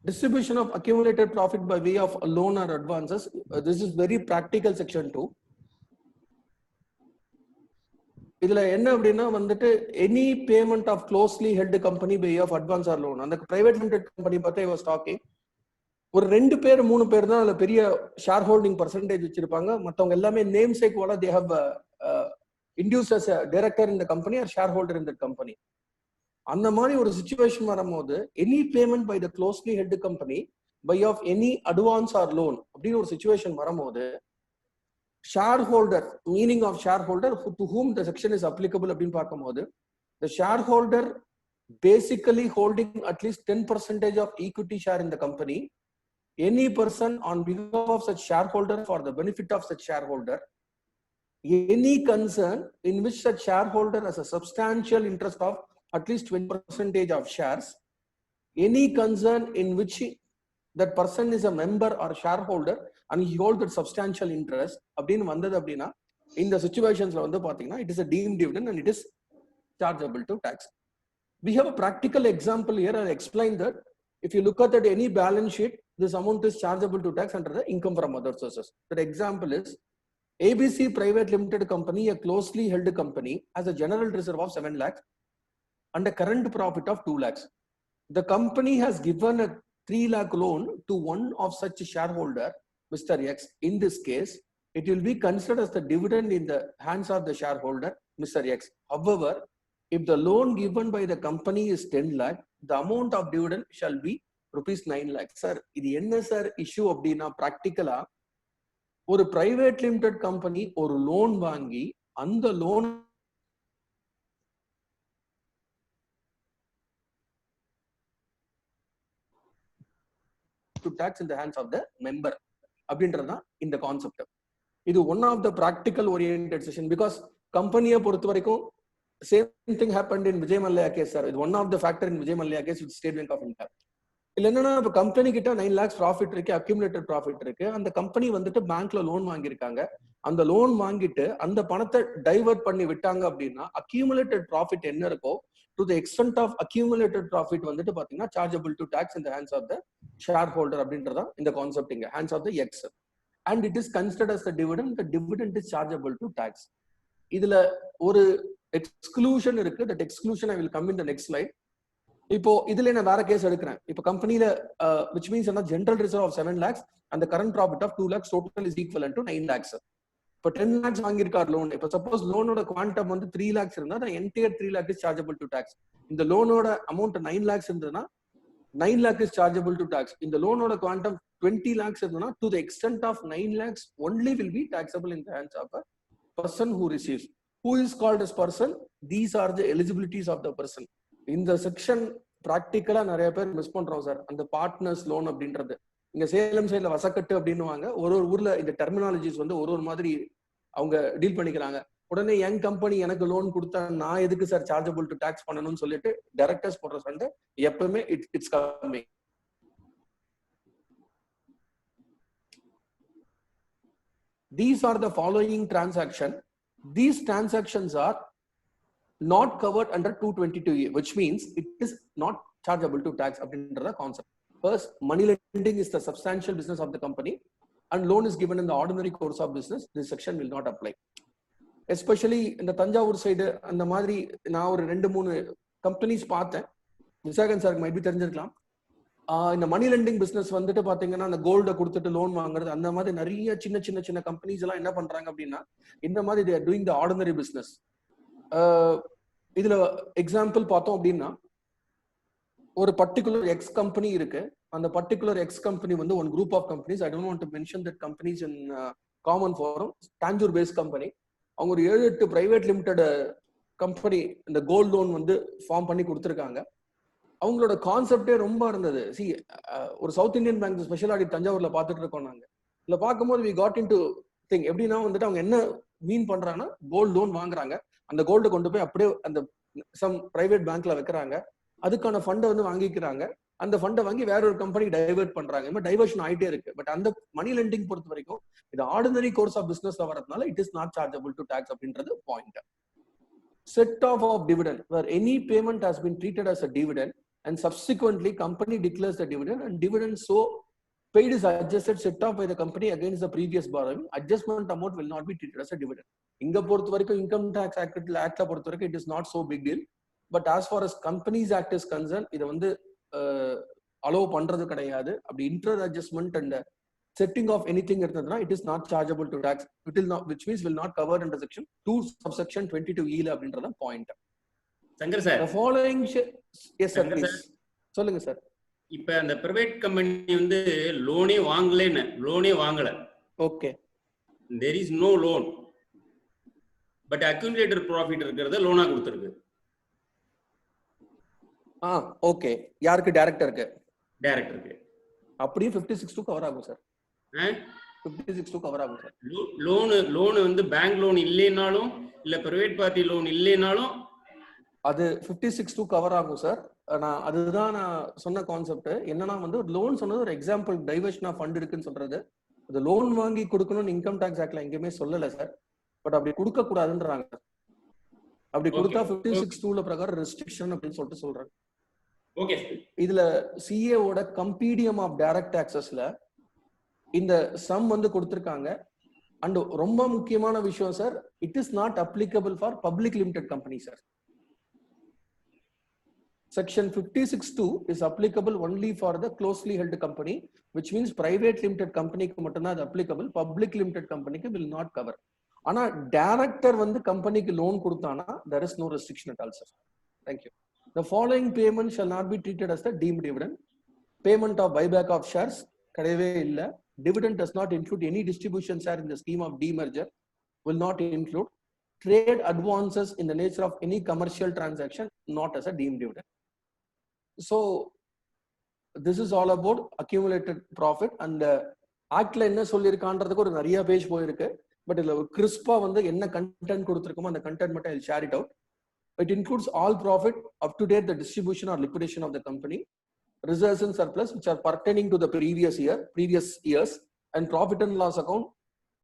distribution of accumulated profit by way of a loan or advances. This is very practical section 2. இதுல என்ன அப்படின்னா வந்துட்டு any payment of closely held company by of advance or loan. அந்த private limited company பார்த்தா இவர் stacking ஒரு 2 பேர் 3 பேர் தான் அதுல பெரிய ஷேர் ஹோல்டிங் பர்சன்டேஜ் வச்சிருப்பாங்க. மற்றவங்க எல்லாமே நேம் சேக் வால they have induce as director in the company or shareholder in the company. அந்த மாதிரி ஒரு சிச்சுவேஷன் வரும்போது any payment by the closely held company by of any advance or loan அப்படின்னு ஒரு சிச்சுவேஷன் வரும்போது shareholder, meaning of shareholder to whom the section is applicable அப்படின்னு பார்க்கும்போது the shareholder basically holding at least 10% of equity share in the company, any person on behalf of such shareholder for the benefit of such shareholder, any concern in which such shareholder has a substantial interest of at least 20% of shares, any concern in which that person is a member or shareholder and he holds that substantial interest அப்படின்னு வந்தது அப்படின்னா இந்த சிச்சுவேஷன்ஸ்ல வந்து பாத்தீங்கன்னா it is a deemed dividend and it is chargeable to tax. We have a practical example here. I'll explain that. If you look at any balance sheet, this amount is chargeable to tax under the income from other sources. That example is ABC Private Limited Company, a closely held company, has a general reserve of 7 lakhs and a current profit of 2 lakhs. The company has given a 3 lakh loan to one of such shareholder, Mr. X. In this case, it will be considered as the dividend in the hands of the shareholder, Mr. X. However, if the loan given by the company is 10 lakh, the amount of dividend shall be rupees 9 lakh. Sir, இது என்ன sir issue அப்படின்னா practically ஒரு private limited company ஒரு loan வாங்கி அந்த loan to tax in the hands of the member அப்படின்றதுதான் இந்த concept. இது one of the practical oriented session. Because கம்பெனியை பொறுத்த வரைக்கும் same thing happened in Vijay Mallya case sir. இது one of the factor in Vijay Mallya case with State Bank of India. இல்ல என்னன்னா இப்ப கம்பெனி கிட்ட 9 lakhs ப்ராஃபிட் இருக்கு, அக்யூமுலேட்டட் ப்ராஃபிட் இருக்கு. அந்த கம்பெனி வந்துட்டு பேங்க்ல லோன் வாங்கியிருக்காங்க. அந்த லோன் வாங்கிட்டு அந்த பணத்தை டைவர்ட் பண்ணி விட்டாங்க அப்படின்னா அக்யூமுலேட்டட் ப்ராஃபிட் என்ன இருக்கோ to the extent of accumulated profit வந்துட்டு பாத்தீங்கன்னா chargeable to tax in the hands of the shareholder அப்படின்றதா இந்த கான்செப்ட் இங்க hands of the X, and it is considered as the dividend. The dividend is chargeable to tax. இதுல ஒரு exclusion இருக்கு. that exclusion I will come in the next slide. இப்போ இதுல நான் வேற கேஸ் எடுக்கிறேன். இப்போ கம்பெனில which means என்ன general reserve of 7 lakhs and the current profit of 2 lakhs total is equivalent to 9 lakhs. இப்போ 10 lakhs வாங்கியிருக்கார் லோன். இப்போ சப்போஸ் லோனோட குவான்டம் வந்து 3 lakhs இருந்தா the entire 3 lakh is chargeable to tax. இந்த லோனோட அமௌண்ட் 9 lakhs இருந்ததுன்னா 9 lakh is chargeable to tax. இந்த லோனோட quantum 20 lakhs இருந்ததுன்னா to the extent of 9 lakhs only will be taxable in the hands of a person who receives. Who is called as person? These are the eligibilities of the person. இந்த section பிராக்டிக்கலா நிறைய பேர் miss பண்றோம் sir. அந்த partners loan அப்படின்றது இங்க சேலம் சைட்ல வசக்கட்டு அப்படின்னுவாங்க. ஒரு ஊர்ல இந்த டெர்மினாலஜிஸ் வந்து ஒரு மாதிரி அவங்க டீல் பண்ணிக்கிறாங்க. உடனே என் கம்பெனி எனக்கு லோன் கொடுத்தா நான் எதுக்கு சார் சார்ஜபிள் டு டாக்ஸ் பண்ணணும்னு சொல்லிட்டு டைரக்டர்ஸ் போடுற சண்டை எப்பவுமே it's coming. These are the following transaction. These transactions are not covered under 222A, which means it is not chargeable to tax அப்படின்ற concept. First, money lending is the substantial business of the company and loan is given in the ordinary course of business. This section will not apply. Especially இந்த Thanjavur side அந்த மாதிரி நான் ஒரு 2-3 companies பார்த்தேன். விசாகன் சாருக்கு might be தெரிஞ்சிருக்கலாம். இந்த மணி landing business வந்துட்டு பாத்தீங்கன்னா அந்த கோல்டை கொடுத்துட்டு லோன் வாங்குறது அந்த மாதிரி நிறைய சின்ன சின்ன சின்ன கம்பெனிஸ் எல்லாம் என்ன பண்றாங்க அப்படின்னா இந்த மாதிரி they are doing the ordinary business. இதுல எக்ஸாம்பிள் பார்த்தோம் அப்படின்னா ஒரு பர்டிகுலர் எக்ஸ் கம்பெனி இருக்கு. அந்த பர்டிகுலர் எக்ஸ் கம்பெனி வந்து one group of companies, I don't want to mention that companies in common forum, Tanjore base company. அவங்க ஒரு 7-8 பிரைவேட் லிமிடெட் கம்பெனி இந்த கோல்ட் லோன் வந்து ஃபார்ம் பண்ணி கொடுத்துருக்காங்க. அவங்களோட கான்செப்டே ரொம்ப இருந்தது. ஒரு south Indian bank special audit தஞ்சாவூர்ல பாத்துட்டு இருக்கோம். நாங்க இதுல பார்க்கும்போது we got in to think எப்படின்னா வந்துட்டு அவங்க என்ன மீன் பண்றாங்கன்னா கோல்டு லோன் வாங்குறாங்க, அந்த கோல்டு கொண்டு போய் அப்படியே அந்த சம் பிரைவேட் பேங்க்ல வைக்கிறாங்க, அதுக்கான ஃபண்டை வந்து வாங்கிக்கிறாங்க, அந்த ஃபண்டை வாங்கி வேற ஒரு கம்பெனி டைவர்ட் பண்றாங்க. இந்த மாதிரி டைவர்ஷன் ஆயிட்டே இருக்கு. பட் அந்த மணி லெண்டிங் பொறுத்த வரைக்கும் இது ஆர்டினரி கோர்ஸ் ஆஃப் பிசினஸ் வரதுனால it is not chargeable to tax அப்படின்றது point. Set off dividend where any payment has been treated as a dividend and subsequently company declares the dividend, and dividend so paid is adjusted set off by the company against the previous borrowing. Adjustment amount will not be treated as a dividend. Inga porthu varaikkum income tax act la porthu varaikkum it is not so big deal, but as far as companies act is concerned, idu vandu allow பண்றது கிடையாது. அப்படி inter adjustment and setting of anything irundadna it is not chargeable to tax. It will not, which means will not covered under section 2 subsection 22e la அப்படின்றத point. Shankar sir, the following yes sir please சொல்லுங்க sir. இப்ப அந்த private company வந்து லோனே வாங்கல. Okay, there is no loan, but accumulated profit இருக்கிறத லோனா கொடுத்திருக்கு. Okay, யாருக்கு? டைரக்டருக்கு. அப்படியே 56 கவர் ஆகும் சார். 56 கவர் ஆகும் சார். லோன் வந்து பேங்க் லோன் இல்லைனாலும் இல்ல பிரைவேட் பார்ட்டி லோன் இல்லைனாலும் அது 56 கவர் ஆகும் சார். அதுதான் நான் சொன்ன கான்செப்ட். என்னன்னா வந்து ஒரு லோன் சொன்னது ஒரு எக்ஸாம்பிள், டைவர்ஷன் ஆஃப் ஃபண்ட் இருக்குன்னு சொல்றது. அது லோன் வாங்கி கொடுக்கணும்னு இன்கம் டாக்ஸ் ஆக்ட்ல எங்கேயுமே சொல்லல சார். பட் அப்படி கொடுக்க கூடாதுன்றாங்க. அப்படி கொடுத்தா 56(2) பிரகாரம் ரெஸ்ட்ரிக்ஷன் அப்படின்னு சொல்லிட்டு சொல்றாங்க. ஓகே, இதுல சிஏ ஓட கம்பீடியம் ஆஃப் டைரக்ட் டாக்ஸஸ்ல இந்த சம் வந்து கொடுத்திருக்காங்க. அண்ட் ரொம்ப முக்கியமான விஷயம் sir, it is not applicable for public limited company sir. Section 56(2) is applicable only for the closely held company, which means private limited company க்கு மட்டும் தான் அது applicable. Public limited company க்கு will not cover. ஆனா director வந்து கம்பெனிக்கு loan கொடுத்தானா there is no restriction at all sir. Thank you. The following payment shall not be treated as the deemed dividend. Payment of buyback of shares கிடையவே இல்ல. Dividend does not include any distribution share in the scheme of demerger, will not include. Trade advances in the nature of any commercial transaction not as a deemed dividend. So this is all about accumulated profit. and ஆக்ட்ல என்ன சொல்லியிருக்கான்றதுக்கு ஒரு நிறைய page போயிருக்கு. But இதுல ஒரு கிறிஸ்பா வந்து என்ன content கொடுத்துருக்கோமோ அந்த content மட்டும் I'll share it out. It includes all profit up to date, the distribution or liquidation of the company, reserves and surplus which are pertaining to the previous years, and profit and loss account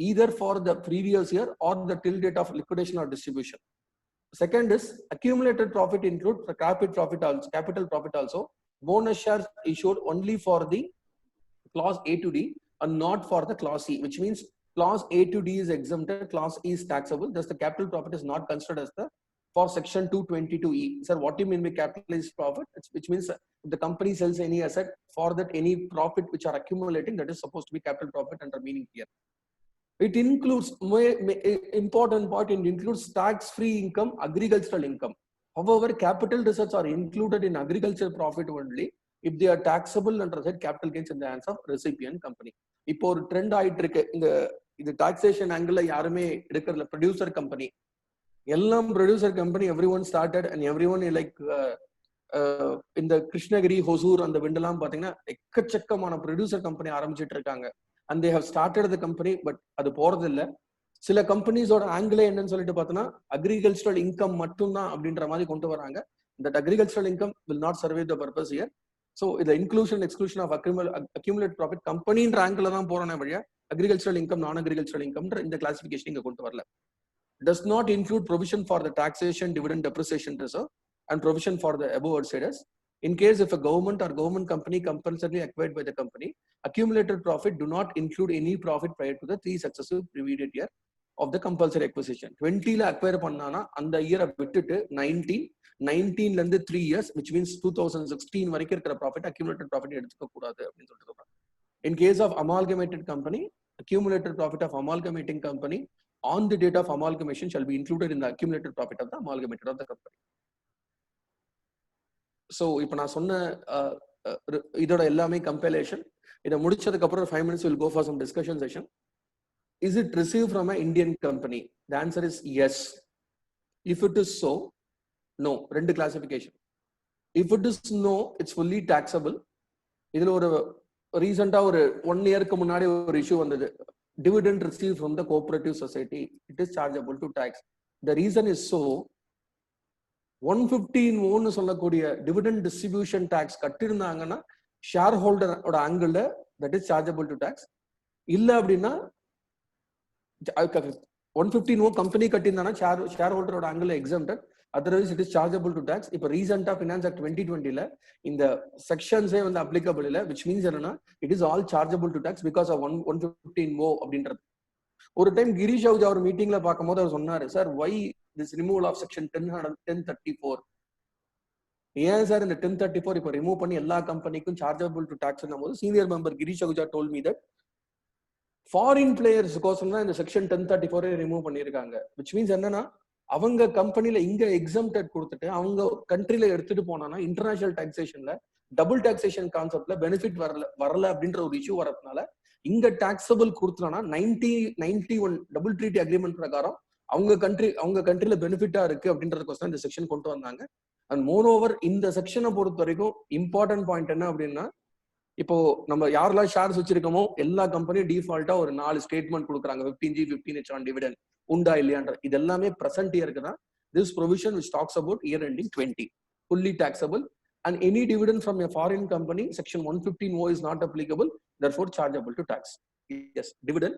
either for the previous year or the till date of liquidation or distribution. Second is accumulated profit include the capital profit also. Bonus shares issued only for the clause A to D and not for the clause C, which means clause A to D is exempted, clause E is taxable. Thus the capital profit is not considered as the for section 222E. Sir, what do you mean by capitalized profit? Which means if the company sells any asset, for that any profit which are accumulating, that is supposed to be capital profit under meaning here. It includes important part, it includes tax-free income, agricultural income. However, capital reserves are included in agricultural profit only if they are taxable under that capital gains in the hands of recipient company. இப்போ ஒரு trend ஆயிட்டு இருக்கு இந்த taxation angle யாருமே எடுக்கிறதுல. Producer company எல்லாம் producer company every one started and every one like இந்த கிருஷ்ணகிரி ஹொசூர் அந்த விண்டெல்லாம் பாத்தீங்கன்னா எக்கச்சக்கமான ப்ரொடியூசர் கம்பெனி ஆரம்பிச்சிட்டு இருக்காங்க. and they have started the company, but அது போறது இல்ல. சில கம்பெனிஸோட ஆங்கிளே என்னன்னு சொல்லிட்டு பார்த்தோம்னா அக்ரிகல்ச்சரல் இன்கம் மட்டும் தான் அப்படின்ற மாதிரி கொண்டு வராங்க. that agricultural income will not serve the purpose here. So the inclusion exclusion of accumulated profit கம்பெனின்ற ஆங்கிள் தான் போறோம் வழியா agricultural income non agricultural income இந்த கிளாசிஃபிகேஷன் இங்க கொண்டு வரல. Does not include provision for the taxation dividend depreciation reserve and provision for the above outsiders. In case if a government or government company compulsorily acquired by the company, accumulated profit do not include any profit prior to the 3 successive previous year of the compulsory acquisition. 20 la acquire பண்ணானா அந்த இயரை விட்டுட்டு 19 ல இருந்து 3 years, which means 2016 வரைக்கும் இருக்கிற profit accumulated profit எடுத்துக்க கூடாது அப்படின்னு சொல்லிட்டு சொல்றாங்க. In case of amalgamated company, accumulated profit of amalgamating company on the date of amalgamation shall be included in the accumulated profit of the amalgamated of the company. So இப்போ நான் சொன்ன இதோட எல்லாமே கம்பைலேஷன். இதை முடிச்சதுக்கு அப்புறம் 5 minutes will go for some discussion session. Is it received from an Indian company? The answer is yes. If it is so, no. ரெண்டு classification. If it is no, it's fully taxable. இதுல ஒரு ரீசெண்டா ஒரு 1 yearக்கு முன்னாடி ஒரு issue வந்தது. Dividend received from the cooperative society, it is chargeable to tax. The reason is so 115 சொல்லக்கூடிய dividend distribution tax கட்டிருந்தாங்கன்னா ஷேர் ஹோல்டரோட angle that is chargeable to tax. இல்ல அப்படின்னா 115 கம்பெனி கட்டியிருந்தாங்கன்னா ஷேர் ஹோல்டரோட angle exempted. Otherwise it is chargeable to tax. இப்போ ரீசெண்டா ஃபினான்ஸ் ஆக்ட் 2020ல இந்த செக்ஷன்ஸே வந்து அப்ளிகபிள் இல்ல, விச் மீன்ஸ் என்னன்னா it is all chargeable to tax because of 115 அப்படின்றது. ஒரு டைம் கிரீஷ் அவுஜா ஒரு மீட்டிங்ல பார்க்கும்போது அவர் சொன்னாரு, sir why this removal of section 1034, ஏன் சார் இந்த 1034 இப்போ ரிமூவ் பண்ணி எல்லா கம்பெனிக்கும் சார்ஜபிள் டு டாக்ஸ் போது senior member Girish Ahuja told me that foreign பிளேயர்ஸ்க்கோசம் தான் இந்த செக்ஷன் 1034 ரிமூவ் பண்ணியிருக்காங்க. விச் மீன்ஸ் என்னன்னா அவங்க கம்பெனில இங்க எக்ஸம்டட் கொடுத்துட்டு அவங்க கண்ட்ரில எடுத்துட்டு போனா இன்டர்நேஷனல் டாக்ஸேஷன்ல டபுள் டாக்ஸேஷன் கான்செப்ட்ல பெனிஃபிட் வரல அப்படின்ற ஒரு இஷ்யூ வரதுனால இங்க டாக்ஸபிள் கொடுத்தனா 91 டபுள் ட்ரீட்டி அக்ரிமெண்ட் பிரகாரம் அவங்க கண்ட்ரில பெனிஃபிட்டா இருக்கு அப்படின்றதுக்கோசம் இந்த செக்ஷன் கொண்டு வந்தாங்க. அண்ட் மோர் ஓவர் இந்த செக்ஷனை பொறுத்த வரைக்கும் இம்பார்ட்டன்ட் பாயிண்ட் என்ன அப்படின்னா, இப்போ நம்ம யாரெல்லாம் ஷேர்ஸ் வச்சிருக்கோமோ எல்லா கம்பெனியும் டிஃபால்ட்டா ஒரு 4 ஸ்டேட்மெண்ட் கொடுக்குறாங்க, 15G 15H ஆன் டிவிடெண்ட் உண்டா இல்லையான்ற. இது எல்லாமே பிரசன்ட் இயருக்கு தான். This provision which talks about year ending 20 fully taxable and any dividend from a foreign company section 115O is not applicable, therefore chargeable to tax. Yes, dividend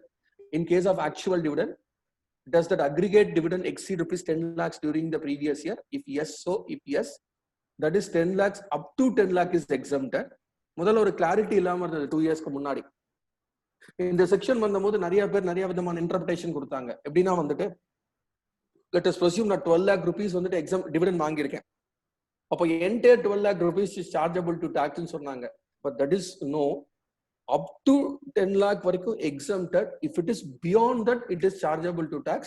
in case of actual dividend, does that aggregate dividend exceed rupees 10 lakhs during the previous year? If yes, that is 10 lakhs up to 10 lakh is exempted. முதல்ல ஒரு clarity இல்லாம இருந்தது 2 இயர்ஸ்க்கு முன்னாடி. இந்த section வந்தபோது நிறைய பேர் நிறைய விதமான இன்டர்பிரேஷன் கொடுத்தாங்க. எப்படின்னா வந்துட்டு let us presume நான் 12 lakh rupees வந்துட்டு எக்ஸாம் டிவிடெண்ட் வாங்கியிருக்கேன், அப்போ entire 12 lakh rupees is chargeable to tax ன்னு சொன்னாங்க. But that is no, up to 10 lakh வரைக்கும் exempted. if it is beyond that it is chargeable to tax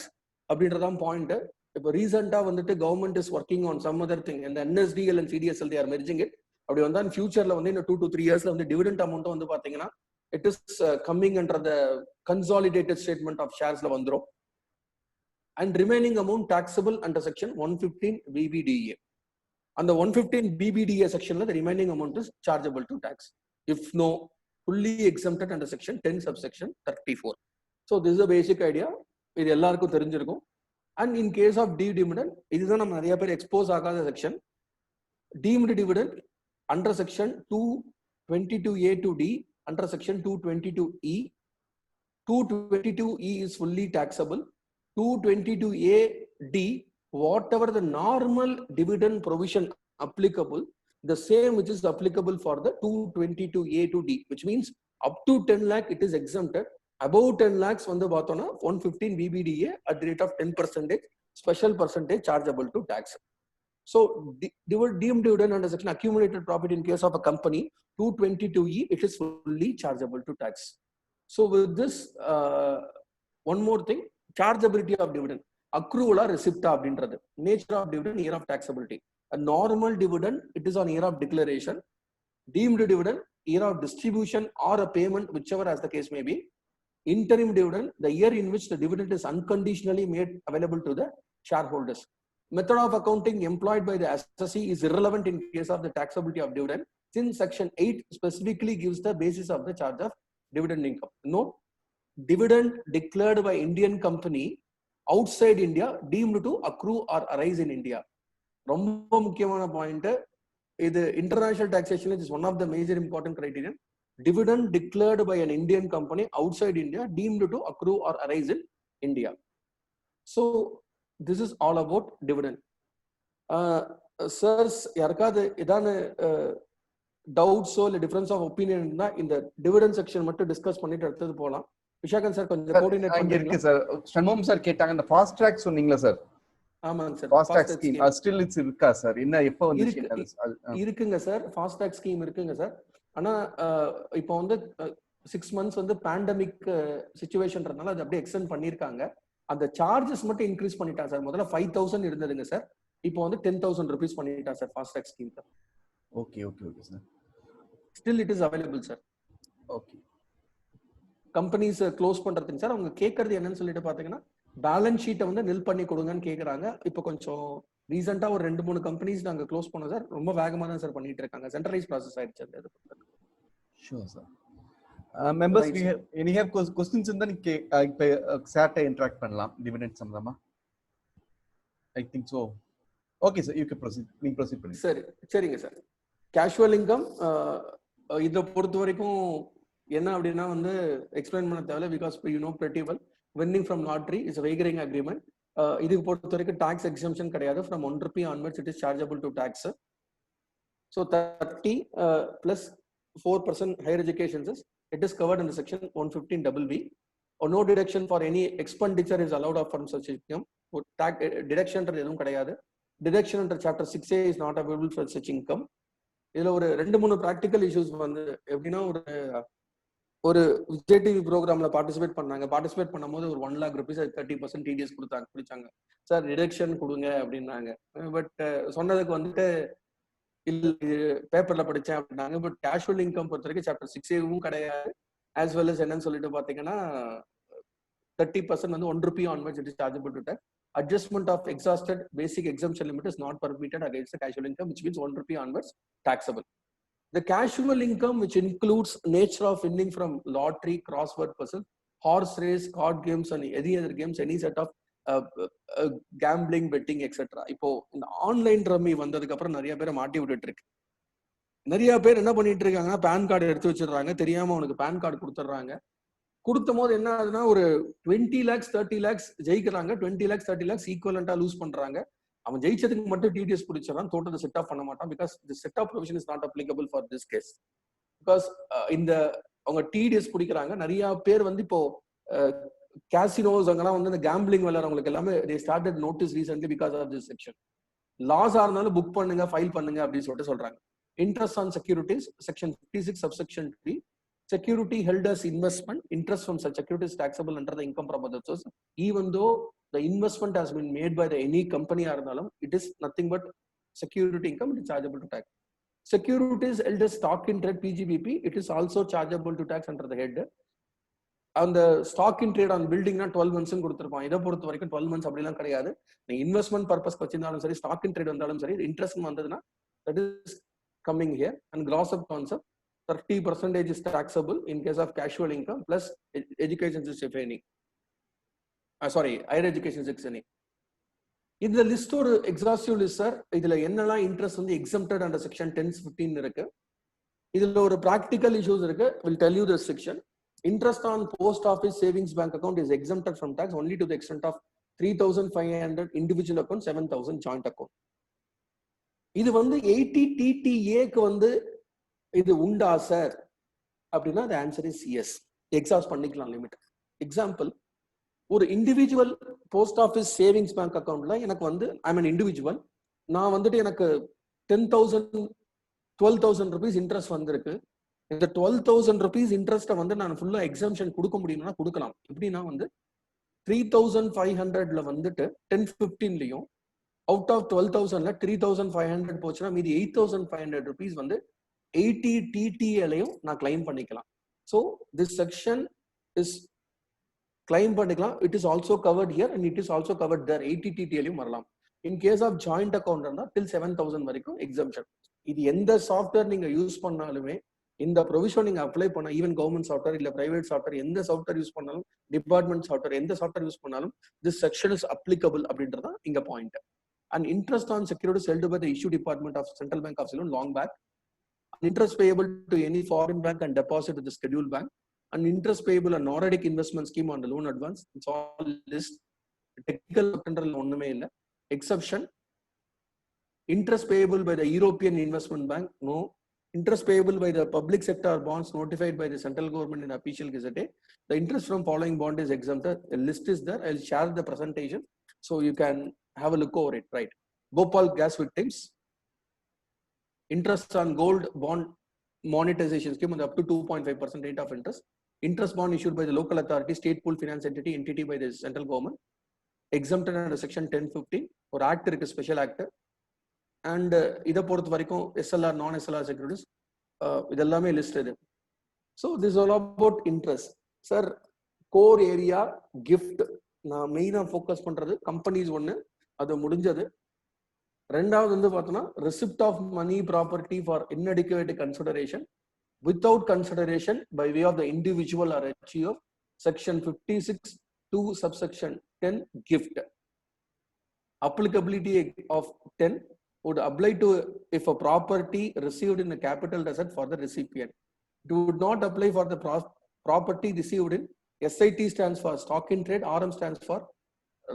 அப்படின்றதான் point. இப்போ ரீசெண்டா வந்துட்டு government is working on some other thing, இந்த NSDL and CDSL they are merging it. அப்படி வந்தா ஃபியூச்சர்ல வந்து இந்த 2 to 3 இயர்ஸ்ல வந்து டிவிடெண்ட் அமௌண்ட் வந்து பாத்தீங்கன்னா it is coming under the consolidated statement of ஷேர்ஸ்ல வந்துரும். And remaining amount taxable under section 115 BBDA. அந்த 115 BBDA செக்ஷன்ல the remaining amount is chargeable to tax if no fully exempted under section 10 subsection 34. So this is a basic idea, இது எல்லாருக்கும் தெரிஞ்சிருக்கும். And in case of dividend, இதுதான் நம்ம நிறைய பேர் expose ஆகாத section. deemed dividend under section 222A to D, under section 222E. 222E is fully taxable. 222A D, whatever the normal dividend provision applicable, the same which is applicable for the 222A to D, which means up to 10 lakh it is exempted. Above 10 lakhs வந்து பார்த்தோம்னா 115 BBDA at the rate of 10%, special percentage chargeable to tax. So deemed dividend under section accumulated profit in case of a company 222E, it is fully chargeable to tax. So with this, one more thing, chargeability of dividend, accrual or receipt அப்படின்றது. nature of dividend, year of taxability. A normal dividend, it is on year of declaration. Deemed dividend, year of distribution or a payment, whichever as the case may be. Interim dividend, the year in which the dividend is unconditionally made available to the shareholders. Method of accounting employed by the assessee is irrelevant in case of the taxability of dividend, since section 8 specifically gives the basis of the charge of dividend income. Note, dividend declared by Indian company outside India deemed to accrue or arise in India. ரொம்ப முக்கியமான point இது. International taxation is one of the major important criterion. dividend declared by an Indian company outside India deemed to accrue or arise in India. So this is all about dividend. Sirs, யாருக்காவது ஏதாவது டவுட்ஸோ இல்லை difference of opinion இருந்தா இந்த dividend section மட்டும் discuss பண்ணிட்டு அடுத்தது போகலாம். Vishakan sir கொஞ்சம் கோஆர்டினேட் பண்ணிருக்கீங்க சார். சண்முகம் சார் கேட்டாங்க, இந்த ஃபாஸ்ட் ட்ராக் சொன்னீங்களா சார்? ஆமாங்க sir. Fast track scheme still it's இருக்கா சார்? என்ன எப்போ வந்துச்சு? இருக்குங்க சார், ஃபாஸ்ட் ட்ராக் ஸ்கீம் இருக்குங்க சார். ஆனா இப்போ வந்து 6 months வந்து பேண்டமிக் சிச்சுவேஷன்றதுனால அது அப்படியே எக்ஸ்டெண்ட் பண்ணிருக்காங்க. அந்த சார்ஜஸ் மட்டும் இன்க்ரீஸ் பண்ணிட்டாங்க சார். முதல்ல 5,000 இருந்ததுங்க சார், இப்போ வந்து 10,000 rupees பண்ணிட்டாங்க sir fast track scheme sir. Okay okay okay sir. Still it is available sir. Okay. Companies close பண்றதுங்க சார். அவங்க கேட்கறது என்னன்னு சொல்லிட்டு பாத்தீங்கன்னா பேலன்ஸ் ஷீட்டை வந்து நில் பண்ணி கொடுங்கன்னு கேக்குறாங்க. இப்போ கொஞ்சம் ரீசெண்டா ஒரு 2-3 கம்பெனிஸ் நாங்க க்ளோஸ் பண்ணோம் சார். ரொம்ப வேகமா தான் சார் பண்ணிட்டு இருக்காங்க. சென்ட்ரலைஸ் ப்ராசஸ் ஆயிடுச்சு அது. Sure sir. Members we have questions இருந்தா நீங்க இப்ப சார்ட்ட இன்டராக்ட் பண்ணலாம் டிவிடெண்ட் சம்பந்தமா. ஐ think so. Okay sir, you can proceed. நீங்க ப்ரோசீட் பண்ணுங்க. சரி, சரிங்க சார். கேஷுவல் இன்கம் இதை பொறுத்த வரைக்கும் என்ன அப்படின்னா வந்து எக்ஸ்பிளைன் பண்ண தேவையில்ல, because you know pretty well. winning from lottery is a wagering agreement. இதுக்கு பொறுத்த வரைக்கும் டாக்ஸ் எக்ஸம்ஷன் கிடையாது. From 1 rupee onwards it is chargeable to tax. So 30 plus 4% higher education is it is covered in the section 115BB. Or no deduction for any expenditure is allowed from such income. Tax deduction எதுவும் கிடையாது. Deduction under chapter 6A is not available for such income. இதுல ஒரு 2-3 practical issues வந்து எப்படின்னா ஒரு Vijay TV ப்ரோக்ராம்ல participate பண்ணும்போது ஒரு 1 lakh rupees 30% TDS குடிச்சாங்க சார் டிடக்ஷன் கொடுங்க அப்படின்னாங்க. பட் சொன்னதுக்கு வந்துட்டு இல்ல பேப்பர்ல படிச்சேன் அப்படின்னாங்க. பட் கேஷுவல் இன்கம் பொறுத்த வரைக்கும் சாப்டர் 6A கிடையாது. as well as என்னன்னு சொல்லிட்டு பாத்தீங்கன்னா 30% வந்து 1 rupee onwards it is chargeable to tax. Adjustment of exhausted basic exemption limit is not permitted against the casual income, which means 1 rupee onwards taxable. The casual income, which includes nature of winning from lottery, crossword puzzle, horse race, card games, and any other games, any set of gambling, betting, etc. இப்போ இந்த online rummy வந்ததுக்கு அப்புறம் நிறைய பேரை மாட்டி விட்டுட்டு இருக்கு. நிறைய பேர் என்ன பண்ணிட்டு இருக்காங்கன்னா பேன் கார்டு எடுத்து வச்சிடுறாங்க, தெரியாம அவனுக்கு பேன் கார்டு கொடுத்துட்றாங்க. கொடுத்தும் போது என்ன ஆகுதுன்னா ஒரு 20 lakhs 30 lakhs ஜெயிக்கிறாங்க, 20 lakhs 30 lakhs ஈக்குவலண்டா லூஸ் பண்றாங்க. அவன் ஜெயிச்சதுக்கு மட்டும் டிடிஎஸ் பிடிச்சிடறான், டோட்டல் செட் ஆஃப் பண்ண மாட்டான். Because the set off provision is not applicable for this case. Because இந்த அவங்க டிடிஎஸ் பிடிக்கிறாங்க. நிறைய பேர் வந்து இப்போ கேசினோஸ் அங்கெல்லாம் வந்து இந்த கேம்பிளிங் விளையாடுறவங்களுக்கு எல்லாமே they started notice recently because of this section. லாஸா இருந்தாலும் புக் பண்ணுங்க, ஃபைல் பண்ணுங்க அப்படின்னு சொல்லிட்டு சொல்றாங்க. Interest on securities section 56 subsection 3. Security held as investment, interest from such securities is taxable under the income from other sources, even though the investment has been made by any company or another, it is nothing but security income, it is chargeable to tax. Securities held as stock in trade PGBP, it is also chargeable to tax under the head. On the stock in trade on building na 12 months கொடுத்திருப்பான். இதை பொறுத்த வரைக்கும் 12 months அப்படிலாம் கிடையாது. நீ investment purpose வச்சிருந்தாலும் சரி, stock in trade வந்தாலும் சரி, இன்ட்ரெஸ்ட் வந்ததுன்னா that is coming here. And gross up concept 30% is taxable in case of casual income plus education if any. Sorry, higher education if any. இந்த list ஒரு exhaustive list sir. இதுல என்னெல்லாம் interest வந்து exempted under section 10-15 இருக்கு. இதுல ஒரு practical issues இருக்கு. will tell you this section. Interest on post office savings bank account is exempted from tax only to the extent of 3,500 individual account, 7,000 joint account. இது வந்து 80 TTA-க்கு வந்து இது உண்டா சார் அப்படின்னா the answer is yes. Exhaust பண்ணிக்கலாம் limit. Example, ஒரு individual post office savings bank அக்கௌண்ட்ல எனக்கு வந்து ஐ மீன் இண்டிவிஜுவல், நான் வந்துட்டு எனக்கு 12,000 rupees இன்ட்ரெஸ்ட் வந்திருக்கு. இந்த 12,000 rupees இன்ட்ரெஸ்ட்டை வந்து நான் ஃபுல்லா எக்ஸம்ஷன் கொடுக்க முடியும்னா கொடுக்கலாம். எப்படின்னா வந்து 3,500ல வந்துட்டு 10-15லயும் அவுட் ஆஃப் 12,000ல 3,500 போச்சுன்னா மீதி 8,500 rupees வந்து 80 TTA-லையும் நான் கிளைம் பண்ணிக்கலாம். So this section is claim பண்ணிக்கலாம். It is also covered here and it is also covered there. 80 TTA-லையும் வரலாம். In case of joint account இருந்தால் till 7,000 வரைக்கும் எக்ஸம்ஷன். இது எந்த சாஃப்ட்வேர் நீங்க யூஸ் பண்ணாலுமே இந்த ப்ரொவிஷன் நீங்க அப்ளை பண்ண, ஈவன் கவர்மெண்ட் சாஃப்ட்வேர் இல்ல பிரைவேட் சாஃப்ட்வேர், எந்த சாஃப்ட்வேர் யூஸ் பண்ணாலும், டிபார்ட்மெண்ட் சாஃப்ட்வேர் எந்த சாஃப்ட்வேர் யூஸ் பண்ணாலும் திஸ் செக்ஷன் இஸ் அப்ளிகபிள் அப்படின்றதா இங்க point. And interest on securities held by the issue department of central bank of Ceylon long back. Interest payable to any foreign bank and deposit to the scheduled bank, and interest payable on Nordic investment scheme on the loan advance. It's all list. Technical tender onnume illa. Exception: interest payable by the European Investment Bank, no. Interest payable by the public sector bonds notified by the central government in official gazette. The interest from following bond is exempted. The list is there. I'll share the presentation so you can have a look over it. Right. Bhopal gas victims. Interest on gold bond monetization scheme on up to 2.5% rate of interest. Interest bond issued by the local authority, state pool finance entity by the central government. Exempted under section 10-15. Or act is special act. And இதை பொறுத்த வரைக்கும் SLR நான் SLR securities இதெல்லாமே list இது. So this all about interest. Sir core area gift நான் மெயினாக focus பண்றது companies ஒன்று, அது முடிஞ்சது. ரெண்டாவது வந்து பார்த்தோம்னா receipt of money property for inadequate consideration without consideration by way of the individual or HUF section 56(2) subsection 10 gift. Applicability of 10 would apply to if a property received in a capital asset for the recipient. It would not apply for the property received in SIT stands for stock in trade, RM stands for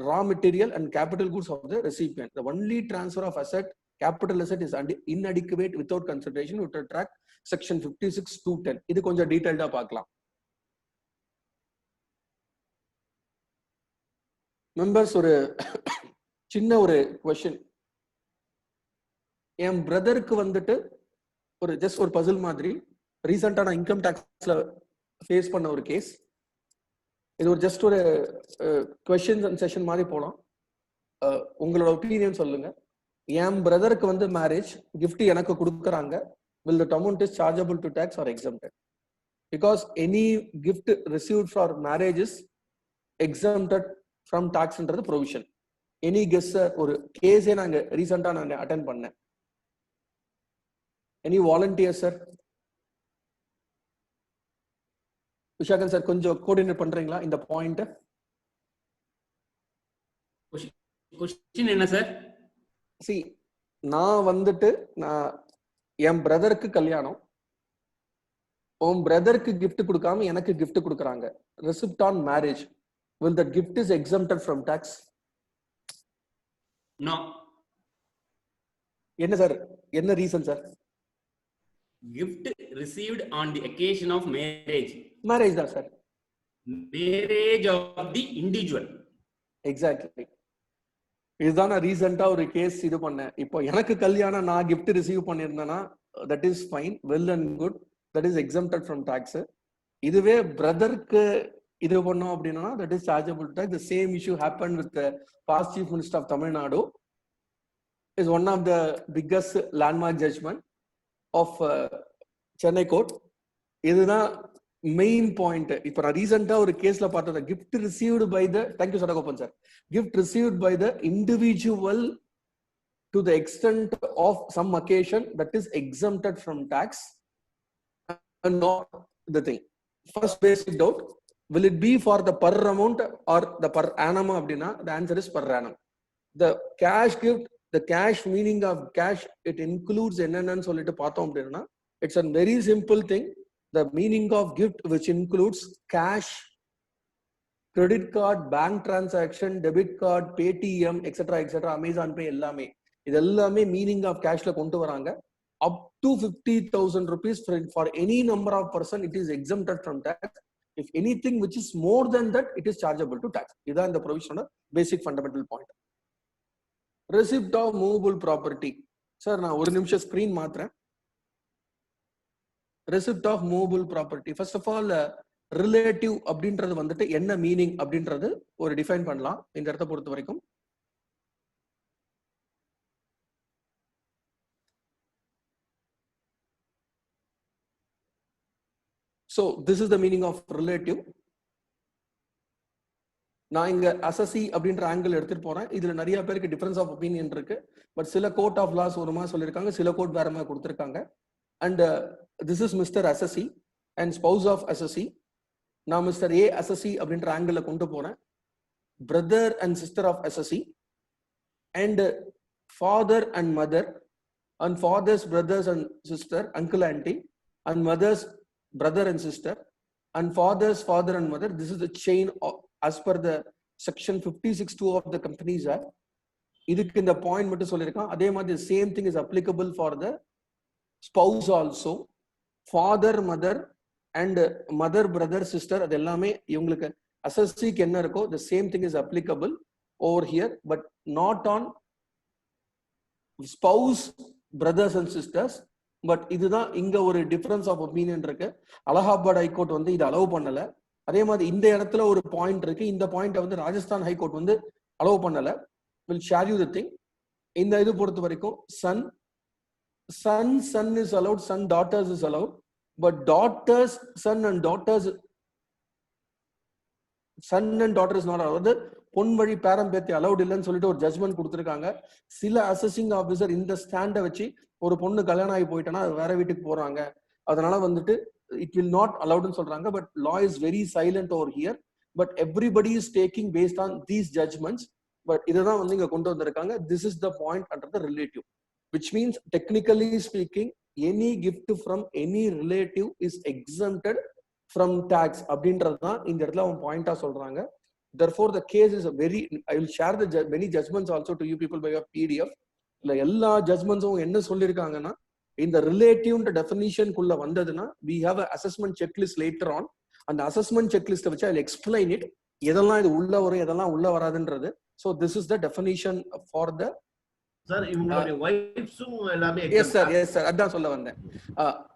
raw material and capital goods of the recipient. The only transfer of asset, capital asset is inadequate without consideration would attract section 56(2)(10. இது கொஞ்சம் டீடைல்டா பார்க்கலாம். Members, ஒரு சின்ன ஒரு question. என் பிரதருக்கு வந்துட்டு ஒரு just ஒரு பசில் மாதிரி ரீசெண்டா நான் இன்கம் டாக்ஸ்ல ஃபேஸ் பண்ண ஒரு கேஸ். இது ஒரு ஜஸ்ட் ஒரு क्वेश्चंस அண்ட் செஷன் மாதிரி போலாம். உங்களோட ஒப்பீனியன் சொல்லுங்க. என் பிரதருக்கு வந்து மேரேஜ் gift எனக்கு கொடுக்கறாங்க. will the amount is chargeable to tax or exempted? Because any gift received for marriage is exempted from tax ன்றது provision. Any guess sir? ஒரு கேஸே நாங்க ரீசெண்டா நான் அட்டெண்ட் பண்ணேன். Any volunteer sir? Vishagan sir கொஞ்சம் கோஆர்டினேட் பண்றீங்களா இந்த பாயிண்ட்? क्वेश्चन என்ன சார்? சி, நான் வந்துட்டு நான் என் பிரதருக்கு கல்யாணம், உன் பிரதருக்கு கிஃப்ட் கொடுக்காம எனக்கு கிஃப்ட் கொடுக்கறாங்க. Receipt on marriage, will that gift is exempted from tax? No. என்ன சார், என்ன reason sir? Gift received on the occasion of marriage. Marriage தான் sir. Marriage of the individual. Exactly. இதுதான் நான் ரீசெண்டா ஒரு கேஸ் இது பண்ணேன். இப்போ எனக்கு கல்யாணம், நான் கிஃப்ட் ரிசீவ் பண்ணியிருந்தேன்னா that is fine, well and good, that is exempted from tax. இதுவே பிரதருக்கு இது பண்ணோம் அப்படின்னா that is chargeable tax. The same issue happen with past chief minister of Tamil Nadu. Is one of the biggest landmark judgment of Chennai court. இதுதான் main point. இப்ப நான் ரீசெண்டா ஒரு கேஸ்ல பார்த்தது, gift received by the, thank you Sadagopan sir, gift received by the individual to the extent of some occasion that is exempted from tax and not the thing. First basic doubt, will it be for the per amount or the per annum abdina? The answer is per annum. The cash gift, the cash meaning of cash, it includes ennan solittu paathom appadina. It's a very simple thing. The meaning of gift which includes cash, credit card, bank transaction, debit card, Paytm, etc., etc., Amazon Pay, எல்லாமே இது எல்லாமே meaning of கேஷ்ல கொண்டு வராங்க. up to 50,000 rupees for any number of person it is exempted from tax. If anything which is more than that, it is chargeable to tax. இதான் இந்த provision basic fundamental point. Receipt of movable property. Sir நான் ஒரு நிமிஷம் screen மாத்துறேன். Receipt of movable property. First of all, relative அப்படின்றது வந்துட்டு என்ன meaning அப்படின்றது ஒரு டிஃபைன் பண்ணலாம் இந்த இடத்தை பொறுத்த வரைக்கும். So this is the meaning of relative. நான் இங்க அசசி அப்படின்ற ஆங்கிள் எடுத்துட்டு போறேன். இதுல நிறைய பேருக்கு டிஃபரன்ஸ் ஆஃப் ஒப்பீனியன் இருக்கு. பட் சில கோர்ட் ஆஃப் லாஸ் ஒரு மாதிரி சொல்லியிருக்காங்க, சில கோர்ட் வேற மாதிரி கொடுத்திருக்காங்க. And this is mister assessee and spouse of assessee. நான் மிஸ்டர் ஏ அசசி அப்படின்ற ஆங்கிள் கொண்டு போறேன். Brother and sister of assessee and father and mother and father's brothers and sister, uncle aunty, and mother's brother and sister and father's father and mother. This is the chain as per the section 56(2) of the Companies Act. இதுக்கு இந்த point மட்டும் சொல்லியிருக்கான். அதே மாதிரி same thing is applicable for the spouse also. Father mother and mother brother sister, அது எல்லாமே இவங்களுக்கு அசஸ்சிக்கு என்ன இருக்கோ the same thing is applicable over here, but not on spouse brothers and sisters. But இதுதான் இங்க ஒரு டிஃபரன்ஸ் ஆஃப் ஒப்பீனியன் இருக்கு. Allahabad high court வந்து இதை அலோவ் பண்ணல. அதே மாதிரி இந்த இடத்துல ஒரு பாயிண்ட் இருக்கு. இந்த பாயிண்ட வந்து ராஜஸ்தான் ஹைகோர்ட் வந்து அலோவ் பண்ணல. Will share you the thing. இந்த இது பொறுத்த வரைக்கும் son is allowed, son daughters is allowed, but daughters son and daughters son and daughter is not allowed. பொன் வழி பேரம் பேத்தி அலவுட் இல்லைன்னு சொல்லிட்டு ஒரு ஜட்மெண்ட் கொடுத்துருக்காங்க. சில அசஸிங் ஆஃபீஸர் இந்த ஸ்டாண்டை வச்சு ஒரு பொண்ணு கல்யாணம் ஆகி போயிட்டேன்னா அது வேற வீட்டுக்கு போறாங்க, அதனால வந்துட்டு இட் வில் நாட் அலவுட்னு சொல்றாங்க. But law is very silent over here. But everybody is taking based on these judgments. But இதுதான் வந்து இங்க கொண்டு வந்திருக்காங்க. This is the point under the relative, which means technically speaking any gift from any relative is exempted from tax அப்படின்றது தான் இந்த இடத்துல அவன் பாயிண்டா சொல்றாங்க. therefore the case is a very, I will share the many judgments also to you people by a PDF. இல்ல எல்லா ஜட்ஜ்மெண்ட்ஸும் என்ன சொல்லியிருக்காங்கன்னா, இந்த ரிலேட்டிவ் டெஃபினிஷன் குள்ள வந்ததுன்னா we have a assessment checklist later on. அந்த அசஸ்மெண்ட் செக்லிஸ்ட் வச்சு I'll explain it, எதெல்லாம் இது உள்ள வரும் எதெல்லாம் உள்ள வராதுன்றது. So this is the definition for the sir இவங்களுடைய வைஃப்ஸும் எல்லாமே எஸ் சார் அதான் சொல்ல வந்தேன்.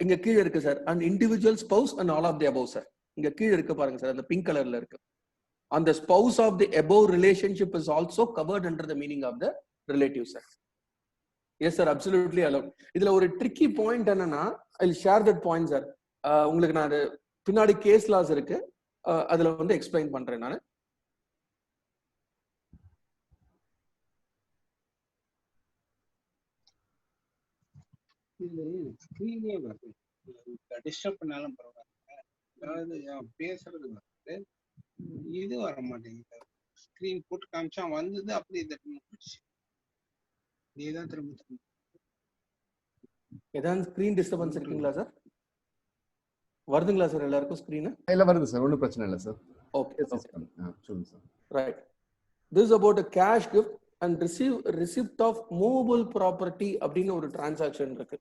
இங்க கீழ இருக்கு sir, and individual spouse and all of the above sir. இங்க கீழ இருக்கு பாருங்க சார், அந்த பிங்க் கலர்ல இருக்கு. And the spouse of the above relationship is also covered under the meaning of the relative sir. Yes sir, absolutely allowed. இதுல ஒரு tricky point என்னன்னா, I'll share that point sir. உங்களுக்கு நான் அது பின்னாடி கேஸ் லாஸ் இருக்கு, அதுல வந்து எக்ஸ்பிளைன் பண்றேன் நான். டிஸ்டர்ப் பண்ணாலும் பரவாயில்ல, அதாவது பேசுறது வந்து இது வர மாட்டேங்குது. ஸ்கிரீன் போட்டு காமிச்சா வந்தது, அப்படி நீதான் திரும்ப ஏதாவது ஸ்கிரீன் டிஸ்டர்பன்ஸ் இருக்குங்களா சார்? வருதுங்களா சார் எல்லாருக்கும் ஸ்கிரீன்? இல்ல வருது சார், ஒன்றும் பிரச்சனை இல்லை சார். ஓகே சொல்லுங்க sir. Right, this is about a cash gift and receipt of movable property அப்படின்னு ஒரு டிரான்சாக்ஷன் இருக்கு.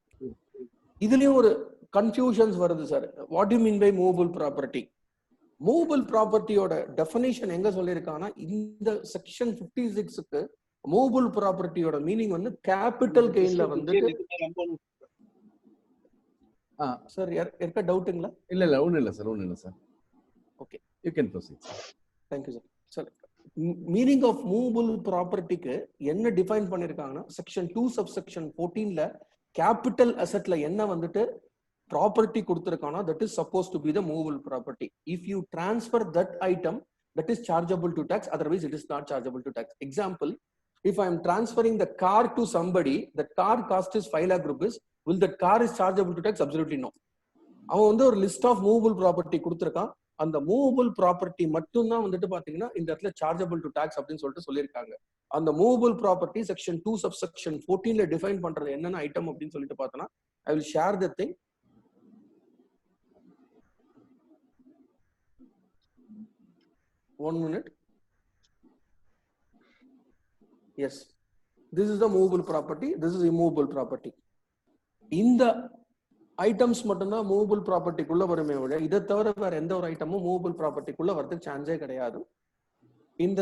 இதுலயும் ஒரு கன்ஃபியூஷன்ஸ் வருது sir. What you mean by movable property? Movable ப்ராப்பர்ட்டியோட டெஃபினிஷன் எங்க சொல்லியிருக்காங்கன்னா, இந்த செக்ஷன் 56க்கு மூவபிள் ப்ராப்பர்ட்டியோட மீனிங் வந்து கேபிட்டல் கெயின்ல வந்து சார் இருக்க டவுட்டுங்களா? இல்ல ஒண்ணும் இல்ல sir. Okay, you can proceed. Thank you sir. Sir meaning of movable ப்ராப்பர்ட்டிக்கு என்ன டிஃபைன் பண்ணிருக்காங்கன்னா, செக்ஷன் 2 சப்செக்ஷன் 14ல கேபிட்டல் அசெட்ல என்ன வந்துட்டு ப்ராப்பர்ட்டி கொடுத்திருக்கானா, that is supposed to be the movable property. If you transfer that item, that is chargeable to tax, otherwise it is not chargeable to tax. Example, if I am transferring the car to somebody, the car cost is 5 lakh rupees, will that car is chargeable to tax? Absolutely no. அவன் வந்து ஒரு list of movable property கொடுத்திருக்கான், அந்த movable property மட்டும் தான் வந்துட்டு பாத்தீங்கன்னா இந்த இடத்துல சார்ஜபிள் டு டாக்ஸ் அப்படின்னு சொல்லிட்டு சொல்லியிருக்காங்க. அந்த மூவபிள் ப்ராப்பர்ட்டி செக்ஷன் 2 சப்செக்ஷன் 14ல டிஃபைன் பண்றது என்னென்ன ஐட்டம் அப்படின்னு சொல்லிட்டு பார்த்தோன்னா, I will share the thing. One minute. Yes, this is the movable property, this is immovable property. இந்த ஐட்டம்ஸ் மட்டும்தான் மூவபிள் ப்ராப்பர்ட்டிக்குள்ள வருமே விட, இதை தவிர வேற எந்த ஒரு ஐட்டமும் மூவபிள் ப்ராப்பர்ட்டிக்குள்ள வரதுக்கு சான்ஸே கிடையாது. இந்த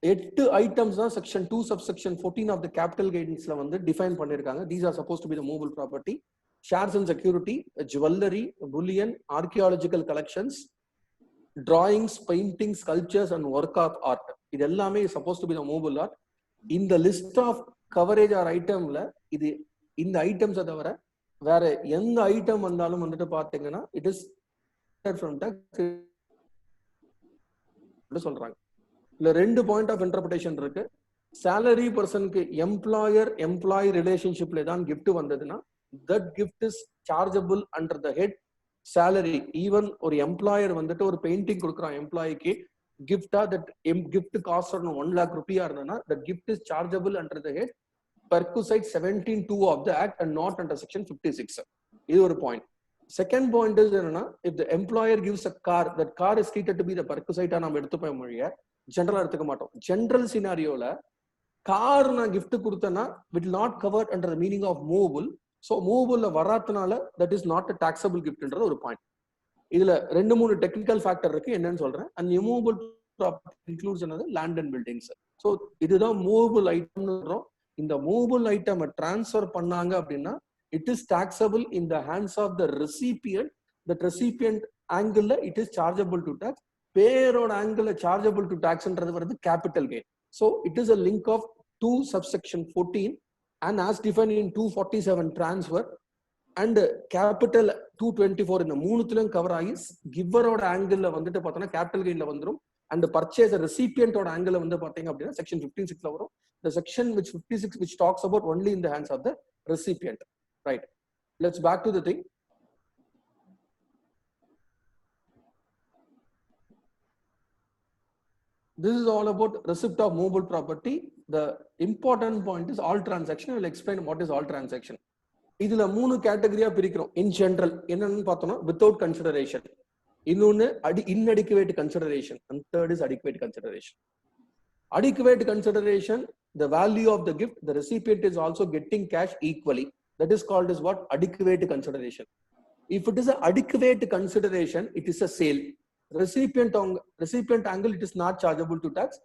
8 ஐட்டம்ஸ் தான் section 2 subsection 14 of the capital கைடன்ஸ்ல வந்து டிஃபைன் பண்ணிருக்காங்க. These are suppose to be the movable property. Shares and security, jewellery, bullion, archaeological collections, drawings, paintings, sculptures and work of art. இது எல்லாமே supposed to be the movable art. இந்த list of coverage or itemல இது இந்த items தவிர வேற எந்த item வந்தாலும் வந்துட்டு பாத்தீங்கன்னா it is from tax சொல்றாங்க. இல்ல ரெண்டு பாயிண்ட் ஆஃப் இன்டர்பிரேஷன் இருக்கு. salary பர்சனுக்கு எம்ப்ளாயர் எம்ப்ளாயி ரிலேஷன்ஷிப்ல தான் gift வந்ததுன்னா that gift is chargeable under the head salary. Even ஒரு எம்ப்ளாயர் வந்துட்டு ஒரு பெயிண்டிங் கொடுக்குறான் எம்ப்ளாய்க்கு கிஃப்டா, தட் கிஃப்ட் காஸ்ட் 1 lakh ரூபியா இருந்ததுன்னா that gift is chargeable under the head perquisite 17(2) of the act and not under section 56. இது ஒரு point. Second point is என்னன்னா, if the employer gives a car, that car is treated to be the perquisite. நம்ம எடுத்துப்போம் மொழிய ஜெனரலா எடுத்துக்க மாட்டோம். General சினாரியோல கார் நான் கிஃப்ட் கொடுத்தேன்னா will not covered under the meaning of movable. So மூவபிள்ல வராதனால that is not a taxable கிஃப்ட்ன்றது ஒரு பாயிண்ட். இதுல 2-3 டெக்னிக்கல் ஃபேக்டர் இருக்கு, என்னன்னு சொல்றேன். அண்ட் இமூவபிள் ப்ராப்பர்ட்டி இன்க்ளூட்ஸ் என்னது, லேண்ட் அண்ட் பில்டிங்ஸ். ஸோ இதுதான் மூவபிள் ஐட்டம்னு சொல்றோம். இந்த மூவபிள் ஐட்டம் டிரான்ஸ்ஃபர் பண்ணாங்க அப்படின்னா it is taxable in the hands of the recipient. That recipient angle it is chargeable to tax. பேரோட ஆங்கிள் சார்ஜபிள் டு டாக்ஸ்ன்றது வருது capital gain. So it is a link of 2 subsection 14 and as defined in 247 transfer and capital 224 இந்த மூணுத்திலும் cover ஆகி கிவரோட angle வந்துட்டு பார்த்தோம்னா capital கெயின்ல வந்துடும். And purchase ரெசிபியன்டோட angle வந்து பாத்தீங்க அப்படின்னா செக்ஷன் 56ல வரும். the section which 56 which talks about only in the hands of the recipient. Right, let's back to the thing. This is all about receipt of movable property. The important point is all transaction. I will explain what is all transaction. இதுல 3 கேட்டகரியா பிரிக்கிறோம். இன் general என்னன்னு பார்த்தோம்னா, without consideration. Innone inadequate consideration, and third is adequate consideration. Adequate consideration, the value of the gift, the recipient is also getting cash equally. That is called as what? Adequate consideration. If it is an adequate consideration, it is a sale. Recipient angle, it is not chargeable to tax.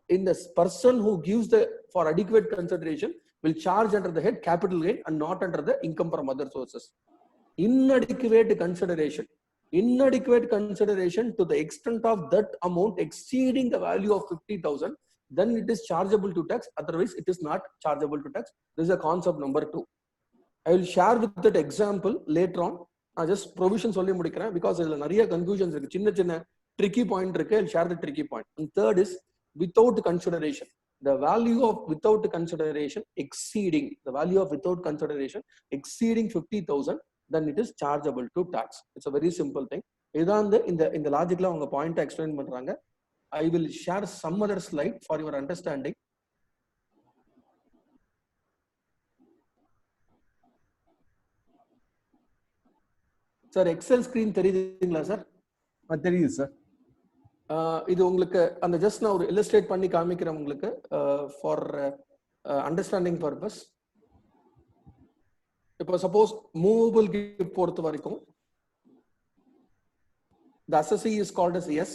In the person who gives the for adequate consideration will charge under the head capital gain and not under the income from other sources. Inadequate consideration to the extent of that amount exceeding the value of 50,000, then it is chargeable to tax. Otherwise, it is not chargeable to tax. This is a concept number 2. I will share with that example later on. I just provision solli mudikren because there are nariya confusions irukku. Chinna tricky point irukku. I will share the tricky point. And third is without consideration. The value of without consideration exceeding 50,000, then it is chargeable to tax. It's a very simple thing. In the logic la unga point explain பண்றாங்க. I will share some other slide for your understanding. Sir, Excel screen தெரியுதுங்களா sir? தெரியுது sir. இது உங்களுக்கு அந்த just நான் ஒரு illustrate பண்ணி காமிக்கிறேன் உங்களுக்கு ஃபார் அண்டர்ஸ்டாண்டிங் பர்பஸ். இப்போ சப்போஸ் மூவபிள் கிஃப்ட் பொறுத்த வரைக்கும் the assessee is called as S.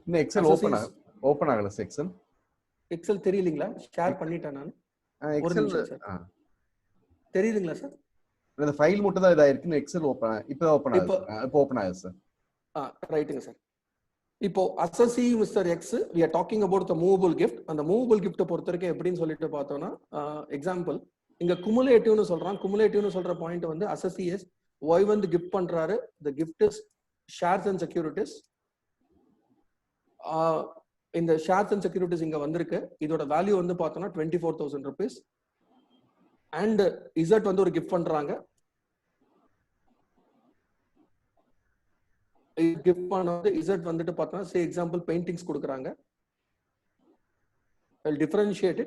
இந்த எக்ஸல் ஓபன் ஆகல சார். எக்ஸல் தெரியலீங்களா? ஷேர் பண்ணிட்டேன் நான். எக்ஸல் தெரியுதுங்களா சார்? இந்த ஃபைல் மட்டும் தான் இதாயிருக்கு. எக்ஸல் இப்போ ஓபன் ஆகுது சார். ரைட்டுங்க சார். இப்போ assessee Mr. X, we are talking about the movable gift. அந்த movable gift பொறுத்த வரைக்கும் எப்படின்னு சொல்லிட்டு பார்த்தோம்னா எக்ஸாம்பிள் இங்க குமுலேட்டிவ்னு சொல்றான். குமுலேட்டிவ்னு சொல்ற பாயிண்ட் வந்து assessee is Y வந்து கிஃப்ட் பண்றாரு. the gift is shares and securities. இந்த ஷேர்ஸ் அண்ட் செக்யூரிட்டிஸ் இங்க வந்திருக்கு. இதோட வேல்யூ வந்து பார்த்தோம்னா 24,000 rupees. அண்ட் இசட் வந்து ஒரு கிஃப்ட் பண்றாங்க. கிஃப்ட் பண்ணது இசட் வந்துட்டு பார்த்தோம்னா சே எக்ஸாம்பிள் பெயிண்டிங்ஸ் கொடுக்குறாங்க. டிஃபரன்ஷியேட்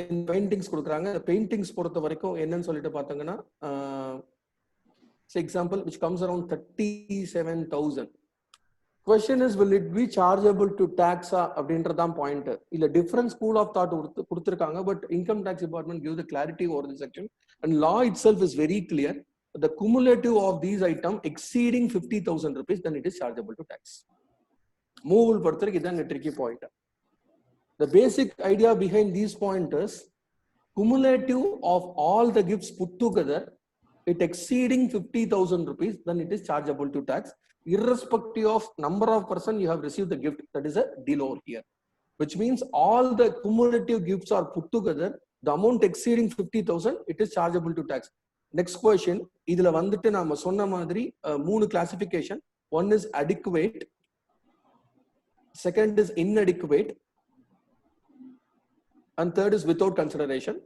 இன் பெயிண்டிங்ஸ் கொடுக்குறாங்க. பெயிண்டிங்ஸ் பொறுத்த வரைக்கும் என்னன்னு சொல்லிட்டு பார்த்தோங்கன்னா say example which comes around 37,000. Question is, will it be chargeable to tax அப்படின்றதான் பாயிண்ட். இல்ல டிஃபரண்ட் ஸ்கூல் ஆஃப் தாட் கொடுத்திருக்காங்க. But income tax department gives the clarity over this section, and law itself is very clear. The cumulative of these item exceeding 50,000 rupees, then it is chargeable to tax. Movable பொறுத்த வரைக்கும் இதான் tricky point. The basic idea behind these pointers, cumulative of all the gifts put together, it exceeding 50,000 rupees, then it is chargeable to tax. Irrespective of number of person you have received the gift, that is a deal over here, which means all the cumulative gifts are put together, the amount exceeding 50,000, it is chargeable to tax. Next question, இதுல வந்துட்டு நாம சொன்ன மாதிரி மூணு classification. One is adequate, second is inadequate, and third is without consideration.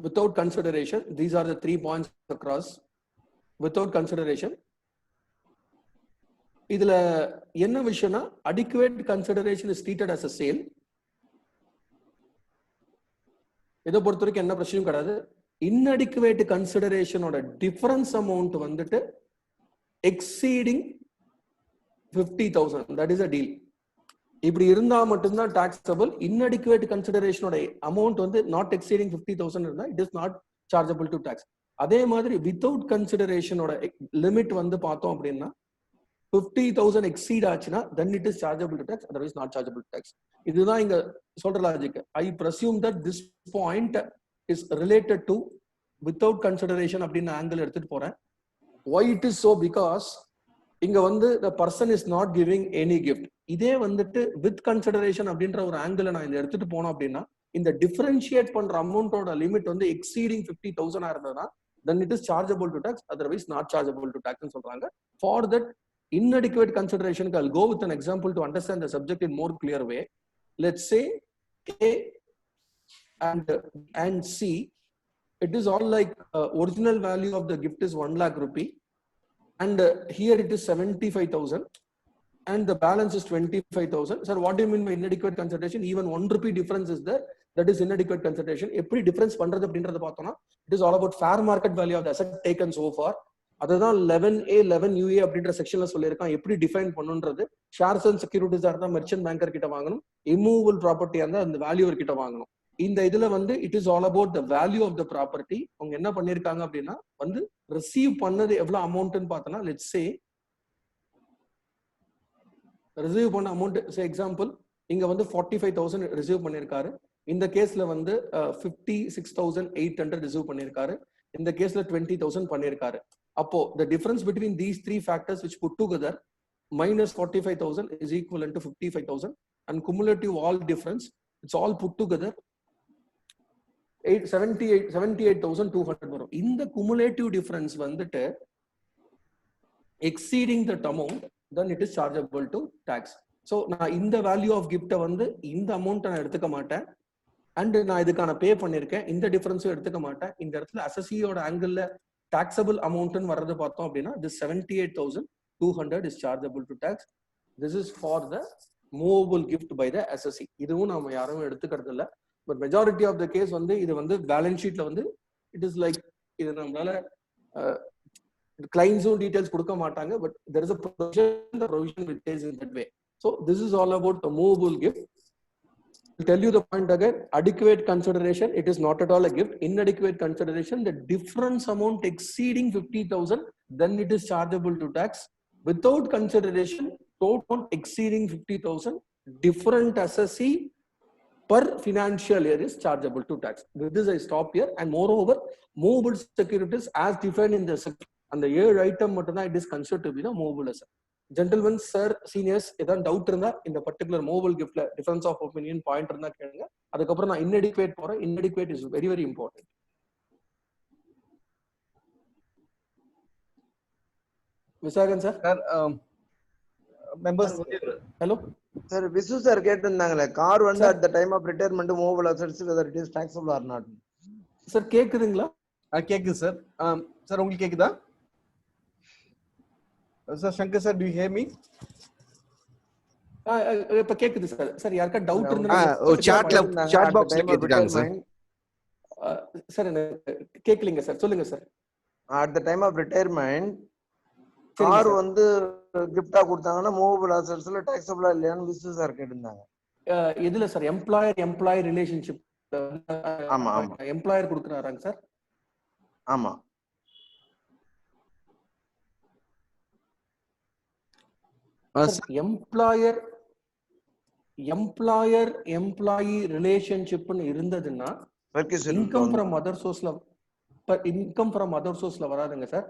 Without consideration, these are the 3 points across. Without consideration, இதுல என்ன விஷயம்னா adequate consideration is treated as a sale. இதை பொறுத்த வரைக்கும் என்ன பிரச்சனையும் கிடையாது. inadequate consideration ஓட டிஃபரன்ஸ் அமௌண்ட் வந்துட்டு exceeding 50,000, that is a deal. இப்படி இருந்தா மட்டும்தான் taxable. inadequate consideration ஓட அமௌண்ட் வந்து not exceeding 50,000 இருந்தா it is not chargeable to tax. அதே மாதிரி வித்தவுட் கன்சிடரேஷனோட லிமிட் வந்து பார்த்தோம் அப்படின்னா 50,000 எக்ஸீட் ஆச்சுன்னா then it is chargeable to tax, otherwise not chargeable to tax. இதுதான் இங்க சொல்ற logic. I presume that this point is related to without consideration அப்படின்னு ஆங்கிள் எடுத்துட்டு போறேன். Why it is so? Because இங்க வந்து the person is not giving any gift. இதே வந்துட்டு with consideration அப்படின்ற ஒரு ஆங்கிள் நான் இந்த எடுத்துட்டு போனோம் அப்படின்னா இந்த டிஃபரன்ஷியேட் பண்ற அமௌண்டோட லிமிட் வந்து exceeding 50,000 இருந்ததுன்னா then it is chargeable to tax, otherwise not chargeable to tax ன்னு சொல்றாங்க. For that inadequate consideration, I'll go with an example to understand the subject in more clear way. Let's say A and C, it is all like original value of the gift is 1 lakh rupee, and here it is 75,000, and the balance is 25,000. Sir, what do you mean by inadequate consideration? Even 1 rupee difference is there. That is inadequate consideration. எப்படி difference பண்றது அப்படின்றத பார்த்தோம்னா it is all about fair market value of the asset taken so far. அதுதான் 11A 11UA அப்படின்ற செக்ஷன்ல சொல்லியிருக்கான் எப்படி define பண்ணுன்றது. ஷேர்ஸ் அண்ட் செக்யூரிட்டிஸா இருந்தா மெர்ச்சன்ட் பேங்கர் கிட்ட வாங்கணும், இம்மூவபிள் ப்ராப்பர்ட்டியா இருந்தா அந்த வேல்யூவர் கிட்ட வாங்கணும். இந்த இதுல வந்து it is all about the value of the property. அவங்க என்ன பண்ணிருக்காங்க அப்படின்னா வந்து ரிசீவ் பண்ணது எவ்வளவு அமௌண்ட்னு பார்த்தோம்னா லெட்ஸ் சே ரிசீவ் பண்ண அமௌண்ட் சே எக்ஸாம்பிள் இங்க வந்து 45,000 ரிசீவ் பண்ணிருக்காரு. இந்த கேஸ்ல வந்து 56,800 ரிசீவ் பண்ணிருக்காரு. இந்த கேஸ்ல 20,000 பண்ணிருக்காரு. அப்போ the difference between these three factors which put together minus 45,000 is equivalent to 55,000 and cumulative all difference it's all put together 78,200 வரும். இந்த cumulative difference வந்துட்டு exceeding that amount then it is chargeable to tax. So நான் இந்த value of gift வந்து இந்த amount நான் எடுத்துக்க மாட்டேன் அண்ட் நான் இதுக்கான பே பண்ணிருக்கேன், இந்த டிஃபரன்ஸும் எடுத்துக்க மாட்டேன். இந்த இடத்துல அசசியோட ஆங்கிள் taxable amount வரது பார்த்தோம் அப்படின்னா this 78,200 is chargeable to tax. This is for the movable gift by the assessee. இதுவும் நாம யாரும் எடுத்துக்கிறது இல்ல. But majority of the case வந்து இது வந்து பேலன்ஸ் ஷீட்ல வந்து இட் இஸ் லைக் இது நம்மளால கிளைண்ட்ஸும் டீடைல்ஸ் கொடுக்க மாட்டாங்க. But there is a provision which is in that way. So this is all about the movable gift. I'll tell you the point again. Adequate consideration, it is not at all a gift. Inadequate consideration, the difference amount exceeding 50,000, then it is chargeable to tax. Without consideration, total amount exceeding 50,000, different assessee per financial year is chargeable to tax. With this, I stop here. And moreover, movable securities as defined in the section, and the year item, it is considered to be the movable asset. Gentlemen, sir, seniors, ஏதாவது doubt இருந்தா இந்த particular movable கிஃப்ட்ல difference of opinion point இருந்தா கேளுங்க. அதுக்கப்புறம் நான் inadequate போறேன். inadequate is very very important. Visakan sir. Members hello sir, Visu sir கேட்டிருந்தாங்களே கார் வந்து at the time of retirement movable assets whether it is taxable or not. Sir கேக்குதுங்களா? கேக்குது சார். சார் உங்களுக்கு கேக்குதா? Sir, Shankar sir, do you hear me? இப்ப கேக்குது sir. Sir யாருக்கா doubt இருந்தா சாட் பாக்ஸ்ல கேட்டுட்டாங்க சார். சார் எனக்கு கேக்கலங்க சார், சொல்லுங்க sir. At the time of retirement car வந்து கிஃப்டா கொடுத்தாங்கன்னா மூவபிள் அசெட்ஸ்ல டாக்ஸபிளா இல்லையான்னு விசு சார் கேட்டிருந்தாங்க. எதுல சார்? Employer relationship. ஆமா ஆமா, எம்ப்ளாயர் கொடுக்கறாராங்க சார்? ஆமா. எம்ப்ளாயி ரிலேஷன்ஷிப்னு இருந்ததுன்னா இன்கம் ஃப்ரம் அதர் சோர்ஸ்ல வராதுங்க சார்.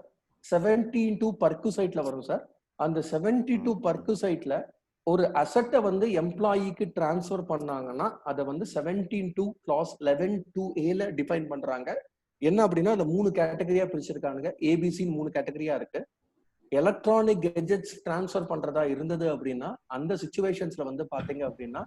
72 பர்குசைட்ல வரும் சார். அந்த 72 பர்குசைட்ல ஒரு அசெட்டை வந்து எம்ப்ளாயிக்கு டிரான்ஸ்ஃபர் பண்ணாங்கன்னா அதை வந்து 17(2) clause 11(2)A டிஃபைன் பண்றாங்க. என்ன அப்படின்னா அந்த 3 கேட்டகரியா பிரிச்சிருக்காங்க. ஏபிசின்னு 3 கேட்டகரியா இருக்கு. எலக்ட்ரானிக் கெஜெட்ஸ் டிரான்ஸ்ஃபர் பண்றதா இருந்தது அப்படின்னா அந்த சிச்சுவேஷன்ஸ்ல வந்து பாத்தீங்க அப்படின்னா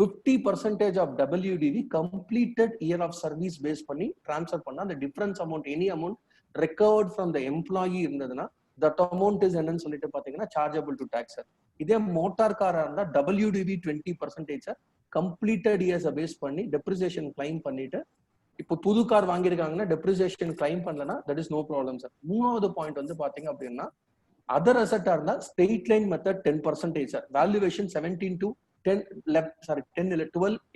50% of WDV completed year of service base பண்ணி டிரான்ஸ்ஃபர் பண்ணா அந்த difference amount any amount recovered from the employee இருந்ததுன்னா தட் அமௌண்ட் இஸ் என்னன்னு சொல்லிட்டு பாத்தீங்கன்னா சார்ஜபிள் டு டாக்ஸ் சார். இதே மோட்டார் காரா இருந்தா WDV 20% sir completed years base பண்ணி டெப்ரிசியேஷன் கிளைம் பண்ணிட்டு இப்போ புது கார் வாங்கியிருக்காங்கன்னா டெப்ரிசியேஷன் கிளைம் பண்ணலன்னா that is no problem sir. மூணாவது பாயிண்ட் வந்து பாத்தீங்க அப்படின்னா அதர் அசெட்டா இருந்தா straight line method 10% sir. Valuation 12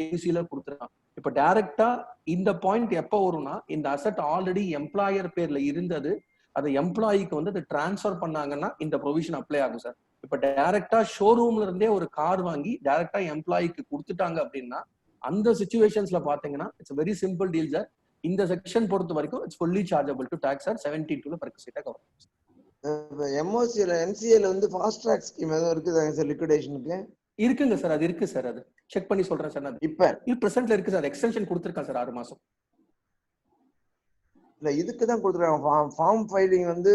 ஏசில கொடுத்துருக்கான். இப்ப டைரக்டா இந்த பாயிண்ட் எப்ப வரும்னா இந்த அசெட் ஆல்ரெடி எம்ப்ளாயர் பேர்ல இருந்தது, அதை எம்ப்ளாயிக்கு வந்து அதை டிரான்ஸ்ஃபர் பண்ணாங்கன்னா இந்த ப்ரொவிஷன் அப்ளை ஆகும் சார். இப்ப டைரக்டா ஷோரூம்ல இருந்தே ஒரு கார் வாங்கி டைரக்டா எம்ப்ளாயிக்கு கொடுத்துட்டாங்க அப்படின்னா அந்த சிச்சுவேஷன்ஸ்ல பாத்தீங்கன்னா it's very simple deal sir. இந்த செக்ஷன் பொறுத்த வரைக்கும் it's fully chargeable to tax sir. 72 percentage cover. எம்ஓசில என்சிஏல வந்து ஃபாஸ்ட் ட்ராக் ஸ்கீம் ஏதோ இருக்குதாங்க சார் லிக்விடேஷனுக்கு? இருக்குங்க சார், அது இருக்கு சார். அது செக் பண்ணி சொல்றேன் சார். நான் இப்ப பிரசன்ட்ல இருக்கு சார். எக்ஸ்டென்ஷன் கொடுத்திருக்கேன் சார் 6 மாசம். இல்ல இதுக்கு தான் கொடுத்துருக்காங்க. ஃபார்ம் ஃபைலிங் வந்து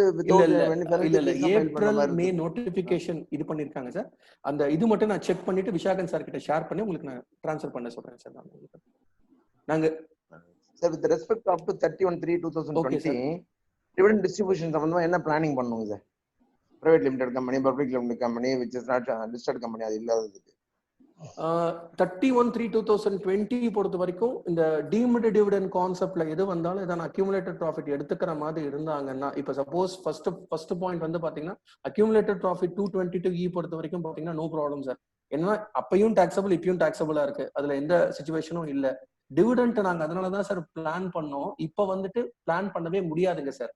இல்ல ஏப்ரல் மே நோட்டிபிகேஷன் இது பண்ணிருக்காங்க சார். அந்த இது மட்டும் நான் செக் பண்ணிட்டு விஷாகன் சார் கிட்ட ஷேர் பண்ணி உங்களுக்கு நான் ட்ரான்ஸ்ஃபர் பண்ண சொல்றேன் சார். நாங்க sir with respect up to 31/3/2020 dividend distribution சம்பந்தமா என்ன பிளானிங் பண்ணுங்க sir? Private limited company, public limited company, which is not listed company அது இல்லாததுக்கு 31/3/2020 பொறுத்த வரைக்கும் இந்த டீம்டு டிவிடெண்ட் கான்செப்ட்ல எது வந்தாலும் இதான் அக்யூமுலேட்டட் ப்ராஃபிட் எடுத்துக்கிற மாதிரி இருந்தாங்கன்னா, இப்ப சப்போஸ் ஃபர்ஸ்ட் பாயிண்ட் வந்து பாத்தீங்கன்னா அக்யூமுலேட்டட் ப்ராஃபிட் 222E பொறுத்த வரைக்கும் பாத்தீங்கன்னா நோ ப்ராப்ளம் சார். ஏன்னா அப்பயும் டாக்ஸபிள் இப்பயும் டாக்ஸபிளா இருக்கு, அதுல எந்த சிச்சுவேஷனும் இல்ல. டிவிடெண்ட் நாங்க அதனாலதான் சார் பிளான் பண்ணோம், இப்ப வந்துட்டு பிளான் பண்ணவே முடியாதுங்க சார்.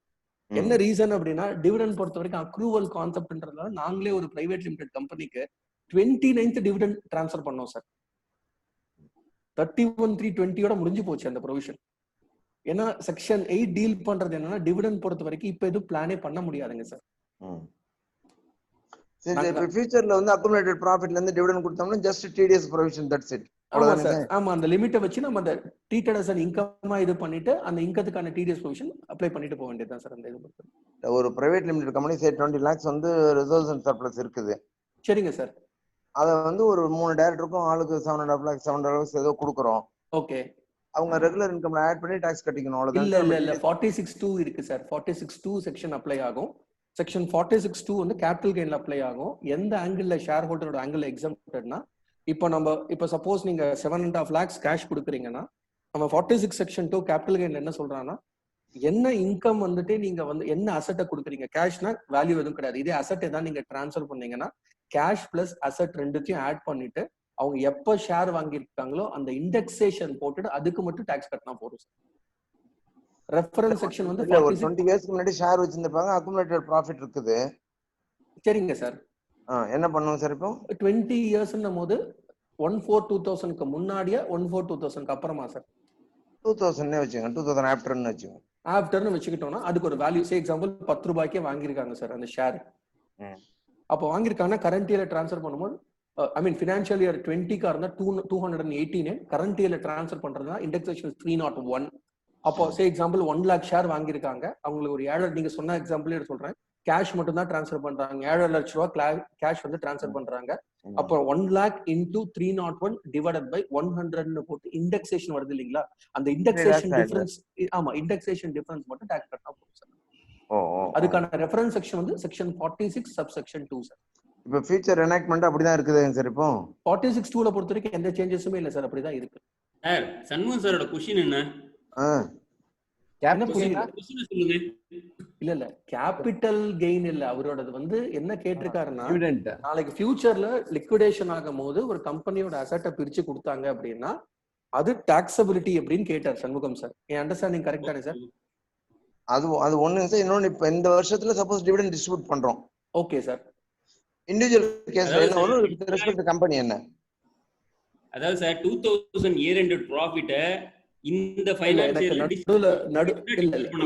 என்ன ரீசன் அப்படின்னா டிவிடெண்ட் பொறுத்த வரைக்கும் அக்ரூவல் கான்செப்ட்ன்றதுனால நாங்களே ஒரு பிரைவேட் லிமிடெட் கம்பெனிக்கு 29th டிவிடெண்ட் ட்ரான்ஸ்ஃபர் பண்ணோம் சார். 31/3/20 முடிஞ்சு போச்சு அந்த ப்ரொவிஷன். ஏன்னா செக்ஷன் 8 டீல் பண்றது என்னன்னா டிவிடெண்ட் பொறுத்த வரைக்கும் இப்ப எதுவும் பிளானே பண்ண முடியாதுங்க சார். சரி, இப்ப ஃபியூச்சர்ல வந்து அக்குமுலேட்டட் ப்ராஃபிட்ல இருந்து டிவிடெண்ட் கொடுத்தோம்னா just TDS provision, that's it. ஆமா சார், ஆமா. அந்த லிமிட்டை வச்சு நம்ம அந்த ட்ரீட்டட் அஸ் an இன்கமா இது பண்ணிட்டு அந்த இன்கத்துக்கான TDS ப்ரொவிஷன் அப்ளை பண்ணிட்டு போக வேண்டியதுதான் சார். அந்த இது ஒரு பிரைவேட் லிமிடெட் கம்பெனி சே 20 lakhs வந்து ரிசர்வ்ஸ் அண்ட் சர்ப்ளஸ் இருக்குது. சரிங்க சார். அத வந்து ஒரு 3 டைரக்டருக்கும் ஆளுக்கு 7.5 lakhs 7.5 lakhs ஏதோ கொடுக்குறோம். ஓகே. அவங்க ரெகுலர் இன்கம்ல ஆட் பண்ணி டாக்ஸ் கட்டிக்கணும், அவ்வளவுதான். இல்ல 46(2) இருக்கு சார். 46(2) செக்ஷன் அப்ளை ஆகும். செக்ஷன் 46(2) வந்து கேபிட்டல் கெயின்ல அப்ளை ஆகும். எந்த ஆங்கிள் ஷேர் ஹோல்டரோட ஆங்கிள் எக்ஸம்ப்டட்னா, இப்போ சப்போஸ் நீங்க 7.5 lakhs கேஷ் கொடுக்குறீங்கன்னா நம்ம 46 செக்ஷன் 2 கேபிட்டல் கெயின் என்ன சொல்றாங்கன்னா, என்ன இன்கம் வந்துட்டு நீங்க வந்து என்ன அசெட்டை கொடுக்குறீங்க, கேஷ்னா வேல்யூ எதுவும் கிடையாது, இதே அசெட் ஏதாவது நீங்க டிரான்ஸ்ஃபர் பண்ணீங்கன்னா கேஷ் பிளஸ் அசெட் ரெண்டுத்தையும் ஆட் பண்ணிட்டு அவங்க எப்ப ஷேர் வாங்கியிருக்காங்களோ அந்த இண்டெக்ஸேஷன் போட்டுட்டு அதுக்கு மட்டும் டாக்ஸ் கட்டினா போதும் சார். ரெஃபரன்ஸ் செக்ஷன் வந்து 20 இயர்ஸ்க்கு முன்னாடி ஷேர் வச்சிருப்பாங்க, அக்குமுலேட்டட் ப்ராஃபிட் இருக்குது. சரிங்க சார். என்ன பண்ணுவோம் சார் இப்போ 20 இயர்ஸ்ன்னும் போது 1/4/2000க்கு முன்னாடியா 1/4/2000க்கு அப்புறமா சார்? 2000 வச்சுங்க, 2000 ஆஃப்டர்னு வச்சுங்க. ஆஃப்டர்னு வச்சுக்கிட்டோம்னா அதுக்கு ஒரு வேல்யூ, சே எக்ஸாம்பிள் 10 ரூபாய்க்கே வாங்கியிருக்காங்க சார் அந்த ஷேர். அப்போ வாங்கியிருக்காங்கன்னா கரண்ட் இயர்ல டிரான்ஸ்ஃபர் பண்ணும்போது ஐ மீன் ஃபினான்ஷியல் இயர் 20க்கா இருந்தா 218, கரண்ட் இயர்ல டிரான்ஸ்ஃபர் பண்றதுனா இண்டெக்ஸேஷன் 301. அப்போ சே எக்ஸாம்பிள் 1 lakh ஷேர் வாங்கியிருக்காங்க, அவங்களுக்கு ஒரு 7, நீங்க சொன்ன எக்ஸாம்பிளே சொல்றேன், கேஷ் மட்டும் தான் டிரான்ஸ்ஃபர் பண்றாங்க, 7 லட்ச ரூபாய் கேஷ் வந்து டிரான்ஸ்ஃபர் பண்றாங்க. அப்போ 1 lakh into 301 divided by 100 போட்டு இண்டெக்ஸேஷன் வருது இல்லீங்களா, அந்த இண்டெக்ஸேஷன் டிஃபரன்ஸ், ஆமா இண்டெக்ஸேஷன் டிஃபரன்ஸ் மட்டும் டாக்ஸ் கட்டா போதும் சார். அதுக்கான ரெஃபரன்ஸ் செக்ஷன் வந்து செக்ஷன் 46 சப்செக்ஷன் 2 சார். இப்போ ஃபியூச்சர் எனாக்ட்மென்ட் அப்படிதான் இருக்குதுங்க சார். இப்போ 46(2)ல பொறுத்த வரைக்கும் எந்த சேஞ்சஸுமே இல்ல சார், அப்படிதான் இருக்கு சார். சண்முகம் சாரோட क्वेश्चन என்ன? இல்ல கேபிட்டல் கெயின் இல்ல, அவரோடது வந்து என்ன கேட்டிருக்காருன்னா, நாளைக்கு ஃபியூச்சர்ல லிக்விடேஷன் ஆகும் போது ஒரு கம்பெனியோட அசெட்டை பிரிச்சு கொடுத்தாங்க அப்படின்னா அது டாக்ஸபிலிட்டி அப்படின்னு கேட்டார் சண்முகம் சார். என் அண்டர்ஸ்டாண்டிங் கரெக்ட் தானே சார்? அது ஒண்ணு சார். இன்னொன்னு, இப்ப இந்த வருஷத்துல சப்போஸ் டிவிடெண்ட் டிஸ்ட்ரிபியூட் பண்றோம், ஓகே சார். இண்டிவிஜுவல் கேஸ்ல என்ன வரும், வித் ரெஸ்பெக்ட் டு கம்பெனி என்ன? அதாவது சார் 2000 இயர் எண்டட் ப்ராஃபிட்ட இந்த ஃபைனான்சியல்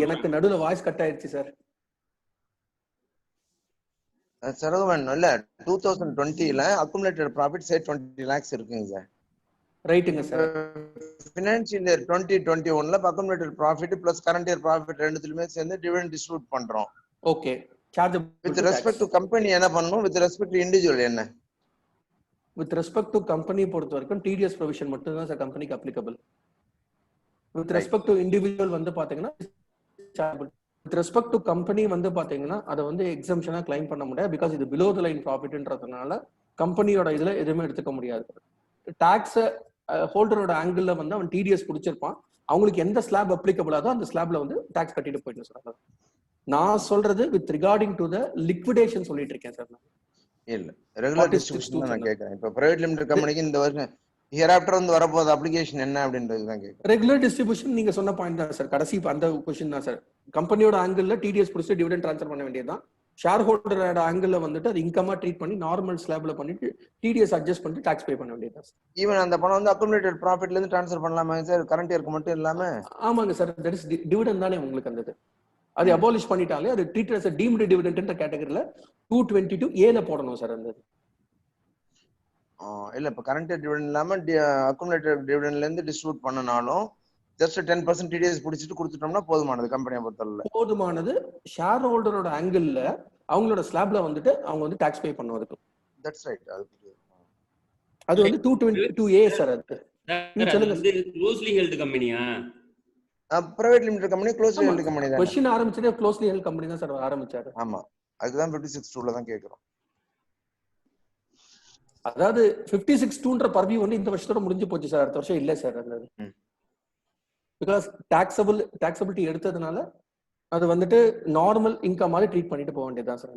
எனக்கு நடுவுல வாய்ஸ் கட் ஆயிருச்சு சார். சரவணன் இல்ல 2020ல அக்குமுலேட்டட் ப்ராஃபிட் சே 20 lakhs இருக்குங்க சார். ரைட்டுங்க சார். ஃபினான்ஷியல் இயர் 2021ல accumulated profit plus current year profit ரெண்டுத்துலயுமே சேர்ந்து டிவிடெண்ட் டிஸ்ட்ரிபியூட் பண்றோம். Okay. Charge with respect to company என்ன பண்ணணும், வித் ரெஸ்பெக்ட் டு இண்டிவிஜுவல் என்ன? வித் ரெஸ்பெக்ட் டு கம்பெனி பொறுத்த வரைக்கும் TDS ப்ரொவிஷன் மட்டும் தான் சார் கம்பெனிக்கு applicable. With respect to individual வந்து பாத்தீங்கன்னா வித் ரெஸ்பெக்ட் டு கம்பெனி வந்து பாத்தீங்கன்னா அதை வந்து எக்ஸம்ஷனா கிளைம் பண்ண முடியாது, பிகாஸ் இது பிலோ த லைன் ப்ராஃபிட்ன்றதுனால கம்பெனியோட இதுல எதுவுமே எடுத்துக்க முடியாது. டாக்ஸ் ஹோல்டரோட ஆங்கிள் வந்து அவன் TDS குடிச்சிருப்பான், அவங்களுக்கு எந்த ஸ்லாப் அப்ளிகபிள் ஆதோ அந்த ஸ்லாப்ல வந்து டாக்ஸ் கட்டிட்டு போயிட்டு சார். நான் சொல்றது with regarding to the liquidation சொல்லிட்டு இருக்கேன் சார். இல்ல ரெகுலர் டிஸ்ட்ரிபியூஷன் தான் நான் கேக்குறேன். இப்ப பிரைவேட் லிமிடெட் கம்பெனிக்கு இந்த வருஷம் ஹியர் ஆஃப்டர் வந்து வரப்போகுது அப்ளிகேஷன் என்ன அப்படின்றது தான் கேக்குறேன். ரெகுலர் டிஸ்ட்ரிபியூஷன் நீங்க சொன்ன பாயிண்ட் தான் சார், கடைசி அந்த क्वेश्चन தான் சார். கம்பெனியோட ஆங்கிள் TDS புடிச்சு டிவிடெண்ட் ட்ரான்ஸ்ஃபர் பண்ண வேண்டியதுதான். ஷேர் ஹோல்டரோட ஆங்கிள் வந்துட்டு அது இன்கமா ட்ரீட் பண்ணி நார்மல் ஸ்லாப்ல பண்ணிட்டு TDS அட்ஜஸ்ட் பண்ணிட்டு டாக்ஸ் பே பண்ண வேண்டியதுதான் சார். ஈவன் அந்த பணம் வந்து அக்குமுலேட்டட் ப்ராஃபிட்ல இருந்து ட்ரான்ஸ்ஃபர் பண்ணலாமா சார், கரண்ட் இயருக்கு மட்டும் இல்லாம? ஆமாங்க சார், தட் இஸ் டிவிடெண்ட் தானே உங்களுக்கு அந்த அது அபாலிஷ் பண்ணிட்டாலே அது treated as a deemed dividend என்ற கேட்டகரியில 222A போடணும் சார். அந்த இல்ல இப்ப கரண்ட் இயர் டிவிடெண்ட் இல்லாம அக்குமுலேட்டட் டிவிடெண்ட்ல இருந்து டிஸ்ட்ரிபியூட் பண்ணனாலும் ஜஸ்ட் 10% TDS புடிச்சிட்டு கொடுத்துட்டோம்னா போதுமானது கம்பெனியை பொறுத்தவரை. போதுமானது. ஷேர் ஹோல்டரோட ஆங்கிள் அவங்களோட ஸ்லாப்ல வந்துட்டு அவங்க வந்து டாக்ஸ் பே பண்ணுவதுக்கு. That's right. அது வந்து 222A சார். அது சொல்லுங்க. க்ளோஸ்லி ஹெல்ட் கம்பெனியா? Private limited company closely held company தான். क्वेश्चन ஆரம்பிச்சதே க்ளோஸ்லி ஹெல்ட் கம்பெனி தான் சார் ஆரம்பிச்சாரு. ஆமா, அதுதான் 56(2)ல தான் கேக்குறோம். அதாவது 56(2)ன்ற பர்வியூ வந்து இந்த வருஷத்தோட முடிஞ்சு போச்சு சார், அடுத்த வருஷம் இல்ல சார். அது பிகாஸ் டாக்ஸபிலிட்டி எடுத்ததுனால அது வந்துட்டு நார்மல் இன்கம் மாதிரி ட்ரீட் பண்ணிட்டு போக வேண்டியதுதான் சார்.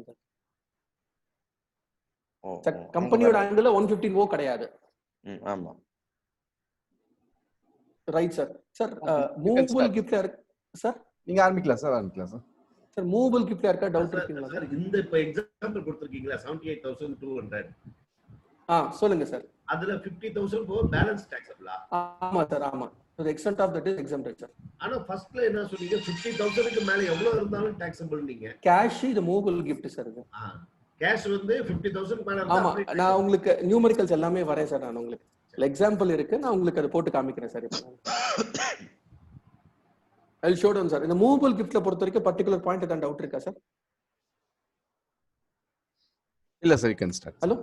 கம்பெனியோட ஆங்கிள் 115O கிடையாது. ஆமா ரைட் சார். சார் மூவபிள் கிஃப்ட்ல சார் நீங்க ஆரம்பிக்கலாம் சார். சார் மூவபிள் கிஃப்ட்ல யாருக்கா டவுட் இருக்குங்களா சார்? இந்த இப்ப எக்ஸாம்பிள் கொடுத்திருக்கீங்களா 78,200. சொல்லுங்க சார். அதுல 50,000 போக பேலன்ஸ் டாக்ஸபிளா? ஆமா சார், ஆமா. the extent of that is exempted sir. ஆனா ஃபர்ஸ்ட்ல என்ன சொன்னீங்க 50,000 க்கு மேல எவ்வளவு இருந்தாலும் டாக்ஸபிள் நீங்க. கேஷ் இது மூவபிள் gift சார். இது கேஷ் வந்து 50,000 மேல இருந்தா. ஆமா, நான் உங்களுக்கு நியூமெரிக்கல்ஸ் எல்லாமே வரேன் சார். நான் உங்களுக்கு எக்ஸாம்பிள் இருக்கு, நான் உங்களுக்கு அதை போட்டு காமிக்கிறேன் சார். இப்போ I'll show down சார். இந்த மூவபிள் giftல பொறுத்த வரைக்கும் பர்టిక్యులர் பாயிண்ட் ஏதாவது டவுட் இருக்கா சார்? இல்ல sir, you can start. Hello,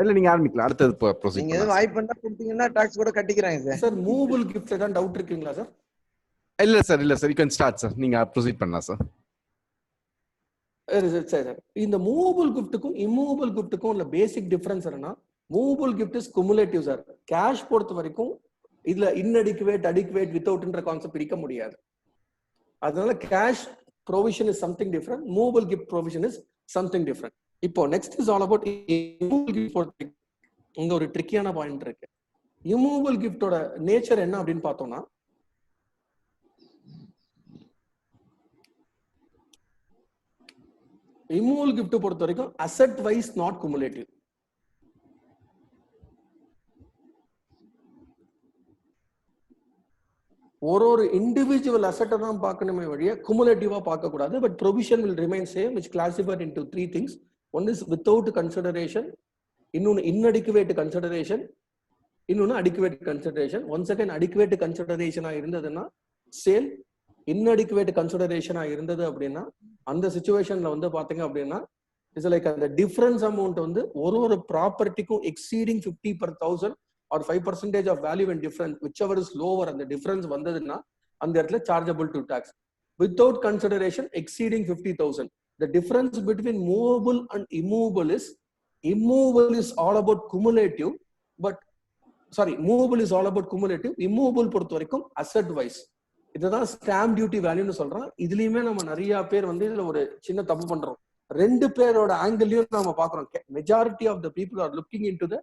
இல்ல நீங்க ஆரம்பிக்கலாம், அடுத்து ப்ரோசீட் நீங்க எது வாய்ப்பு பண்ணா கொடுத்தீங்கன்னா டாக்ஸ் கூட கட்டிக்கிறாங்க சார். சார் மூவபிள் giftல ஏதாவது டவுட் இருக்குங்களா சார்? இல்ல sir, you can start sir. நீங்க ப்ரோசீட் பண்ணலாம் சார். சரி சார். இந்த மூவபிள் கிஃப்ட்டுக்கும் இம்மூவபிள் கிஃப்ட்டுக்கும் உள்ள பேசிக் டிஃபரன்ஸ் என்னன்னா, movable gift is cumulative sir. Cash பொறுத்த வரைக்கும் இதுல இன்அடிக்குவேட், அடிக்குவேட், வித்தவுட்ன்ற கான்செப்ட் பிடிக்க முடியாது. அதனால cash provision is something different, movable gift provision is something different. இப்போ next is all about immovable gift. இங்க ஒரு ட்ரிக்கியான பாயிண்ட் இருக்கு. இம்மூவபிள் கிஃப்டோட நேச்சர் என்ன அப்படின்னு பார்த்தோம்னா, இம்மூவபிள் கிஃப்ட் பொறுத்த வரைக்கும் அசெட் வைஸ் நாட் குமுலேட்டிவ். ஒரு இண்டிவிஜுவல் அசெட்டை தான் பார்க்கணுமே வழியா குமுலேட்டிவா பார்க்க கூடாது. But provision will remain same, which classified into 3 things. One is without consideration, இன்னொன்னு inadequate consideration, இன்னொன்னு adequate consideration. Once again adequate consideration இருந்ததுன்னா சேல், inadequate consideration இருந்தது அப்படின்னா அந்த சிச்சுவேஷன்ல வந்து பாத்தீங்க அப்படின்னா இட்ஸ் லைக் அந்த டிஃபரன்ஸ் அமௌண்ட் வந்து ஒரு ப்ராப்பர்ட்டிக்கும் exceeding 50/1000 or 5% of value and difference, whichever is lower, and the difference vandaduna and the chargeable to tax. Without consideration exceeding 50,000, the difference between movable and immovable is all about cumulative, but sorry, movable is all about cumulative, immovable பொறுத்த வரைக்கும் asset wise. இதுதான் stamp duty வேல்யூன்னு சொல்றோம். இதுலயுமே நம்ம நிறைய பேர் வந்து இதுல ஒரு சின்ன தப்பு பண்றோம். ரெண்டு பேரோட ஆங்கிள்லயும் நம்ம பாக்குறோம். Majority of the people are looking into the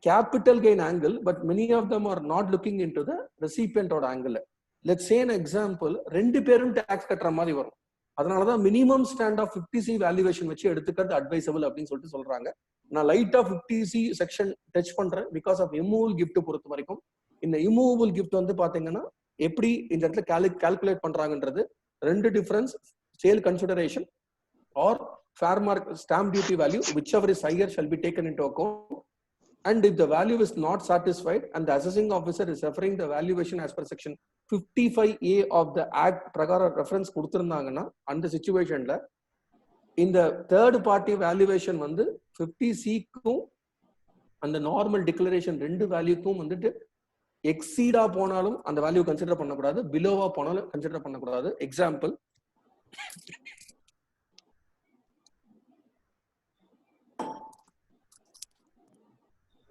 capital gain angle, but many of them are not looking into the recipient or angle. Let's say an example, ரெண்டு பேரும் டாக்ஸ் கட்டுற மாதிரி வரும். அதனாலதான் minimum stand of 50C valuation வச்சு எடுத்துக்கிறது advisable அப்படின்னு சொல்லிட்டு சொல்றாங்க. நான் லைட்டா 50C செக்ஷன் டச் பண்றேன் பிகாஸ் ஆஃப் இம்மூவபிள் கிஃப்ட் பொறுத்த வரைக்கும். இந்த இம்மூவபிள் கிஃப்ட் வந்து பாத்தீங்கன்னா எப்படி இந்த இடத்துல கால்குலேட் பண்றாங்கன்றது ரெண்டு difference, sale consideration or fair mark stamp duty value, whichever is higher shall be taken into account. And if the value is not satisfied and the assessing officer is referring the valuation as per section 55A of the act pragara reference கொடுத்திருந்தாங்கன்னா அந்த சிச்சுவேஷன்ல இந்த third party valuation வந்து 50C-க்கும் அந்த normal declaration ரெண்டு வேல்யூக்கும் வந்துட்டு எக்ஸீடா போனாலும் அந்த value consider பண்ணக்கூடாது, பிலோவா போனாலும் கன்சிடர் பண்ணக்கூடாது. Example,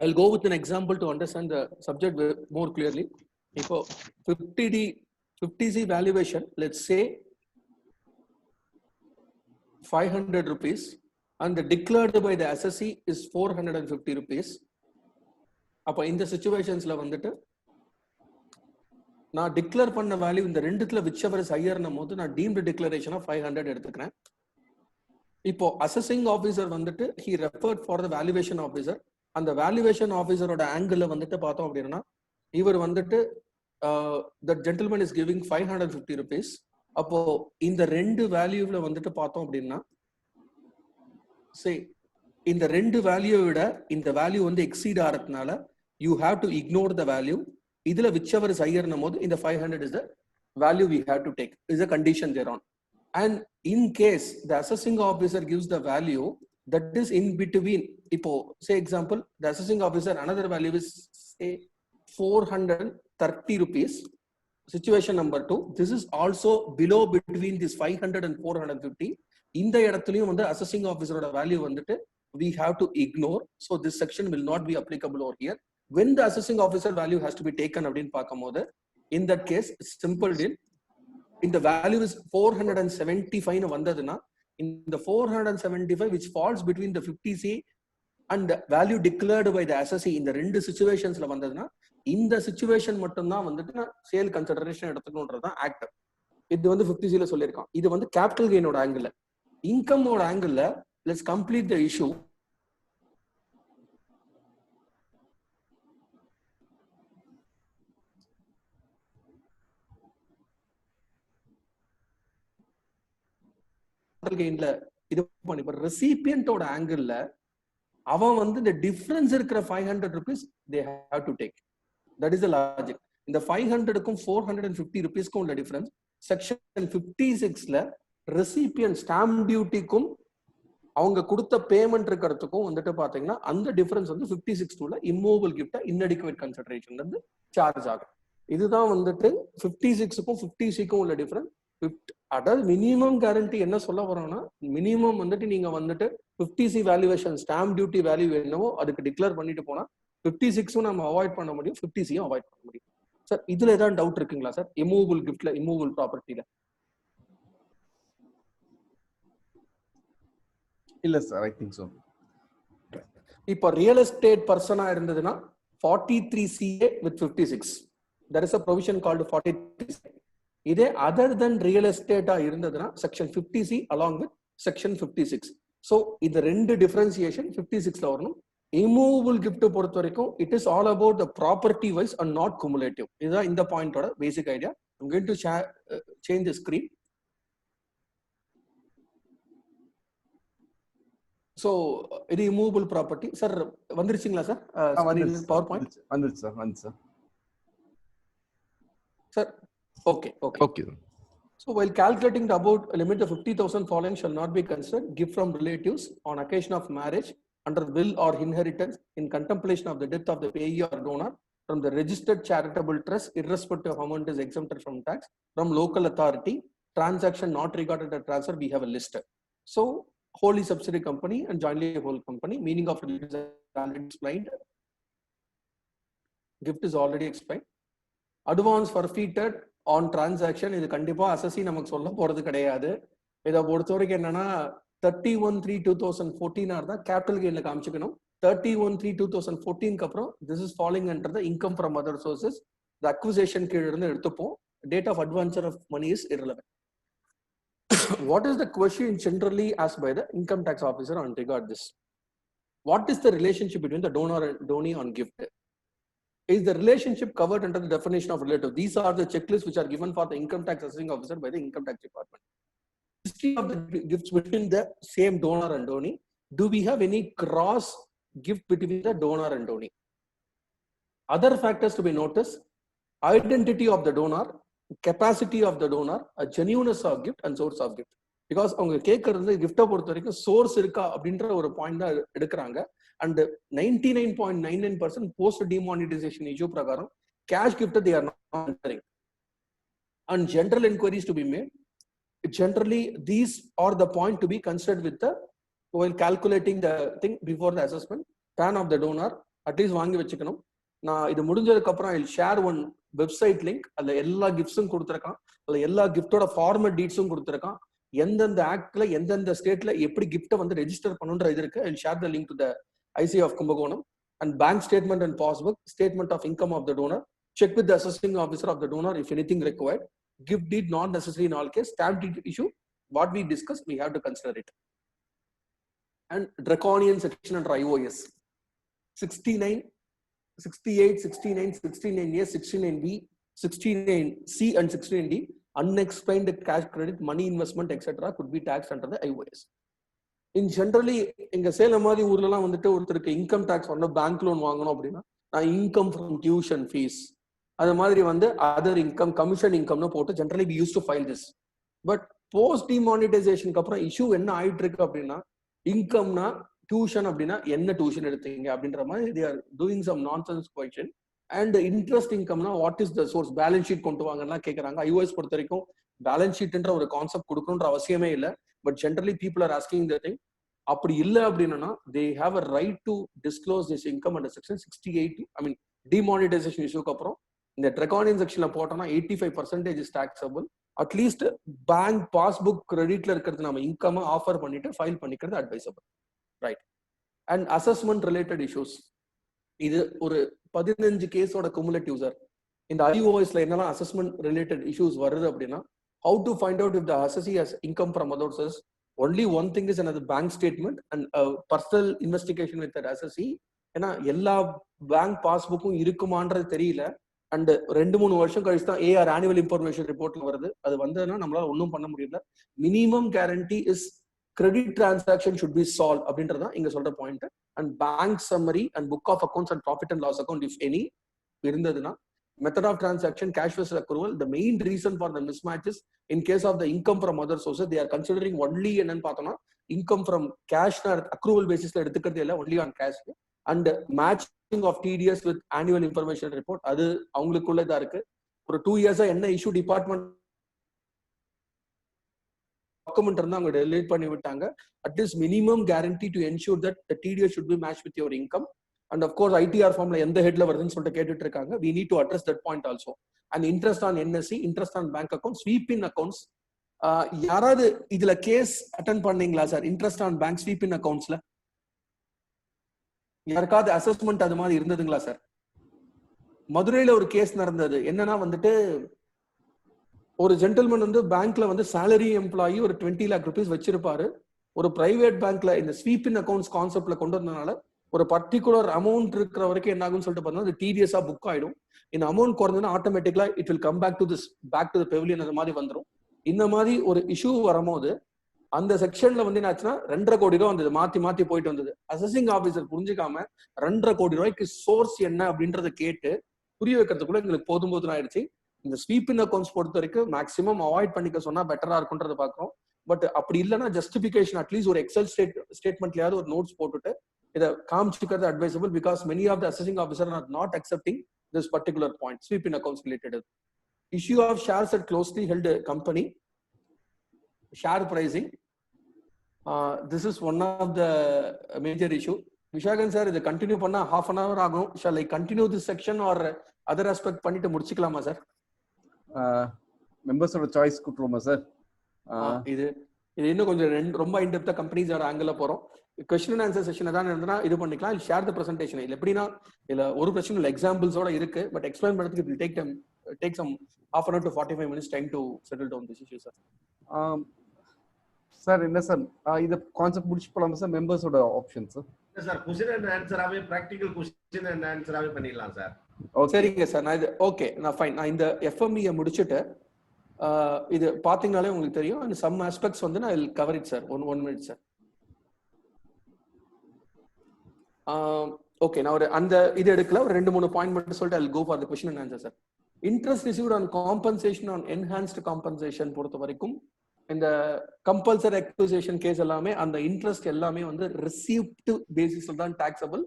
I'll go with an example to understand the subject more clearly. இப்போ 50C valuation, let's say 500 rupees and the declared by the assessee is 450 rupees. அப்போ இந்த சிச்சுவேஷன்ஸ்ல வந்துட்டு நான் டிக்ளேர் பண்ண வேல்யூ இந்த ரெண்டுத்துல whichever is higher போது நான் டீம்டு டிக்ளரேஷன் 500 எடுத்துக்கிறேன். இப்போ அசஸிங் ஆஃபீஸர் வந்துட்டு he referred for the valuation officer. அந்த வேல்யூவேஷன் ஆஃபீஸரோட ஆங்கிள் வந்துட்டு பார்த்தோம் அப்படின்னா இவர் வந்துட்டு the gentleman is giving 550 rupees. அப்போ இந்த ரெண்டு வேல்யூல வந்துட்டு பார்த்தோம் அப்படின்னா இந்த ரெண்டு வேல்யூ விட இந்த வேல்யூ வந்து எக்ஸீட் ஆகிறதுனால you have to ignore the value. இதுல whichever is higher போது இந்த 500 is the value we have to take, is a condition thereon. And in case the assessing officer gives the value that is in between, இப்போ say example, the assessing officer another value is say 430 rupees, situation number 2, this is also below between this 500 and 450. இந்த இடத்துலயும் வந்து assessing officer ஓட value வந்துட்டு we have to ignore. So this section will not be applicable over here. When the assessing officer value has to be taken அப்படின்னு பார்க்கும்போது, in that case, simple deal. In the value is 475 வந்ததுன்னா, in the 475 which falls between the 50C and the value declared by the assessee இந்த ரெண்டு சிச்சுவேஷன்ஸ்ல வந்ததுன்னா, இந்த situation மட்டும்தான் வந்துட்டு sale consideration எடுத்துக்கணும்ன்றதுதான் act. இது வந்து 50Cல சொல்லியிருக்கான். இது வந்து கேபிட்டல் கெயினோட ஆங்கிள். இன்கமோட angle let's complete the issue. கெயின்ல இது பண்ணி ரெசிபியன்டோட ஆங்கிள் அவன் வந்து இந்த டிஃபரன்ஸ் இருக்கிற 500 rupees they have to take. That is the logic. இந்த 500க்கும் 450 rupeesக்கும் உள்ள டிஃபரன்ஸ் செக்ஷன் 56ல ரெசிபியன்ட் ஸ்டாம்ப் டியூட்டிக்கும் அவங்க கொடுத்த பேமெண்ட் இருக்கிறதுக்கும் வந்துட்டு பாத்தீங்கன்னா அந்த டிஃபரன்ஸ் வந்து 56(2)ல இம்மூவபிள் கிஃப்ட் இன்அடிக்குவேட் கன்சிடரேஷன்ல இருந்து சார்ஜ் ஆகும். இதுதான் வந்துட்டு 56க்கும் 50Cக்கும் உள்ள டிஃபரன்ஸ். அதாவது மினிமம் கேரண்டி என்ன சொல்ல வரோம்னா, மினிமம் வந்துட்டு நீங்க வந்துட்டு 50C valuation stamp duty value என்னவோ அதுக்கு டிக்ளேர் பண்ணிட்டு போனா 56ம் நம்ம அவாய்ட் பண்ண முடியும், 50Cயும் அவாய்ட் பண்ண முடியும். சார் இதுல ஏதாவது டவுட் இருக்குங்களா சார்? இம்மூவபிள் கிஃப்ட்ல, இம்மூவபிள் ப்ராப்பர்ட்டில? இல்ல சார், ஐ திங்க் சோ. இப்போ ரியல் எஸ்டேட் பர்சனா இருந்ததுன்னா 43CA with 56. There is a provision called 43CA. இதே அதர் தென் ரியல் எஸ்டேட்டா இருந்ததுன்னா section 50C along with section 56. So இந்த ரெண்டு டிஃபரன்சியேஷன் 56ல வரணும். இம்மூவபிள் கிஃப்ட் பொறுத்த வரைக்கும் it is all about the property wise and not cumulative. இதுதான் இந்த பாயிண்டோட basic idea. I'm going to change the screen. So இது இம்மூவபிள் ப்ராப்பர்ட்டி. சார் வந்துருச்சுங்களா சார்? பவர் பாயிண்ட் வந்துருச்சு sir. Sir okay. Okay. So while calculating the above limit, the 50,000 following shall not be considered gift from relatives on occasion of marriage, under will or inheritance, in contemplation of the death of the payee or donor, from the registered charitable trust, irrespective of amount is exempted from tax, from local authority, transaction not regarded as transfer, we have a list. So wholly subsidiary company and jointly whole company, meaning of relatives already explained. Gift is already explained. Advance forfeited on transaction, இது கண்டிப்பா அசசி நமக்கு சொல்ல போறது கிடையாது. இதை பொறுத்த வரைக்கும் என்னன்னா 31/3/2014 தான் கேபிட்டல் கெயின்ல காமிச்சுக்கணும். 31/3/2014 அப்புறம் this is falling under the income from other sources. The acquisition கீழ இருந்து எடுத்துப்போம். Date of advancement of money is irrelevant. What is the question generally asked by the income tax officer on regard this? What is the relationship between the donor and donee on gift? Is the relationship covered under the definition of relative? These are the checklists which are given for the income tax assessing officer by the income tax department. History of the gifts between the same donor and donee. Do we have any cross gift between the donor and donee? Other factors to be noticed: identity of the donor, capacity of the donor, a genuineness of gift and source of gift. Because அவங்க கேட்கறது கிஃப்டை பொறுத்த வரைக்கும் source இருக்கா அப்படின்ற ஒரு point தான் எடுக்கிறாங்க. And 99.99% post demonetization issue prakaram cash gift they are not entering. And general inquiries to be made. Generally these are the point to be considered with the while calculating the thing before the assessment. Pan of the donor at least வாங்கி வச்சுக்கணும். நான் இது முடிஞ்சதுக்கு அப்புறம் I'll share one website link. அதுல எல்லா கிஃப்ட்ஸும் கொடுத்துருக்கான். அதுல எல்லா கிஃப்டோட ஃபார்மட் டீட்ஸும் கொடுத்துருக்கான். எந்தெந்த ஆக்ட்ல எந்தெந்த ஸ்டேட்ல எப்படி கிஃப்ட்டை வந்து ரெஜிஸ்டர் பண்ணுன்ற இது இருக்கு. I'll share the link to the IC of Kumbakonam and bank statement and passbook, statement of income of the donor. Check with the assessing officer of the donor if anything required. Gift deed not necessary in all case. Stamp deed issue, what we discussed, we have to consider it. And draconian section under IOS 69, 68, 69, 69A, 69B, 69C and 69D. Unexplained cash credit, money investment, etc. could be taxed under the IOS. In generally எங்க சேலம் மாதிரி ஊர்லலாம் வந்துட்டு ஒருத்தருக்கு income tax வந்து bank loan வாங்கணும் அப்படின்னா நான் income from tuition fees அது மாதிரி வந்து அதர் இன்கம் கமிஷன் இன்கம்னு போட்டு generally we use to file this. But post டிமானிட்டைசேஷனுக்கு அப்புறம் இஷ்யூ என்ன ஆயிட்டு இருக்கு அப்படின்னா இன்கம்னா டியூஷன் அப்படின்னா என்ன டியூஷன் எடுத்தீங்க அப்படின்ற மாதிரி they are doing some nonsense question. And interest இன்கம்னா what is the source, balance sheet கொண்டு வாங்கன்னா கேட்கறாங்க. ஐஓஎஸ் பொறுத்த வரைக்கும் பேலன்ஸ் ஷீட்ன்ற ஒரு கான்செப்ட் கொடுக்கணுன்ற அவசியமே இல்லை. But generally people are asking the thing. அப்படி இல்ல அப்படின்னா they have a right to disclose this income under section 68. I mean demonetization இஷ்யூக்கு அப்புறம் இந்த ட்ரெகானியன் செக்ஷன்ல போட்டோம்னா 85% is taxable. At least bank passbook கிரெடிட்ல இருக்கிறது நம்ம இன்கம் ஆஃபர் பண்ணிட்டு ஃபைல் பண்ணிக்கிறது advisable, right? And assessment related issues, இது ஒரு 15 கேஸோட குமுலேட்டிவ் சார். இந்த IOSல என்னெல்லாம் அசஸ்மெண்ட் ரிலேட்டட் இஷ்யூஸ் வருது அப்படின்னா, how to find out if the assessee has income from other sources. Only one thing is another bank statement and personal investigation with that assessee. ஏன்னா எல்லா bank பாஸ்புக்கும் இருக்குமான்றது தெரியல. And 2-3 வருஷம் கழிச்சு தான் AR ஆனுவல் இன்ஃபர்மேஷன் ரிப்போர்ட்ல வருது. அது வந்ததுன்னா நம்மளால ஒன்றும் பண்ண முடியல. Minimum guarantee is credit transaction should be solve அப்படின்றது தான் இங்க சொல்ற பாயிண்ட். And bank summary and book of accounts and profit and loss account if any இருந்ததுன்னா, method of transaction, cash versus accrual, the main reason for the mismatch is in case of the income from other sources, they are considering only என்னன்னு பார்த்தோம்னா income from cash accrual basisல எடுத்துக்கிறது இல்ல, only on cash. And matching of TDS with annual information report, அது அவங்களுக்குள்ள இதா இருக்கு. ஒரு 2 இயர்ஸா என்ன இஷ்யூ டிபார்ட்மெண்ட் டாக்குமெண்ட் இருந்தா அவங்க டெலீட் பண்ணி விட்டாங்க. At least minimum guarantee to ensure that the TDS should be matched with your income. And of course ITR ஃபார்ம்ல எந்த ஹெட்ல வருதுன்னு சொல்லிட்டு கேட்டுட்டு இருக்காங்க. we need to address that point also. And interest on NSE, interest on bank accounts, sweep in accounts. யாராவது இதுல case attend பண்ணீங்களா சார்? Interest on bank sweep in அக்கௌண்ட்ஸ்ல யாருக்காவது அசஸ்மெண்ட் அது மாதிரி இருந்ததுங்களா சார்? மதுரையில ஒரு கேஸ் நடந்தது. என்னன்னா வந்துட்டு ஒரு ஜென்டில்மேன் வந்து பேங்க்ல வந்து salary எம்ப்ளாயி ஒரு 20 lakh rupees வச்சிருப்பாரு. ஒரு பிரைவேட் பேங்க்ல இந்த ஸ்வீப் இன் அக்கௌண்ட்ஸ் கான்செப்ட்ல கொண்டு வந்ததுனால ஒரு பர்டிகுலர் அமௌண்ட் இருக்கிற வரைக்கும் என்ன ஆகும்னு சொல்லிட்டு பார்த்தா அது TDS புக் ஆயிடும். இந்த அமௌண்ட் குறைஞ்சதுன்னா ஆட்டோமேட்டிக்கலா it will come back to the pavilion அது மாதிரி வந்துடும். இந்த மாதிரி ஒரு இஷ்யூ வரும்போது அந்த செக்ஷன்ல வந்து என்ன ஆச்சுன்னா 2.5 கோடி ரூபாய் வந்தது, மாத்தி மாத்தி போயிட்டு வந்தது. அசஸிங் ஆபீசர் புரிஞ்சுக்காம 2.5 கோடி ரூபாய்க்கு சோர்ஸ் என்ன அப்படின்றத கேட்டு புரிய வைக்கிறதுக்குள்ள எங்களுக்கு போதும் ஆயிடுச்சு. இந்த ஸ்வீப் இன் அக்கௌண்ட்ஸ் பொறுத்த வரைக்கும் மேக்ஸிமம் அவாய்ட் பண்ணிக்க சொன்னா பெட்டரா இருக்கும்ன்றத பாக்குறோம். பட் அப்படி இல்லைன்னா ஜஸ்டிபிகேஷன் அட்லீஸ்ட் ஒரு எக்ஸல் ஸ்டேட்மெண்ட்லயாவது ஒரு நோட்ஸ் போட்டுட்டு இதை காமிச்சுக்கிறது advisable. Because many of the assessing officer are not accepting this particular point, sweep in accounts related. Issue of shares at closely held company, share pricing, this is one of the major issue. Vishakan sir, இதை continue பண்ணா half an hour ஆகும். Shall I continue this section or other aspect பண்ணிட்டு முடிச்சுக்கலாமா sir? மெம்பர்ஸோட choice கொடுத்துருவோமா sir? இது இன்னும் கொஞ்சம் ரொம்ப இன்டெப்தா கம்பெனிஸோட ஆங்கிள் போறோம். கொஸ்டின் அண்ட் ஆன்சர் செஷன் தான் இருந்தா இது பண்ணிக்கலாம். Share the presentation. இல்ல எப்படின்னா இல்ல ஒரு பிரச்சனை இல்ல, எக்ஸாம்பிள்ஸோட இருக்கு. பட் எக்ஸ்பிளைன் பண்றதுக்கு it will take some half an hour to 45 minutes time to settle down this issue sir. Sir என்ன சார் இத கான்செப்ட் முடிச்சு போலாமா சார்? மெம்பர்ஸோட option sir. Sir question and ஆன்சராவே பிராக்டிகல் क्वेश्चन அண்ட் ஆன்சராவே பண்ணிடலாம் சார். சரிங்க சார், நான் இது ஓகே, நான் ஃபைன். நான் இந்த FME முடிச்சிட்டு இது பாத்தீங்கனாலே உங்களுக்கு தெரியும். அந்த சம் ஆஸ்பெக்ட்ஸ் வந்து நான் cover it sir. One minute sir. Okay, நான் ஒரு அந்த இது எடுக்கல, ஒரு 2-3 பாயிண்ட் மட்டும் சொல்லிட்டு I'll go for the question and answer sir. Interest received on compensation on enhanced compensation பொறுத்த வரைக்கும் இந்த கம்பல்சரி அக்யூசேஷன் கேஸ் எல்லாமே அந்த இன்ட்ரெஸ்ட் எல்லாமே வந்து ரிசீவ்டு பேசிஸ்ல தான் டாக்ஸபிள்.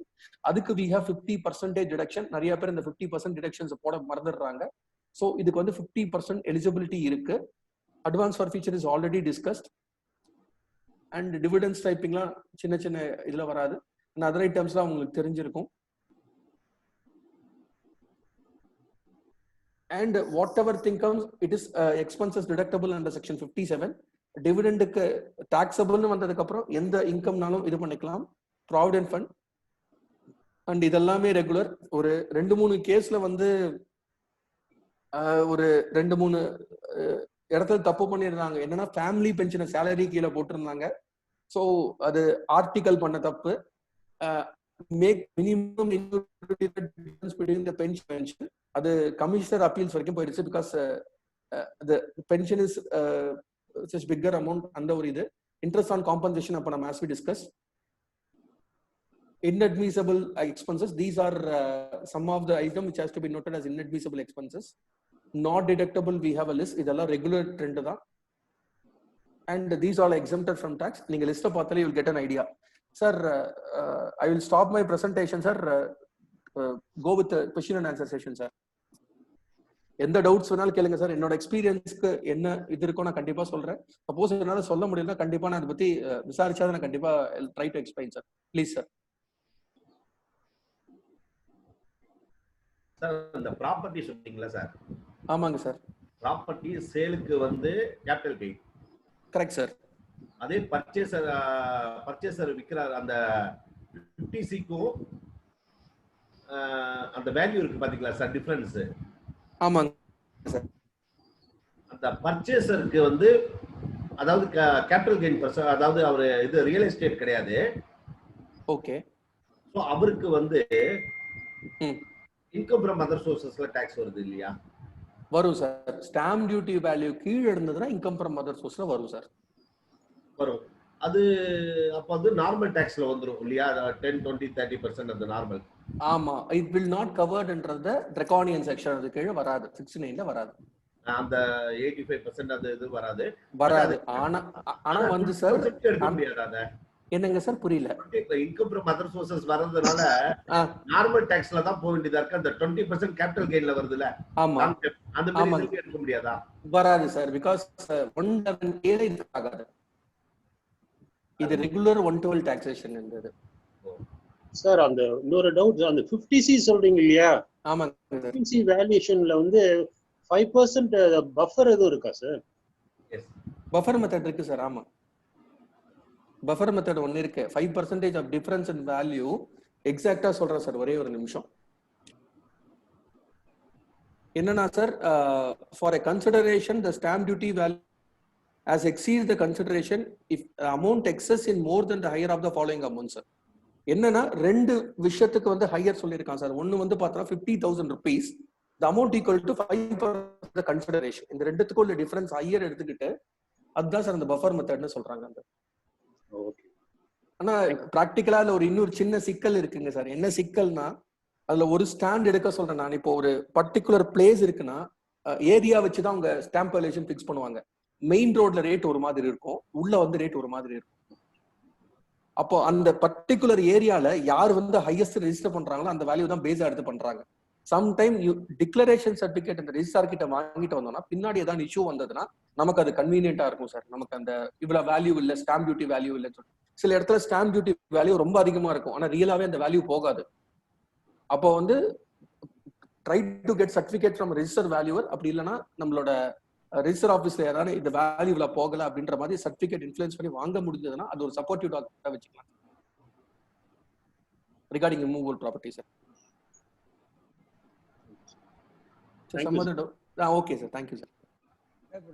அதுக்கு we have 50% டிடக்ஷன். நிறைய பேர் இந்த 50% டிடக்ஷன்ஸ் போட மறந்துடுறாங்க. ஸோ இதுக்கு வந்து 50% எலிஜிபிலிட்டி இருக்கு. Advance for future is already discussed. And dividends டைப்பிங்லாம் சின்ன சின்ன இதுல வராது. அண்ட் அதர் ஐட்டம்ஸ்லாம் உங்களுக்கு தெரிஞ்சிருக்கும். And whatever thing comes, it is expenses deductible under section 57. டிவிடெண்டுக்கு டாக்ஸபிள்னு வந்ததுக்கு அப்புறம் எந்த இன்கம்னாலும் இது பண்ணிக்கலாம். ப்ராவிடென்ட் ஃபண்ட் அண்ட் இதெல்லாமே ரெகுலர். ஒரு 2-3 கேஸ்ல வந்து ஒரு 2-3 இடத்துல தப்பு பண்ணிருந்தாங்க. என்னன்னா ஃபேமிலி பென்ஷனை சேலரி கீழே போட்டிருந்தாங்க. ஸோ அது ஆர்டிகல் பண்ண தப்பு. Make minimum between the pension, அது கமிஷனர் அப்பீல்ஸ் வரைக்கும் போயிடுச்சு. Because the pension is such bigger amount. அந்த ஒரு இது இன்ட்ரெஸ்ட் ஆன் காம்பன்சேஷன் அப்ப நம்ம as we discussed. Inadmissible expenses, these are some of the item which has to be noted as inadmissible expenses. Not deductible, we have a list. இதெல்லாம் regular trend தான். And these all exempted from tax. நீங்க list பார்த்தாலே you will get an idea. Sir, I will stop my presentation, sir. Go with the question and answer session, sir. எந்த doubts வேணாலும் கேளுங்க sir. என்னோட எக்ஸ்பீரியன்ஸ்க்கு என்ன இது இருக்கோ நான் கண்டிப்பா சொல்றேன். சப்போஸ் என்னால சொல்ல முடியலன்னா கண்டிப்பா நான் அதை பத்தி விசாரிச்சா நான் கண்டிப்பா try to explain sir. Please sir. Sir அந்த ப்ராப்பர்ட்டி சொன்னீங்களா சார்? ஆமாங்க சார். ப்ராப்பர்ட்டி சேலுக்கு வந்து கேபிட்டல் கெயின். Correct sir. அதே பர்ச்சேசர் விற்கிறார் அந்த 50Cக்கும் அந்த வேல்யூ இருக்கு பாத்தீங்களா சார் டிஃபரன்ஸ்? ஆமாங்க சார். அந்த பர்ச்சேசருக்கு வந்து அதாவது கேபிட்டல் கெயின் அதாவது அவரு இது ரியல் எஸ்டேட் கிடையாது. ஓகே. ஸோ அவருக்கு வந்து இன்கம் ஃப்ரம் அதர் சோர்சஸ்ல டாக்ஸ் வருது இல்லையா? வரும் சார். ஸ்டாம்ப் டியூட்டி வேல்யூ கீழே இருந்ததுன்னா இன்கம் ஃப்ரம் அதர் சோர்ஸ்ல வரும் சார். வரும். அது அப்ப வந்து நார்மல் டாக்ஸ்ல வந்துரும் இல்லையா? 10, 20, 30% அந்த நார்மல். ஆமா. இட் வில் நாட் கவர்ட்ன்றத ட்ராகோனியன் செக்ஷன் அது கீழே வராது. 69ல வராது. அந்த 85% அந்த இது வராது. ஆனா வந்து சார் எடுக்க முடியாது. அத என்னங்க சார் புரியல? இன்கம் ஃப்ரம் அதர் சோர்சஸ் வரதுனால நார்மல் டாக்ஸ்ல தான் போக வேண்டியதா இருக்கு. அந்த 20% கேபிட்டல் கெயின்ல வருதுல. ஆமா. அந்த மாதிரி எடுக்க முடியாதா? வராது சார். பிகாஸ் 111A இது ஆகாது. இது ரெகுலர் 112 டாக்ஸேஷன் இருந்தது சார். அந்த இன்னொரு டவுட், அந்த 50C சொல்றீங்க இல்லையா? ஆமாங்க சார். 50C வேல்யூஷன்ல வந்து 5% பஃபர் எதுவும் இருக்கா சார்? எஸ், பஃபர் மெத்தட் இருக்கு சார். ஆமா, பஃபர் மெத்தட் ஒன்னு இருக்கு. 5% ஆஃப் டிஃபரன்ஸ் இன் வேல்யூ. எக்ஸாக்ட்டா சொல்றேன் சார், ஒரே ஒரு நிமிஷம். என்னன்னா sir, for a consideration the stamp duty value as exceeds the consideration if amount excess in more than the higher of the following amounts sir. என்னன்னா ரெண்டு விஷயத்துக்கு வந்து ஹையர் சொல்லியிருக்கான் சார். ஒன்னு வந்து பார்த்தா 50,000 rupees the amount equal to 5% the consideration. இந்த ரெண்டுத்துக்கு உள்ள டிஃபரன்ஸ் ஹையர் எடுத்துக்கிட்டு அதுதான் சார் அந்த பஃபர் மெத்தட்னு சொல்றாங்க. அந்த ஓகே. ஆனா பிராக்டிகலா ஒரு இன்னொரு சின்ன சிக்கல் இருக்குங்க சார். என்ன சிக்கல்னா, அதுல ஒரு ஸ்டாண்ட் எடுக்க சொல்றேன் நான். இப்போ ஒரு பர்டிகுலர் பிளேஸ் இருக்குன்னா ஏரியா வச்சுதான் அவங்க ஸ்டாம்ப் வேல்யூஷன் ஃபிக்ஸ் பண்ணுவாங்க. மெயின் ரோட்ல ரேட் ஒரு மாதிரி இருக்கும், உள்ள வந்து ரேட் ஒரு மாதிரி இருக்கும். அப்போ அந்த பர்டிகுலர் ஏரியால யார் வந்து ஹையஸ்ட் ரெஜிஸ்டர் பண்றாங்களோ அந்த வேல்யூ தான் பேஸா எடுத்து பண்றாங்க. சம்டைம் டிக்ளரேஷன் சர்டிபிகேட் அந்த ரெஜிஸ்டார் கிட்ட வாங்கிட்டு வந்தோம்னா பின்னாடி ஏதாவது இஷ்யூ வந்ததுன்னா நமக்கு அது கன்வீனியன்டா இருக்கும் சார். நமக்கு அந்த இவ்வளவு வேல்யூ இல்ல, ஸ்டாம்ப் டியூட்டி வேல்யூ இல்லைன்னு சொல்லி சில இடத்துல ஸ்டாம்ப் டியூட்டி வேல்யூ ரொம்ப அதிகமா இருக்கும், ஆனா ரியலாவே அந்த வேல்யூ போகாது. அப்போ வந்து try to get certificate from register valuer. அப்படி இல்லைன்னா நம்மளோட ரெஜிஸ்டர் ஆஃபீஸ்ல யாராவது இந்த வேல்யூல போகல அப்படின்ற மாதிரி சர்டிபிகேட் இன்ஃப்ளூயன்ஸ் பண்ணி வாங்க முடிஞ்சதுன்னா அது ஒரு சப்போர்ட்டிவ் டாக்குமெண்டா வச்சுக்கலாம் regarding movable property sir. Okay sir, thank you sir.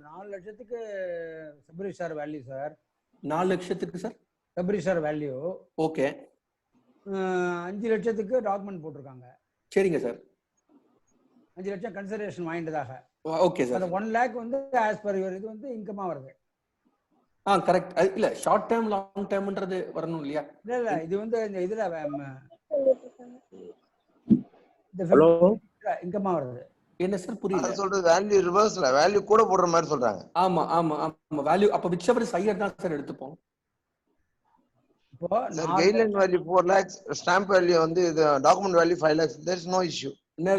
4 லட்சத்துக்கு சப்ரிஜிஸ்டார் வேல்யூ சார். 4 லட்சத்துக்கு சார் சப்ரிஜிஸ்டார் வேல்யூ. ஓகே. 5 லட்சத்துக்கு டாக்குமெண்ட் போட்டிருக்காங்க. சரிங்க சார். 5 லட்சம் கன்சிடரேஷன் வாங்கிட்டதாக. Okay sir. அந்த 1 lakh வந்து ஆஸ் பர் யுவர் இது வந்து இன்கமா வருது. கரெக்ட். இல்ல ஷார்ட் டேர்ம் லாங் டேர்ம்ன்றது வரணும் இல்லையா? இல்ல இது வந்து இந்த இதுல ஹலோ இன்கமா வருது. என்ன சார் புரியல? சொல்றது வேல்யூ ரிவர்ஸ்ல வேல்யூ கூட போடுற மாதிரி சொல்றாங்க. ஆமா ஆமா ஆமா, வேல்யூ அப்ப whichever is higher தான் சார் எடுத்துப்போம். இப்போ guideline value 4 lakhs, stamp value வந்து இது document value 5 lakhs. there is no issue.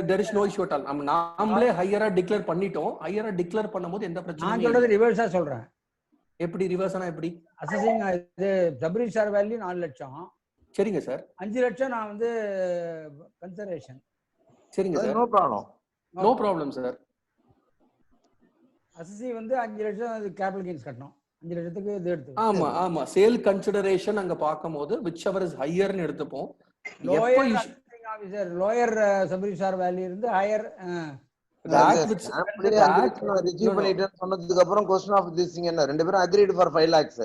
there is no issue at all. நாமளே ஹையரா டிக்ளேர் பண்ணிட்டோம். ஹையரா டிக்ளேர் பண்ணும்போது எந்த பிரச்சனையும் நான் சொல்றது ரிவர்ஸா சொல்றேன். எப்படி ரிவர்ஸ்னா எப்படி? அசசிங் இது சப்ரிஜிஸ்டார் வேல்யூ 4 லட்சம். சரிங்க சார். 5 லட்சம் நான் வந்து கன்சிடரேஷன். சரிங்க sir. No problem. No problem sir. Assessee வந்து 5 லட்சம் கேபிட்டல் கெயின்ஸ் கட்டணும். 5 லட்சத்துக்கு இது எடுத்து. ஆமா ஆமா, சேல் கன்சிடரேஷன் அங்க பாக்கும்போது whichever is higher னு எடுத்துப்போம். ஆபீசர் லோயர் சப்ரிஜிஸ்டார் வேல்யூ இருந்து ஹையர் ரிசீவ் பண்ணிட்டேன்னு சொன்னதுக்கு அப்புறம் क्वेश्चन ஆஃப் திஸ் திங் என்ன, ரெண்டு பேரும் அக்ரீட் ஃபார் 5 lakhs.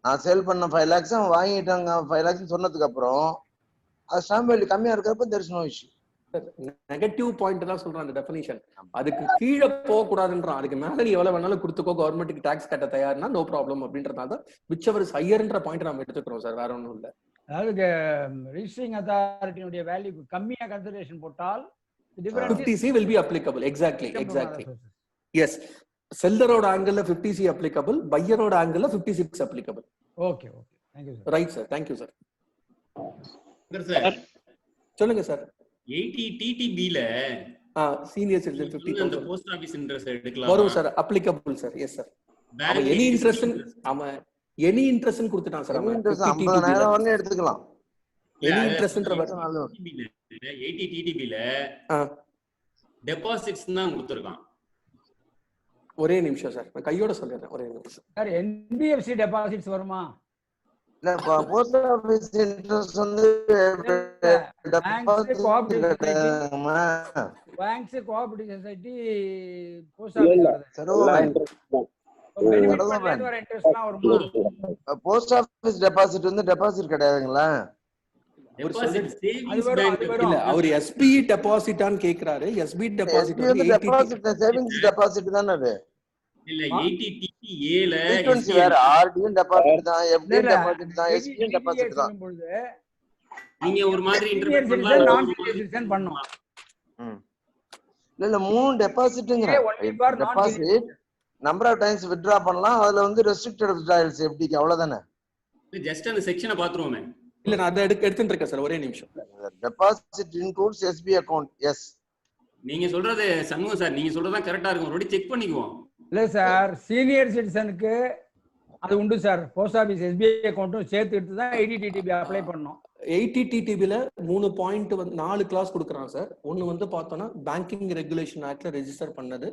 நான் சேல் பண்ண 5 lakhs வாங்கிட்டாங்க 5 lakhs சொன்னதுக்கு அப்புறம் அது ஸ்டாம்ப் வேல்யூ கம்மியா இருக்கிறப்ப there is no issue. Negative point தான் சொல்றான் அந்த டெஃபினிஷன். அதுக்கு கீழே போக கூடாதுன்றான். அதுக்கு மேல நீ எவ்வளவு வேணாலும் கொடுத்துக்கோ, கவர்மெண்ட்டுக்கு டாக்ஸ் கட்ட தயார்னா நோ ப்ராப்ளம் அப்படின்றதால தான் whichever is higherன்ற பாயிண்ட் நாம எடுத்துக்கிறோம் சார், வேற ஒண்ணும் இல்ல. அதாவது ரெஜிஸ்டரிங் அத்தாரிட்டியுடைய வேல்யூக்கு கம்மியா கன்சிடரேஷன் போட்டால் 50C will be applicable. exactly yes, செல்லரோட ஆங்கிள் 50C applicable, பையரோட angle 56 applicable. Okay okay, thank you sir. Right sir, thank you sir. Sir சொல்லுங்க சார். 80 TTB ல சீனியர் சிட்டிசன் அந்த 50,000 போஸ்ட் ஆபீஸ் இன்ட்ரெஸ்ட் எடுக்கலாம். வரும் sir, applicable sir. Yes sir. அவன் any interest அவன் any interest கொடுத்துட்டான் sir. அவன் 50,000 வரணும் எடுத்துக்கலாம். எனி இன்ட்ரெஸ்ட்ன்ற 80 TTB ல டெபாசிட்ஸ் தான் கொடுத்திருக்கான். ஒரே நிமிஷம் சார், நான் கையோட சொல்லிடுறேன். ஒரே நிமிஷம் சார். NBFC டெபாசிட்ஸ் வருமா? இல்ல போஸ்ட் ஆபீஸ் இன்ட்ரெஸ்ட் வந்து banks, cooperative society, post office post office deposit வந்து டெபாசிட் கிடையாதுங்களா? இல்ல அவர் SBI டெபாசிட்டான்னு கேக்குறாரு. SBI டெபாசிட் வந்து டெபாசிட் சேவிங்ஸ் டெபாசிட் தானே அது. இல்ல 80 TTA ல ஃப்ரீக்வென்சி வேற. RDயும் டெபாசிட் தான், FDயும் டெபாசிட் தான், SBயும் டெபாசிட் தான். நீங்க ஒரு மாதிரி இன்டர்பிரட் பண்ணலாம். நான் சிட்டிசன் பண்ணனும். இல்ல 3 டெபாசிட்ங்கற deposit number of times withdraw பண்ணலாம். அதுல வந்து ரெஸ்ட்ரிக்டட் வித்ட்ராயல்ஸ் FDக்கு அவ்வளவுதானே. ஜஸ்ட் அந்த செக்ஷனை பாத்துருவோமே. இல்ல நான் அதை எடுத்துட்டு இருக்கேன் சார். ஒரே நிமிஷம். Deposit includes SB account. Yes, நீங்க சொல்றது சண்முகம் சார், நீங்க சொல்றதா கரெக்டா இருக்கும். ஒரு செக் பண்ணிக்குவோம். இல்ல சார், சீனியர் சிட்டிசனுக்கு அது உண்டு சார். போஸ்ட் ஆபீஸ் SBI அக்கவுண்ட்டும் சேர்த்து எடுத்து தான் 80 TTB அப்ளை பண்ணோம். 80 TTB ல 3 பாயிண்ட் வந்து 4 கிளாஸ் கொடுக்குறான் சார். ஒன்னு வந்து பார்த்தோம்னா பேங்கிங் ரெகுலேஷன் ஆக்ட்ல ரெஜிஸ்டர் பண்ணது,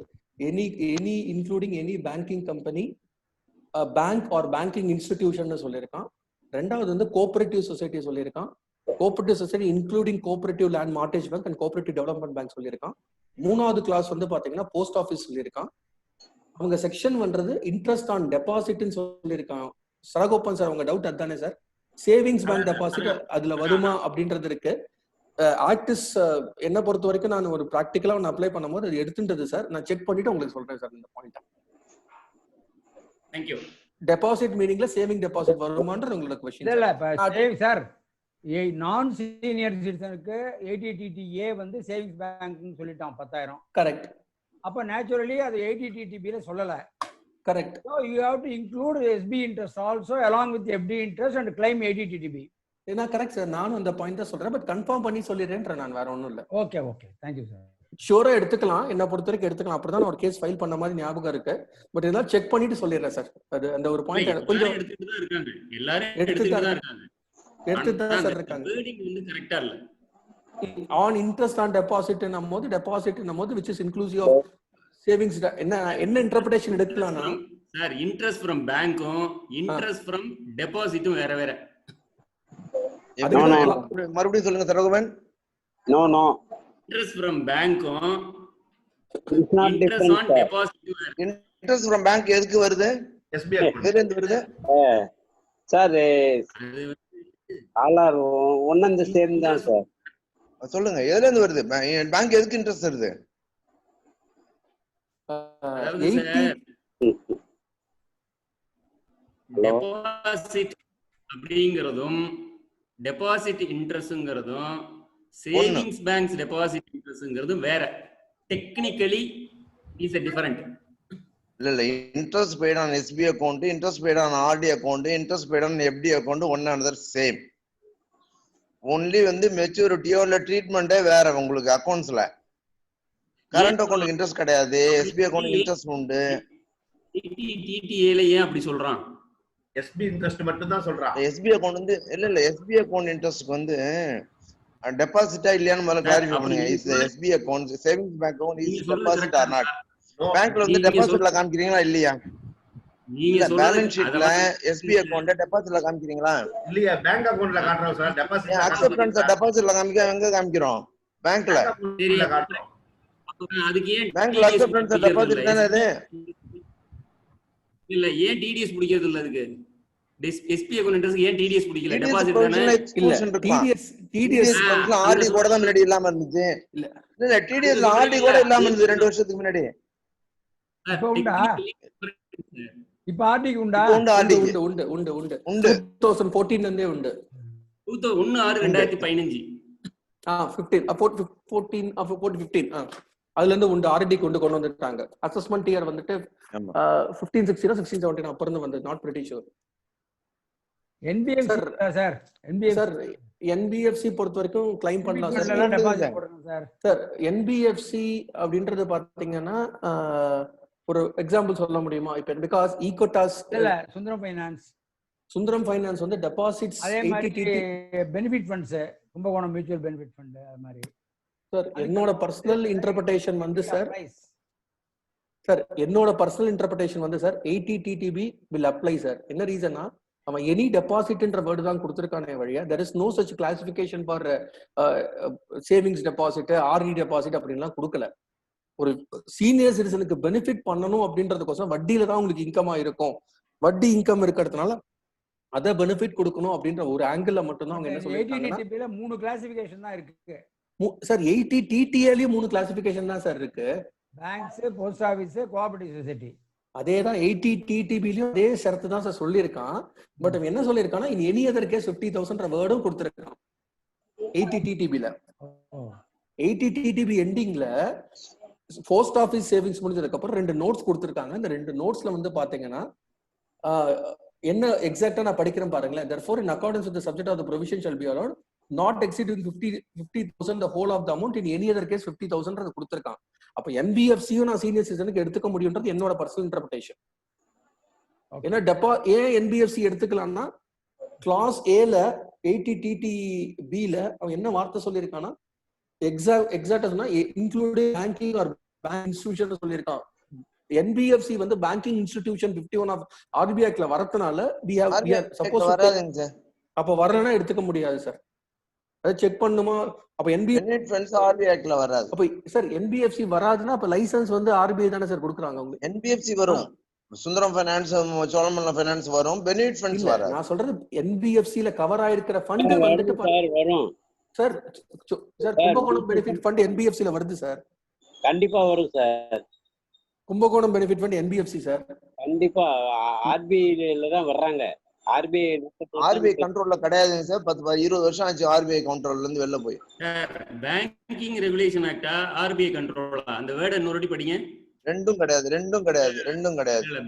any including any banking company, bank R banking institution சொல்லியிருக்கான். ரெண்டாவது வந்து கோஆபரேட்டிவ் சொசைட்டி சொல்லியிருக்கான். Cooperative society including cooperative land mortgage bank and cooperative development bank சொல்லியிருக்கான். மூணாவது கிளாஸ் வந்து பாத்தீங்கன்னா போஸ்ட் ஆஃபீஸ் சொல்லியிருக்கான். அவங்க செக்ஷன் பண்றது இன்ட்ரெஸ்ட் ஆன் டெபாசிட்னு சொல்லியிருக்கான். சரகோப்பன் சார், உங்க டவுட் அதுதானே சார்? சேவிங்ஸ் பேங்க் டெபாசிட் அதுல வருமா அப்படின்றது இருக்கு. ஆக்டிஸ் என்ன பொறுத்த வரைக்கும் நான் ஒரு ப்ராக்டிக்கலா ஒன்று அப்ளை பண்ணும்போது அது எடுத்துட்டது சார். நான் செக் பண்ணிட்டு உங்களுக்கு சொல்றேன் சார் இந்த பாயிண்ட். தேங்க்யூ. டெபாசிட் மீனிங்ல சேவிங் டெபாசிட் வருமான்றது உங்களுக்கு क्वेश्चन. இல்ல சேவிங் சார், நான் சீனியர் சிட்டிசனுக்கு 80 TTA வந்து சேவிங்ஸ் பேங்க்னு சொல்லிட்டான் 10,000. கரெக்ட். அப்ப நேச்சுரலி அது 80 TTB ல சொல்லல. Correct. So you have to include SB interest also along with FD interest and claim 80 TTB. நான் கரெக்ட் சார், நானும் அந்த பாயிண்ட் தான் சொல்றேன். பட் கன்ஃபார்ம் பண்ணி சொல்லிடுறேன், நான் வேற ஒன்றும் இல்லை. Okay okay, thank you sir. ஷூரா எடுத்துக்கலாம், என்ன பொறுத்த வரைக்கும் எடுத்துக்கலாம். அப்படிதான் ஒரு கேஸ் ஃபைல் பண்ண மாதிரி ஞாபகம் இருக்கு. பட் இதெல்லாம் செக் பண்ணிட்டு சொல்லிடுறேன் சார். அது அந்த ஒரு பாயிண்ட் கொஞ்சம் எடுத்துட்டு தான் இருக்காங்க. எல்லாரும் எடுத்துட்டு தான் இருக்காங்க. எடுத்துட்டு தான் சார் இருக்காங்க. வேர்டிங் வந்து கரெக்ட்டா இல்ல. ஆன் இன்ட்ரெஸ்ட் ஆன் டெபாசிட் நம்மோது டெபாசிட் நம்மோது which is inclusive of savings. என்ன இன்டர்பிரேஷன் எடுக்கலாம்னா சார், இன்ட்ரெஸ்ட் फ्रॉम பேங்க்கும் இன்ட்ரெஸ்ட் फ्रॉम டெபாசிட்டும் வேற வேற. மறுபடியும் சொல்லுங்க சரகோபன். நோ இன்ட்ரெஸ்ட் फ्रॉम பேங்க்கும் இன்ட்ரெஸ்ட் ஆன் டெபாசிட் வேற. இன்ட்ரெஸ்ட் फ्रॉम பேங்க் எதுக்கு வருது? SBI அக்கவுண்ட் எதுல இருந்து வருது சார்? ஆலார் ஒண்ணந்த சேம் தான் சார். சொல்லுங்க, எதுல இருந்து வருது? பேங்க் எதுக்கு இன்ட்ரெஸ்ட் வருது? டெபாசிட் அப்படிங்கிறதும் டெபாசிட் இன்ட்ரெஸ்ட்ங்கிறதும் சேவிங்ஸ் பேங்க்ஸ் டெபாசிட் இன்ட்ரெஸ்ட்ங்கிறதும் வேற. Technically is different. இல்ல interest paid on SB account, interest paid on RD account, interest paid on FD account one another same. only வந்து மெச்சூரிட்டியோ இல்ல ட்ரீட்மெண்டே வேற. உங்களுக்கு அக்கவுண்ட்ஸ்ல கரண்ட் அக்கவுண்ட் இன்ட்ரெஸ்ட் கிடையாது, SB account interest உண்டு. TTA ல ஏன் அப்படி சொல்றான்? SB இன்ட்ரெஸ்ட் மட்டும் தான் சொல்றான். SB account வந்து இல்ல SB account இன்ட்ரெஸ்ட்க்கு வந்து டெபாசிட்டா இல்லையான்னு முதல்ல கிளாரிஃபை பண்ணுங்க. Is SB account savings bank account is deposit or not? பேங்க்ல வந்து டெபாசிட்ல காமிக்கிறீங்களா இல்லையா? நீங்க பேலன்ஸ் ஷீட்ல SB அக்கவுண்ட் டெபாசிட்ல காமிக்கிறீங்களா இல்லையா? பேங்க் அக்கவுண்ட்ல காட்டுறோம் சார். டெபாசிட் அக்செப்டன்ஸ் டெபாசிட்ல காமிக்க எங்க காமிக்கிறோம்? பேங்க்ல காட்டுறோம். அதுக்கு ஏன் பேங்க்ல அக்செப்டன்ஸ் டெபாசிட் தானே அது? இல்ல ஏன் TDS பிடிக்கிறது இல்ல? அதுக்கு SB அக்கவுண்ட் இன்ட்ரெஸ்ட் ஏன் TDS பிடிக்கல? டெபாசிட் தானே. இல்ல TDS RD கூட தான் முன்னாடி இல்லாம இருந்துச்சு. இல்ல TDS RD கூட இல்லாம இருந்துச்சு 2 வருஷத்துக்கு முன்னாடி. இப்ப ஆர்டிக்கு உண்டா? உண்டு 2014 இருந்தே உண்டு. 1/6/2015 15 அதுல இருந்து உண்டு. ஆர்டி கொண்டு வந்துட்டாங்க. அசஸ்மென்ட் இயர் வந்துட்டு 1560 1617 அப்ப இருந்து வந்து not pretty sure. NBFC sir sir NBFC பொறுத்த வரைக்கும் கிளைம் பண்ணலாம் சார். சார் சார் என்பிஎஃப்சி அப்படின்றது பாத்தீங்கன்னா ஒரு எக்ஸாம்பிள் சொல்ல முடியுமா? இப்ப பிகாஸ் ஈகோடாஸ் இல்ல சுந்தரம் ஃபைனான்ஸ் வந்து டெபாசிட்ஸ் அதே மாதிரி benefit funds Kumbakonam mutual benefit fund அது மாதிரி. சார் என்னோட பர்சனல் இன்டர்பிரேஷன் வந்து சார் என்னோட பர்சனல் இன்டர்பிரேஷன் வந்து sir 80 TTB will apply sir. என்ன ரீசன்னா அவன் எனி டெபாசிட்ன்ற வேர்டு தான் கொடுத்துருக்கானே வழியா there is no such classification for savings deposit RD deposit அப்படின்லாம் கொடுக்கல. ஒரு சீனியர் சிட்டிசனுக்கு பெனிஃபிட் பண்ணணும் அப்படின்றதுக்கோசம் வட்டியில தான் உங்களுக்கு இன்கமா இருக்கும், வட்டி இன்கம் இருக்கிறதுனால அத பெனிஃபிட் கொடுக்கணும் அப்படின்ற ஒரு ஆங்கிள் மட்டும் தான் அவங்க என்ன சொல்லிருக்காங்கன்னா 3 கிளாசிஃபிகேஷன் தான் இருக்கு சார். 80 TTAலயே 3 கிளாசிஃபிகேஷன் தான் சார் இருக்கு. Banks, post office, cooperative society. அதேதான் 80 TTBலயும் அதே ஷரத்து தான் சார் சொல்லியிருக்கான். பட் என்ன சொல்லியிருக்கான்னா இன் எனி அதர் கேஸ் 50,000 வேர்டும் கொடுத்துருக்கான் 80 TTBல. 80 TTB எண்டிங்ல போஸ்ட் ஆபீஸ் சேவிங்ஸ் முடிஞ்சதுக்கு அப்புறம் 2 நோட்ஸ் கொடுத்துருக்காங்க. இந்த 2 நோட்ஸ்ல வந்து பாத்தீங்கன்னா என்ன எக்ஸாக்டா நான் படிக்கிறேன் பாருங்களேன். therefore in accordance with the subject of the provision shall be allowed not exceeding 50,000 the whole of the amount in any other case 50,000 கொடுத்திருக்கான். அப்ப என்பிஎஃப்சியும் நான் சீனியர் சிட்டிசனுக்கு எடுத்துக்க முடியும்ன்றது என்னோட பர்சனல் இன்டர்பிரேஷன். ஏன்னா ஏன் என்பிஎஃப்சி எடுத்துக்கலாம்னா கிளாஸ் ஏல 80 TTBல அவன் என்ன வார்த்தை சொல்லியிருக்கான்னா எக்ஸாக்டா சொன்னா including banking R bank institution சொல்லியிருக்கான். என்பிஎஃப்சி வந்து பேங்கிங் இன்ஸ்டிடியூஷன் 51 ஆஃப் ஆர்பிஐ ஆக்ட்ல வரதுனால சப்போஸ் அப்ப வரலன்னா எடுத்துக்க முடியாது சார். அதை செக் பண்ணுமா? அப்ப ஆர்பிஐ வராது. அப்ப சார் என்பிஎஃப்சி வராதுன்னா அப்ப லைசன்ஸ் வந்து ஆர்பிஐ தானே சார் கொடுக்குறாங்க உங்களுக்கு? என்பிஎஃப்சி வரும், சுந்தரம் ஃபைனான்ஸ், சோழமண்டலம் ஃபைனான்ஸ் வரும், பெனிஃபிட் ஃபண்ட்ஸ் வராது. நான் சொல்றது என்பிஎஃப்சில கவர் ஆயிருக்கிற ஃபண்ட் வந்துட்டு வரும் sir. Sir Kumbakonam benefit fund என்பிஎஃப்சில வருது சார். கண்டிப்பா வரும் sir. Kumbakonam benefit fund NBFC sir கண்டிப்பா ஆர்பிஐல தான் வர்றாங்க. ஆர்பிஐ கண்ட்ரோல்ல கிடையாதுங்க சார். 10-20 வருஷம் ஆச்சு ஆர்பிஐ கண்ட்ரோல்ல இருந்து வெளில போய். பேங்கிங் ரெகுலேஷன் ஆக்டா ஆர்பிஐ கண்ட்ரோலா? அந்த வேர்ட் இன்னொரு படிங்க. ரெண்டும் கிடையாது.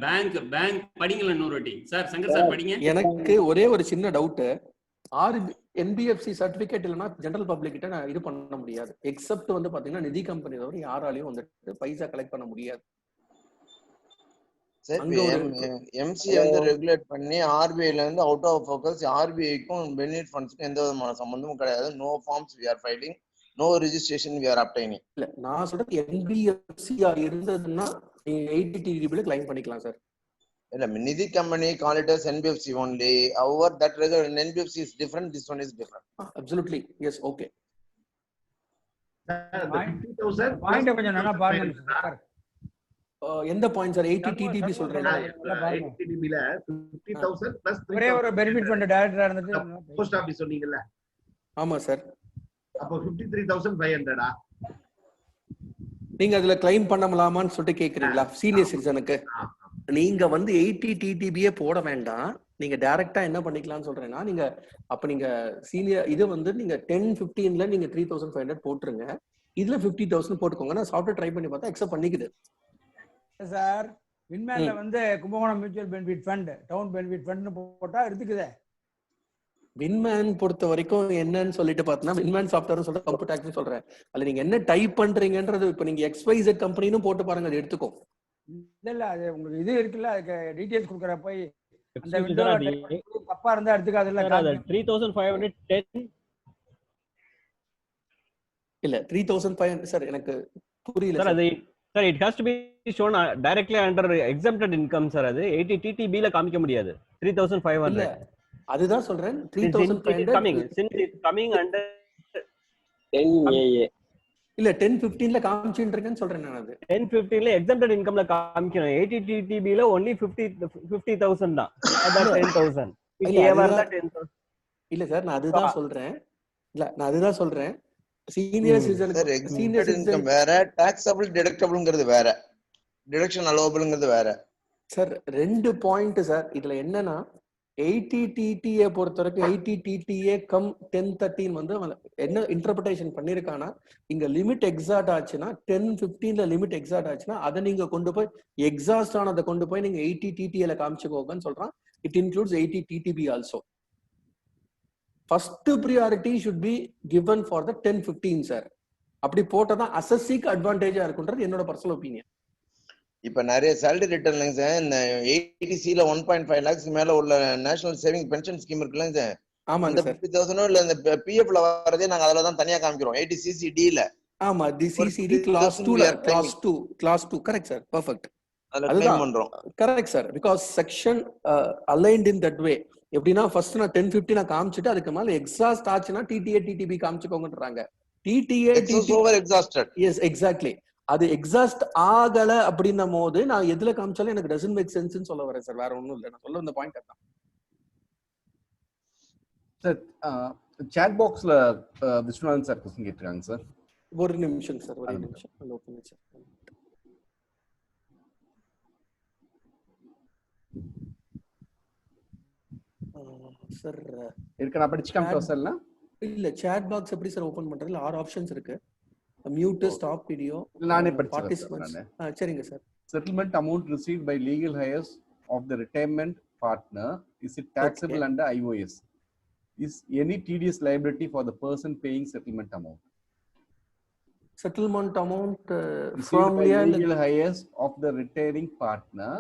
பேங்க் படிங்களா இன்னொரு சார்? சங்கர் சார் படிங்க. எனக்கு ஒரே ஒரு சின்ன டவுட். என்பிஎஃப்சி சர்டிபிகேட் இல்லைன்னா ஜெனரல் பப்ளிக் கிட்ட நான் இது பண்ண முடியாது. எக்ஸப்ட் வந்து பாத்தீங்கன்னா நிதி கம்பெனி தவிர யாராலையும் வந்துட்டு பைசா கலெக்ட் பண்ண முடியாது. எம்சிஏ வந்து ரெகுலேட் பண்ணி ஆர்பிஐல இருந்து அவுட் ஆஃப் ஃபோக்கஸ். ஆர்பிஐக்கும் பெனிஃபிட் ஃபண்ட்ஸ்க்கும் எந்த விதமான சம்பந்தமும் கிடையாது. No forms we are filing, no registration we are obtaining. இல்ல நான் சொல்றது என்பிஎஃப்சி இருந்ததுன்னா நீங்க 80 TTBல கிளைம் பண்ணிக்கலாம் சார். இல்ல நிதி company call it as NBFC only. However, that NBFC is different. This one is different. Absolutely, yes, okay. Point கொஞ்சம் நல்லா பாருங்க சார். எந்த பாயிண்ட் சார்? 80 TTB சொல்றீங்க. 80 TTBல 50,000 plus ஒரே ஒரு பெனிஃபிட் ஃபண்ட் டைரக்டரா இருந்துட்டு போஸ்ட் ஆபீஸ் சொன்னீங்கல்ல? ஆமா சார். அப்ப 53,500 நீங்க அதுல கிளைம் பண்ணலாமான்னு சொல்லிட்டு கேக்குறீங்களா சீனியர் சிட்டிசனுக்கு? நீங்க வந்து 80 TTBயே போட வேண்டாம். நீங்க டைரக்டா என்ன பண்ணிக்கலாம்னு சொல்றேன்னா, நீங்க அப்ப நீங்க சீனியர் இது வந்து நீங்க 10-15ல நீங்க 3,500 போட்டுருங்க. இதுல 50,000 போட்டுக்கோங்க. நான் சாஃப்ட்வேர் ட்ரை பண்ணி பார்த்தா அக்செப்ட் பண்ணிக்குது சார். வின்மேன்ல வந்து Kumbakonam mutual benefit fund, town benefit ஃபண்ட்னு போட்டா எடுத்துக்குதே. வின்மேன் பொறுத்த வரைக்கும் என்னன்னு சொல்லிட்டு பார்த்தீங்கன்னா, வின்மேன் சாஃப்ட்வேர் சொல்ற கம்ப்யூட்டர் ஆக்ட்னு சொல்றேன். அதுல நீங்க என்ன டைப் பண்றீங்கன்றது இப்ப நீங்க XYZ கம்பெனின்னு போட்டு பாருங்க, அது எடுத்துக்கும். இல்ல அது உங்களுக்கு இது இருக்குல்ல, அதுக்கு டீடைல்ஸ் கொடுக்குற போய் அந்த விண்டோல தப்பா இருந்தா எடுத்துக்காது. இல்ல 3510 இல்ல 3500 சார் எனக்கு புரியல சார். அது sir it has to be shown directly under exempted income sir. அது 80 TTB ல காமிக்க முடியாது. 3500 அதுதான் சொல்றேன். 3500 coming under 10AA இல்ல 10-15ல காமிச்சிட்டு சொல்றேன் நான். அது 10-15ல எக்ஸம்ப்டட் இன்கம்ல காமிக்கணும். 80 TTB ல only 50,000 தான். அதான் 10,000. இல்ல சார் நான் அதுதான் சொல்றேன். இல்ல நான் அதுதான் சொல்றேன். சீனியர் சிட்டிசன் வேற, டாக்ஸபிள் டிடக்டபிள்ங்கிறது வேற, டிடக்ஷன் அலோவபிள்ங்கிறது வேற. Sir 2 point sir. இதுல என்னன்னா 80 TTA பொறுத்த வரைக்கும் 80 TTA கம் 10-13 வந்து என்ன இன்டர்பிரேஷன் பண்ணிருக்கானா, இங்க லிமிட் எக்ஸாக்ட் ஆச்சுன்னா 10-15ல லிமிட் எக்ஸாக்ட் ஆச்சுன்னா அதை நீங்க கொண்டு போய் எக்ஸாஸ்ட் ஆனதை கொண்டு போய் நீங்க 80 TTA ல காமிச்சுக்கோங்கன்னு சொல்றான். It includes 80 TTB also. First priority should be given for the 10-15 sir. அப்படி போட்டதான் அசஸ்ஸிக்கு அட்வான்டேஜா இருக்குன்றது என்னோட பர்சனல் ஒப்பீனியன். இப்ப நிறைய சேலரி ரிட்டர்ன்லங்க சார், இந்த 80Cல 1.5 lakhs மேல உள்ள நேஷனல் சேவிங் பென்ஷன் ஸ்கீம் இருக்குல்லங்க சார், அந்த 50,000 இல்ல இந்த பிஎஃப்ல வரதே நாங்க அதுல தான் தனியா காமிக்கிறோம் 80CCDல. ஆமா, the CCD clause 2 correct sir, perfect. அதுல கிளைம் பண்றோம். Correct sir, because section aligned in that way. எப்படின்னா ஃபர்ஸ்ட் நான் 10-15 நான் காமிச்சிட்டு அதுக்கு மேல எக்ஸாஸ்ட் ஆச்சுன்னா டிடிஏ டிடிபி காமிச்சுக்கோங்கன்றாங்க. TTA over exhausted. Yes exactly. அது எக்ஸாஸ்ட் ஆகல அப்படின்னும் போது நான் எதுல காமிச்சாலும் எனக்கு டசன்ட் மேக் சென்ஸ்னு சொல்ல வரேன் சார், வேற ஒண்ணும் இல்லை. நான் சொல்ல வந்த பாயிண்ட் அதான் சார். சாட் பாக்ஸ்ல விஸ்வநாதன் சார் क्वेश्चन கேட்டிருக்காங்க சார். ஒரு நிமிஷம் சார், ஒரு நிமிஷம் ஓபன் சார். சார் இருக்கு, நான் படிச்சு காமிச்சேன் சார். இல்ல சாட் பாக்ஸ் எப்படி சார் ஓபன் பண்றதுல 6 ஆப்ஷன்ஸ் இருக்கு. மியூட், ஸ்டாப் வீடியோ, நானே படிச்சேன். சரிங்க sir. Settlement amount received by legal heirs of the retirement partner, is it taxable under IOS? Is any tedious liability for the person paying settlement amount? Settlement amount from legal heirs of the retiring partner,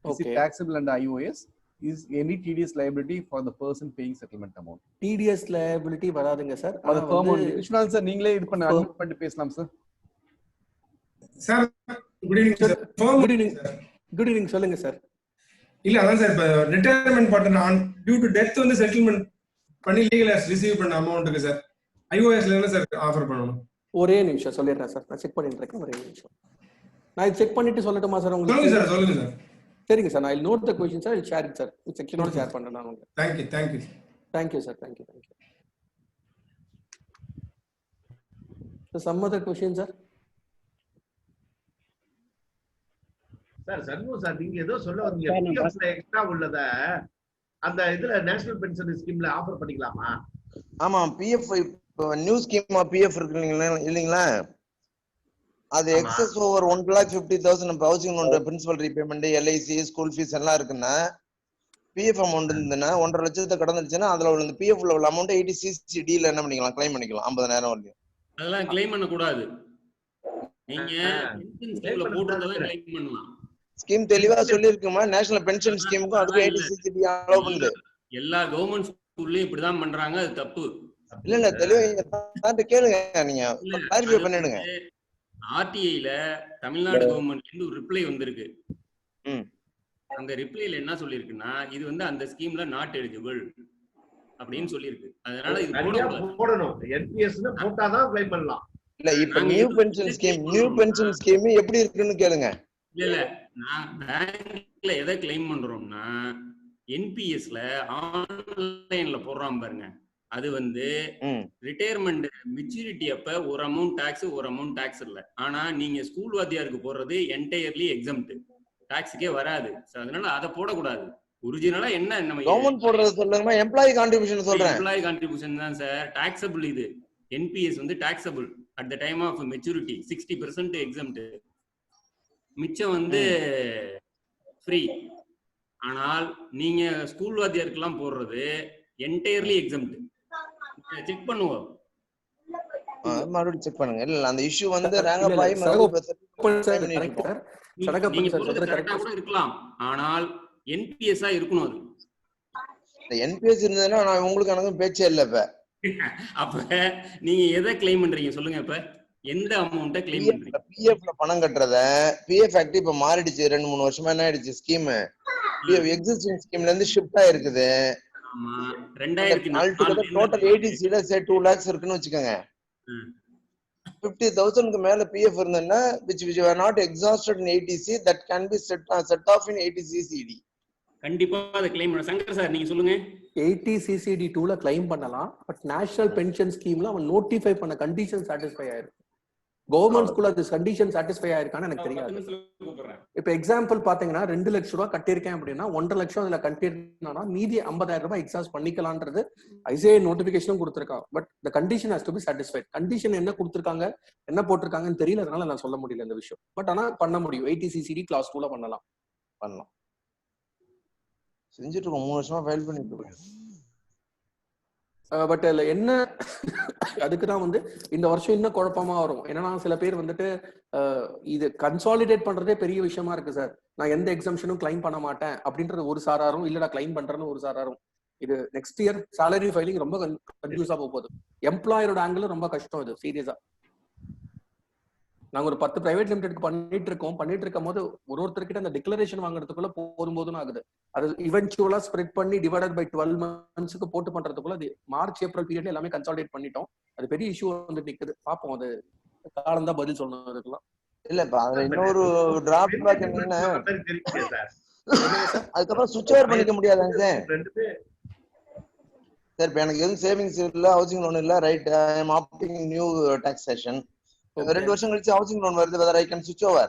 is it taxable under IOS? Is any tedious liability for the person paying settlement amount? Tedious liability வராதுங்க sir. அது firm only. Viswanathan sir நீங்களே இது பண்ண admit பண்ணி பேசலாம் சார். Sir good evening sir. Good evening. Good evening, சொல்லுங்க sir. இல்ல அதான் சார், இப்ப retirement partner on due to death வந்து செட்டில்மெண்ட் பண்ணி லீகல் ஹேர்ஸ் ரிசீவ் பண்ண அமௌண்ட்டுக்கு சார் ஐஓஎஸ்ல என்ன சார் ஆஃபர் பண்ணணும்? ஒரே நிமிஷம் சொல்லிடுறேன் சார், நான் செக் பண்ணிட்டு இருக்கேன். ஒரே நிமிஷம் நான் செக் பண்ணிட்டு சொல்லட்டுமா சார் உங்களுக்கு? சொல்லுங்க சார், சொல்லுங்க சார். சரிங்க சார், நான் note the question sir, share it sir, செக்ஷனோட ஷேர் பண்றேன் நான் உங்களுக்கு. Thank you thank you sir, thank you. So some other question sir. Sir Shanmugam sir, நீங்க ஏதோ சொல்ல வந்தீங்க பிஎஃப்ல எக்ஸ்ட்ரா உள்ளத அந்த இதுல நேஷனல் பென்ஷன் ஸ்கீம்ல ஆஃபர் பண்ணிக்கலாமா? ஆமா, பிஎஃப் நியூ ஸ்கீமா பிஎஃப் இருக்கு இல்லீங்களா, அது excess over 1,50,000 housing loan principal repayment, LIC, school fees எல்லாம் இருக்குன்னா பிஎஃப் அமௌண்ட் இருந்ததுன்னா 1.5 லட்சத்தை கடந்துச்சுன்னா அதுல உள்ள பிஎஃப்ல உள்ள அமௌண்ட் 80CCDல என்ன பண்ணிக்கலாம், கிளைம் பண்ணிக்கலாம் 50,000 வரைக்கும். அதெல்லாம் கிளைம் பண்ண கூடாது. நீங்க பென்ஷன் ஸ்கீம்ல போடுறதெல்லாம் கிளைம் பண்ணலாம். ஸ்கீம் தெளிவா சொல்லி இருக்குமா, நேஷனல் பென்ஷன் ஸ்கீமுக்கும் அதுக்கு 80CCD அலோவ் பண்ணுது. எல்லா கவர்மெண்ட் ஸ்கூல்லயும் இப்படிதான் பண்றாங்க, அது தப்பு. இல்ல தெளிவா கேளுங்க, நீங்க கிளாரிஃபை பண்ணிடுங்க. ஆர்டிஐல தமிழ்நாடு கவர்மெண்ட்ல இருந்து ஒரு ரிப்ளை வந்திருக்கு. அந்த ரிப்ளைல என்ன சொல்லிருக்குன்னா, இது வந்து அந்த ஸ்கீம்ல நாட் எலிஜிபிள் அப்படின்னு சொல்லிருக்கு. அதனால இது போடணும், என்பிஎஸ்னு போட்டாதான் கிளைம் பண்ணலாம். இல்ல இப்ப நியூ பென்ஷன் ஸ்கீம் எப்படி இருக்குன்னு கேளுங்க. இல்ல நான் பேங்க்ல எதை கிளைம் பண்றோம்னா, என்பிஎஸ்ல ஆன்லைன்ல போடுறான் பாருங்க, அது வந்து ரிட்டையர்மெண்ட் மெச்சூரிட்டி அப்ப ஒரு அமௌண்ட் டாக்ஸ் ஒரு அமௌண்ட் டாக்ஸ் இல்ல. ஆனா நீங்க ஸ்கூல் வாத்தியாருக்கு போடுறது என்டையர்லி எக்ஸம்ட், டாக்ஸுக்கே வராது. அதனால அதை போடக்கூடாது. ஒரிஜினலா என்ன நம்ம கவர்மெண்ட் போடுறது சொல்லுங்க, எம்ப்ளாயி கான்ட்ரிபியூஷன் சொல்றேன். எம்ப்ளாயி கான்ட்ரிபியூஷன் தான் சார் டாக்ஸபிள். இது என்பிஎஸ் வந்து taxable at the time of maturity, 60% exempt, மிச்சம் வந்து ஃப்ரீ. ஆனால் நீங்க ஸ்கூல் வாத்தியாருக்கெல்லாம் போடுறது என்டையர்லி எக்ஸம்ட். செக் பண்ணுவோம், மறுபடியும் செக் பண்ணுங்க. இல்ல அந்த இஷ்யூ வந்து இருக்கலாம், ஆனால் என்பிஎஸ்ஸா இருக்கணும். அது என்பிஎஸ் இருந்ததுன்னா நான் உங்களுக்கு எனக்கு பேச்சே இல்ல. இப்ப அப்ப நீங்க எதை கிளைம் பண்றீங்க சொல்லுங்க? இப்ப எந்த அமௌண்ட்டை கிளைம் பண்றீங்க? பிஎஃப்ல பணம் கட்டுறத, பிஎஃப் ஆக்ட் இப்ப மாறிடுச்சு, 2-3 வருஷமா என்ன ஆயிடுச்சு, ஸ்கீம் எக்ஸிஸ்டிங் ஸ்கீம்ல இருந்து ஷிஃப்ட் ஆயிருக்குது. ஆமா, 2004 டோட்டல் 80Cல 2 lakhs இருக்குன்னு வச்சுக்கோங்க. 50,000க்கு மேல பிஎஃப் இருந்ததுன்னா which were not exhausted in 80C, that can be set off in 80CCD. கண்டிப்பா அதை கிளைம் பண்ண. சங்கர் சார் நீங்க சொல்லுங்க. 80CCD2ல கிளைம் பண்ணலாம், பட் நேஷனல் பென்ஷன் ஸ்கீம்ல அவன் நோட்டிஃபை பண்ண கண்டிஷன் சாட்டிஸ்ஃபை ஆயிருக்கு. கவர்மெண்ட் ஸ்கூல்ல அது கண்டிஷன் சாட்டிஸ்ஃபை ஆயிருக்கான்னு எனக்கு தெரியாது. இப்ப எக்ஸாம்பிள் பாத்தீங்கன்னா 2 லட்சம் ரூபாய் கட்டியிருக்கேன் அப்படின்னா 1.5 லட்சம் அதுல கட்டிருந்தா மீதி 50,000 ரூபாய் எக்ஸாஸ்ட் பண்ணிக்கலான்றது ஐசிஐ நோட்டிபிகேஷனும் கொடுத்திருக்காங்க. But the condition has to be satisfied. Condition என்ன கொடுத்திருக்காங்க, என்ன போட்டிருக்காங்கன்னு தெரியல, அதனால நான் சொல்ல முடியல இந்த விஷயம். பட் ஆனா பண்ண முடியும், 80CCD கிளாஸ் 2ல பண்ணலாம். செஞ்சுட்டு இருக்கோம், 3 வருஷமா ஃபைல் பண்ணிட்டு இருக்கோம். பட் அதுல என்ன அதுக்கு தான் வந்து இந்த வருஷம் இன்னும் குழப்பமா வரும். ஏன்னா சில பேர் வந்துட்டு இது கன்சாலிடேட் பண்றதே பெரிய விஷயமா இருக்கு சார். நான் எந்த எக்ஸம்ஷனும் கிளைம் பண்ண மாட்டேன் அப்படின்றது ஒரு சாராரும், இல்லடா கிளைம் பண்றேன்னு ஒரு சாராரும். இது நெக்ஸ்ட் இயர் சாலரி ஃபைலிங் ரொம்ப கன்ஃபியூஸா போகுது. எம்ப்ளாயரோட ஆங்கிள் ரொம்ப கஷ்டம் இது சீரியஸா. நாங்க ஒரு 10 பிரைவேட் லிமிடெட்க்கு பண்ணிட்டு இருக்கும் போது ஒருத்தர்கிட்ட அந்த டிக்ளரேஷன் வாங்குறதுக்குள்ள போதும் ஆகுது. அது இவென்ச்சுவலா ஸ்ப்ரெட் பண்ணி டிவைடட் பை 12 மந்த்ஸ்க்கு போட்டு பண்றதுக்குள்ள அது மார்ச் ஏப்ரல் பீரியட்ல எல்லாமே கன்சாலிடேட் பண்ணிட்டோம். அது பெரிய இஷ்யூ வந்து நிக்குது. பாப்போம், அது காலம் தான் பதில் சொல்லணும் அதுக்கெல்லாம். இல்ல இப்ப அதுல இன்னொரு டிராப் பேக் என்னன்னா அதுக்கப்புறம் சுவிட்ச் ஓவர் பண்ணிக்க முடியாதாங்க சார். இப்ப எனக்கு எதுவும் சேவிங்ஸ் இல்ல, ஹவுசிங் லோன் இல்ல, ரைட், ஐ அம் ஆப்டிங் நியூ டாக்ஸேஷன். 2 வருஷம் கழிச்சு ஹவுசிங் லோன் வருது, whether I can switch over?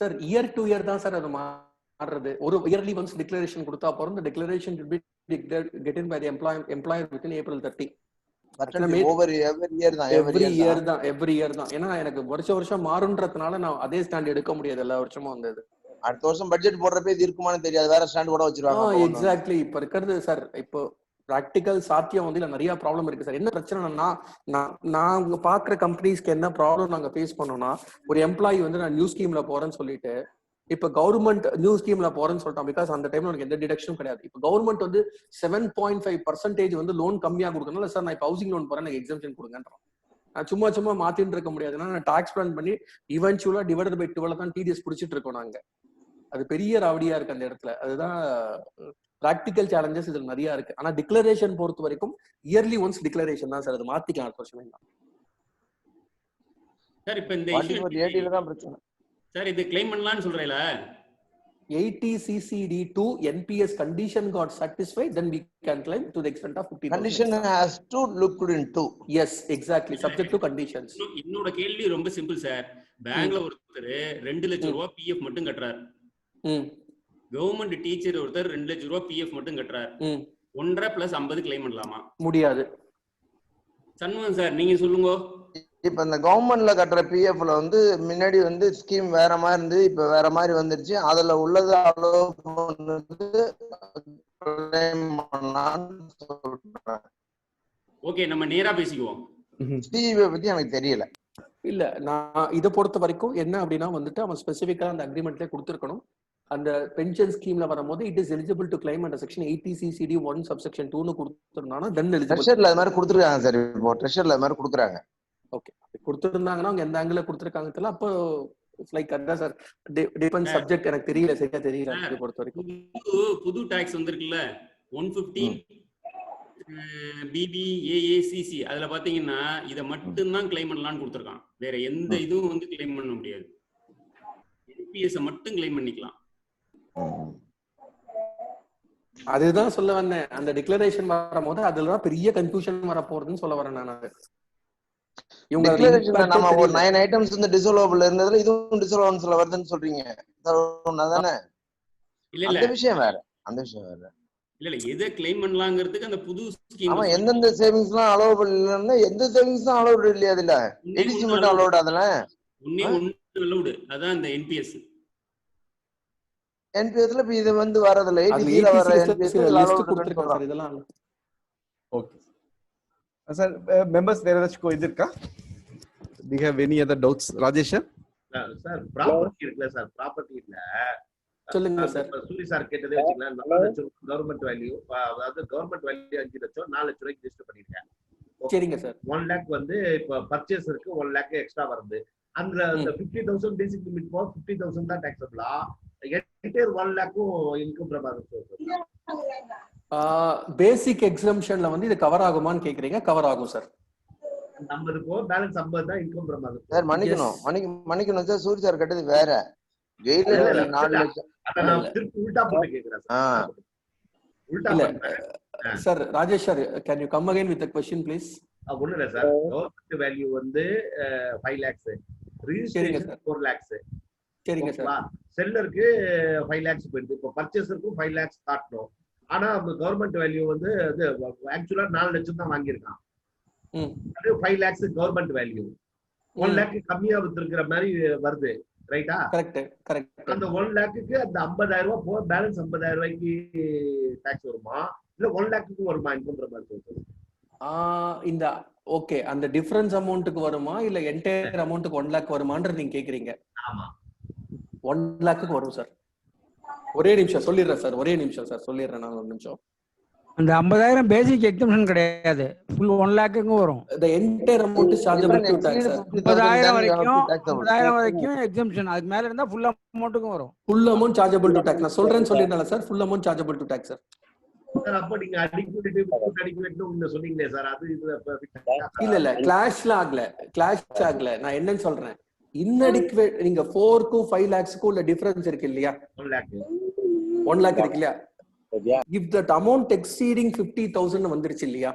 Sir year to year தான் சார் அது மாறுறது. ஒரு இயர்லி ஒன்ஸ் டிக்ளரேஷன் கொடுத்தா போறோம். இந்த declaration should be getting by the employer within April 30. Every year தான். ஏன்னா எனக்கு வருஷம் மாறுன்றதுனால நான் அதே ஸ்டாண்ட் எடுக்க முடியாது எல்லா வருஷமும் வந்தது. அடுத்த வருஷம் பட்ஜெட் போடுறப்ப இது இருக்குமான்னு தெரியாது, வேற ஸ்டாண்ட் கூட வச்சிருவாங்க. எக்ஸாக்ட்லி. இப்ப இருக்கிறது சார், இப்போ பிராக்டிக்கல் சாத்தியம் வந்து இல்ல நிறைய ப்ராப்ளம் இருக்கு சார். என்ன பிரச்சனைனா நாங்க பாக்குற கம்பெனிஸ்க்கு என்ன ப்ராப்ளம் நாங்க ஃபேஸ் பண்ணோம்னா, ஒரு எம்ப்ளாயி வந்து நான் நியூ ஸ்கீம்ல போறேன்னு சொல்லிட்டு இப்ப கவர்மெண்ட் நியூ ஸ்கீம்ல போறேன்னு சொல்லிட்டான். பிகாஸ் அந்த டைம்ல எனக்கு எந்த டிடக்ஷனும் கிடையாது. இப்ப கவர்மெண்ட் வந்து 7.5% வந்து லோன் கம்மியா கொடுக்கறதுனால சார் நான் இப்ப ஹவுசிங் லோன் போறேன், எனக்கு எக்ஸம்ஷன் கொடுங்கன்றான். நான் சும்மா மாத்திட்டு இருக்க முடியாது. நான் டாக்ஸ் பிளான் பண்ணி இவென்ச்சுவலா டிவைடட் பை 12 தான் டிடிஎஸ் பிடிச்சிட்டு இருக்கோம் நாங்க. அது பெரிய ராவடியா இருக்கு அந்த இடத்துல. அதுதான் பிராக்டிக்கல் சேலஞ்சஸ் இதுல நிறைய இருக்கு. ஆனா டிக்ளரேஷன் பொறுத்த வரைக்கும் இயர்லி ஒன்ஸ் டிக்ளரேஷன் தான் சார். அது மாத்திக்கலாம் அடுத்த வருஷம் தான் சார். இப்ப இந்த இஷ்யூ தான் பிரச்சனை சார். இது கிளைம் பண்ணலாம்னு சொல்றீல, 80 CCD to NPS condition got satisfied, then we can claim to the extent of 50%. Condition has to looked into. Yes, exactly. Subject to conditions. என்னோட கேள்வி ரொம்ப சிம்பிள் சார். பேங்க்ல ஒருத்தர் 2 லட்சம் ரூபாய் பிஎஃப் மட்டும் கட்டுறாரு. கவர்மெண்ட் டீச்சர் ஒருத்தர் 2 லட்சம் ரூபாய் பிஎஃப் மட்டும் கட்டுறாரு. 1.5 + 50 கிளைம் பண்ணலாமா? முடியாது. சண்முகம் சார் நீங்க சொல்லுங்க. இப்ப இந்த கவர்மெண்ட்ல கட்டுற பிஎஃப்ல வந்து முன்னாடி வந்து ஸ்கீம் வேற மாதிரி இருந்து இப்ப வேற மாதிரி வந்துருச்சு. அதுல உள்ளது ஓகே, நம்ம நேரா பேசிக்குவோம். டிவி பத்தி எனக்கு தெரியல. இல்ல நான் இதை பொறுத்த வரைக்கும் என்ன அப்படின்னா வந்துட்டு அவன் ஸ்பெசிபிக்கா அந்த அக்ரிமெண்ட்ல கொடுத்துருக்கணும். அந்த பென்ஷன் ஸ்கீம்ல வரும்போது it is eligible to claim under section 80 CCD 1 subsection 2 னு கொடுத்திருந்தானா தென் எலிஜிபிள். ட்ரெஷர்ல அது மாதிரி கொடுத்துருக்காங்க சார். இப்போ ட்ரெஷர்ல அது மாதிரி கொடுக்குறாங்க. ஓகே, கொடுத்திருந்தாங்கன்னா அவங்க எந்த ஆங்கிள் கொடுத்திருக்காங்க தெரியல. அப்போ இட்ஸ் லைக் அதான் சார், டிபெண்ட் சப்ஜெக்ட். எனக்கு தெரியல, சரியா தெரியல இதை பொறுத்த வரைக்கும். புது டாக்ஸ் வந்திருக்குல்ல 115 BBAACC, அதுல பாத்தீங்கன்னா இத மட்டும் தான் கிளைம் பண்ணலாம்னு கொடுத்திருக்கான். வேற எந்த இதுவும் வந்து கிளைம் பண்ண முடியாது. NPS மட்டும் கிளைம் பண்ணிக்கலாம். அதுதான் சொல்ல வந்தேன். அந்த டிக்ளரேஷன் வரும்போது அதுலதான் பெரிய கன்ஃபியூஷன் வர போறதுன்னு சொல்ல வரேன் நான். இவங்க நம்ம ஒரு 9 ஐட்டம்ஸ் இந்த டிசோலபிள் இருந்ததுல இதுவும் டிசோலபிள்ஸ்ல வருதுன்னு சொல்றீங்க. அதானே? இல்ல அந்த விஷயம் வேற. இல்ல எதை கிளைம் பண்ணலாம்ங்கிறதுக்கு அந்த புது ஸ்கீம். ஆமா, எந்தெந்த சேவிங்ஸ்லாம் அலோவபிள் இல்லன்னா எந்த சேவிங்ஸ் தான் அலோவபிள் இல்லையா? அதுல எடிசி மட்டும் அலோவட். அதெல்லாம் ஒண்ணு அலோவட். அதான் அந்த NPS. NPSல இது வந்து வரதுல 80ல வர NPS லிஸ்ட் கொடுத்திருக்காங்க சார். இதெல்லாம் ஓகே சார். மெம்பர்ஸ் வேற ஏதாச்சும் இது இருக்கா? Do you have any other doubts? Rajesh sir property இருக்குல்ல சார், ப்ராப்பர்ட்டில சொல்லுங்க சார். சூரி சார் கேட்டதே வச்சுக்கலாம். 4 லட்சம் கவர்மெண்ட் வேல்யூ, அதாவது கவர்மெண்ட் வேல்யூ 5 லட்சம், 4 லட்சம் ரூபாய்க்கு ரிஜிஸ்டர் பண்ணிருக்கேன். சரிங்க சார். 1 lakh வந்து இப்ப பர்ச்சேஸருக்கு 1 lakh எக்ஸ்ட்ரா வருது. அந்த 50,000 பேசிக் லிமிட் போக 50,000 தான் டாக்ஸபிளா? என்டையர் 1 lakhம் இன்கம் பிரபாகம் பேசிக் எக்ஸம்ஷன்ல வந்து இது கவர் ஆகுமான்னு கேக்குறீங்க. கவர் ஆகும் சார். 50 போ பேலன்ஸ் 50 தான் இன்கம் பிரபாகம் சார். மன்னிக்கணும் சார், சூரி சார் கேட்டது வேற. ஜெயில 4 லட்சம். அத நான் திருப்பி உல்டா போட்டு கேக்குறேன் சார். உல்டா sir. Rajesh sir, can you come again with the question please? ஒண்ணு இல்ல சார். கவர்மெண்ட் வேல்யூ வந்து 5 lakhs, ரிஜிஸ்ட்ரேஷன் 4 lakhs. சரிங்க சார். செல்லருக்கு 5 lakhs போயிடுது. இப்போ பர்ச்சேஸருக்கும் 5 lakhs காட்டணும். ஆனா அந்த கவர்மெண்ட் வேல்யூ வந்து அது ஆக்சுவலா 4 லட்சம் தான் வாங்கியிருக்கான். அது 5 lakhs கவர்மெண்ட் வேல்யூ. 1 lakh கம்மியா வித்துருக்கிற மாதிரி வருது. ரைட்டா? கரெக்ட். அந்த 1 lakhக்கு அந்த 50,000 ரூபாய் போக பேலன்ஸ் 50,000 ரூபாய்க்கு டாக்ஸ் வருமா இல்ல 1 lakhக்கு வருமா இன்கம் பிரபாகம்? இந்த ஓகே அந்த டிஃபரன்ஸ் அமௌண்ட்டுக்கு வருமா இல்ல என்டையர் அமௌண்ட்டுக்கு 1 lakh வருமான்ற நீங்க கேக்குறீங்க? ஆமா 1 lakhக்கு வரும் சார். ஒரே நிமிஷம் சொல்லிடுறேன் சார், ஒரே நிமிஷம் சார் சொல்லிடுறேன் நான், ஒரு நிமிஷம். அந்த 50,000 பேசிக் எக்ஸம்ஷன் கிடையாது, ஃபுல் 1 lakhக்கு வரும். The entire amount is chargeable to tax sir. 50,000 வரைக்கும் எக்ஸம்ஷன், அதுக்கு மேல இருந்தா ஃபுல் அமௌண்ட்டுக்கும் வரும். Full amount chargeable to tax. நான் சொல்றேன்னு சொல்லிருந்தேன்ல sir, full amount chargeable to tax sir. Sir அப்ப நீங்க அடிக்குவேட்னு ஒண்ணு சொன்னீங்களே சார், அது இல்ல கிளாஷ்ல ஆகல. நான் என்னன்னு சொல்றேன், inadequate நீங்க 4 க்கும் 5 lakhsக்கு உள்ள டிஃபரன்ஸ் இருக்கு இல்லையா? 1 lakh இருக்கு இல்லையா? If that amount exceeding 50,000 வந்துருச்சு இல்லையா?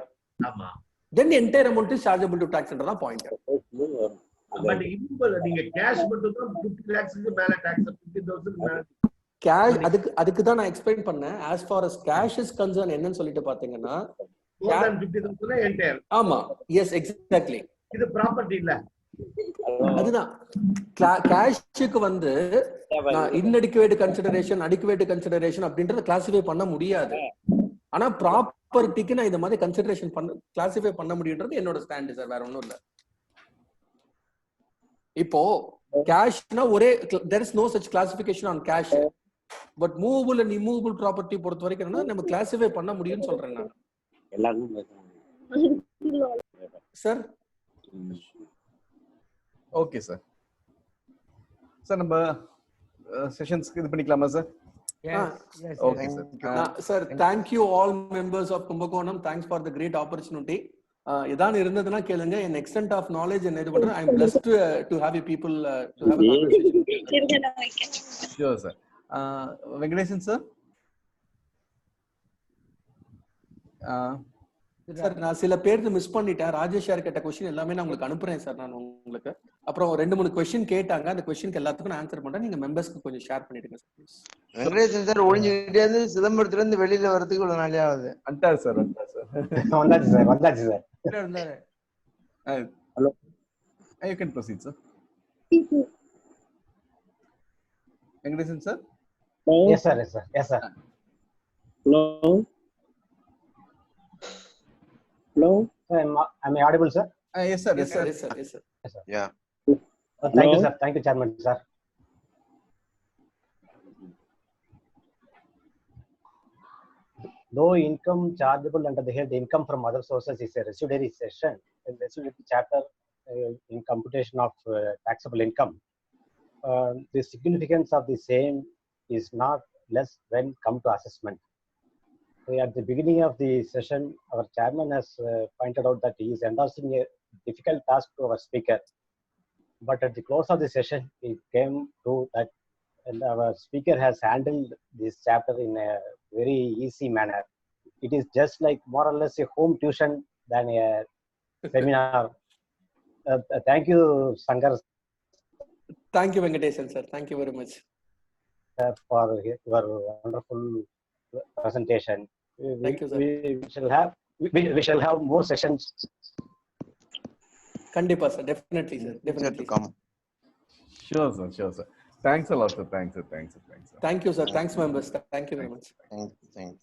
ஆமா. Then the entire amount is chargeable to tax ன்றதா பாயிண்ட். பட் இப்போ நீங்க கேஷ் மட்டும் தான் 50 lakhsக்கு மேல டாக்ஸ், 50,000 மேல கேஷ். அதுக்கு தான் நான் எக்ஸ்பிளைன் பண்ணேன். as far as cash is concerned என்னன்னு சொல்லிட்டு பாத்தீங்கன்னா, more than 50,000 என்டையர். ஆமா, yes exactly. இது ப்ராப்பர்ட்டி இல்ல, அதுதான் கேஷ்க்கு வந்து inadequate consideration, adequate consideration அப்படின்றத கிளாசிஃபை பண்ண முடியாது. ஆனா ப்ராப்பர்ட்டிக்கு நான் இந்த மாதிரி கன்சிடரேஷன் கிளாசிஃபை பண்ண முடியுன்றது என்னோட ஸ்டாண்ட் சார், வேற ஒண்ணும் இல்ல. இப்போ கேஷ்னா ஒரே there is no such classification on cash, but movable and immovable property பொறுத்த வரைக்கும் நம்ம கிளாசிஃபை பண்ண முடியும்னு சொல்றேன் நான். Sir okay sir. சார் நம்ம செஷன்ஸ்க்கு இது பண்ணிக்கலாமா sir? Okay sir. Sir thank you all members of Kumbakonam, thanks for the great opportunity. இதான் இருந்ததுன்னா கேளுங்க. in extent of knowledge and இது பண்றேன். I am blessed to have you people to have a conversation. Sure sir. Venkatesan sir. Sir நான் சில பேருக்கு miss பண்ணிட்டேன். Rajesh sir கேட்ட क्वेश्चन எல்லாமே நான் உங்களுக்கு அனுப்புறேன் சார். நான் உங்களுக்கு அப்புறம் 2-3 क्वेश्चन கேட்டாங்க. அந்த क्वेश्चनக்கு எல்லாத்துக்கும் நான் ஆன்சர் பண்றேன். நீங்க மெம்பர்ஸ்க்கு கொஞ்சம் ஷேர் பண்ணிடுங்க சார் ப்ளீஸ். வெங்கடேசன் சார் ஒளிஞ்சிட்டே இருந்து சிதம்பரத்துல இருந்து வெளியில வரதுக்கு இவ்வளவு நாளே ஆகுது. வந்துட்டார் சார். வந்தாச்சு sir. Hello, you can proceed sir. Venkatesan sir. Yes sir, yes sir, yes sir. Hello, am I audible sir? Yes sir, yes sir, yes sir, yes sir. Yeah. Thank you sir, thank you chairman sir. Though income chargeable under the head income from other sources is a residuary session in the residuary chapter in computation of taxable income, the significance of the same is not less when come to assessment. At the beginning of the session, our chairman has pointed out that he is endorsing a difficult task to our speaker. But at the close of the session, it came to that our speaker has handled this chapter in a very easy manner. It is just like more or less a home tuition than a seminar. Thank you, Sankar. Thank you, Venkatesan sir. Thank you very much for your wonderful presentation. Thank you sir. We shall have more sessions. Kandipa sir, definitely sir, definitely come. Sure sir. Thanks a lot sir. Thanks sir. Thank you sir. Thanks members. Thank you very much. Thanks.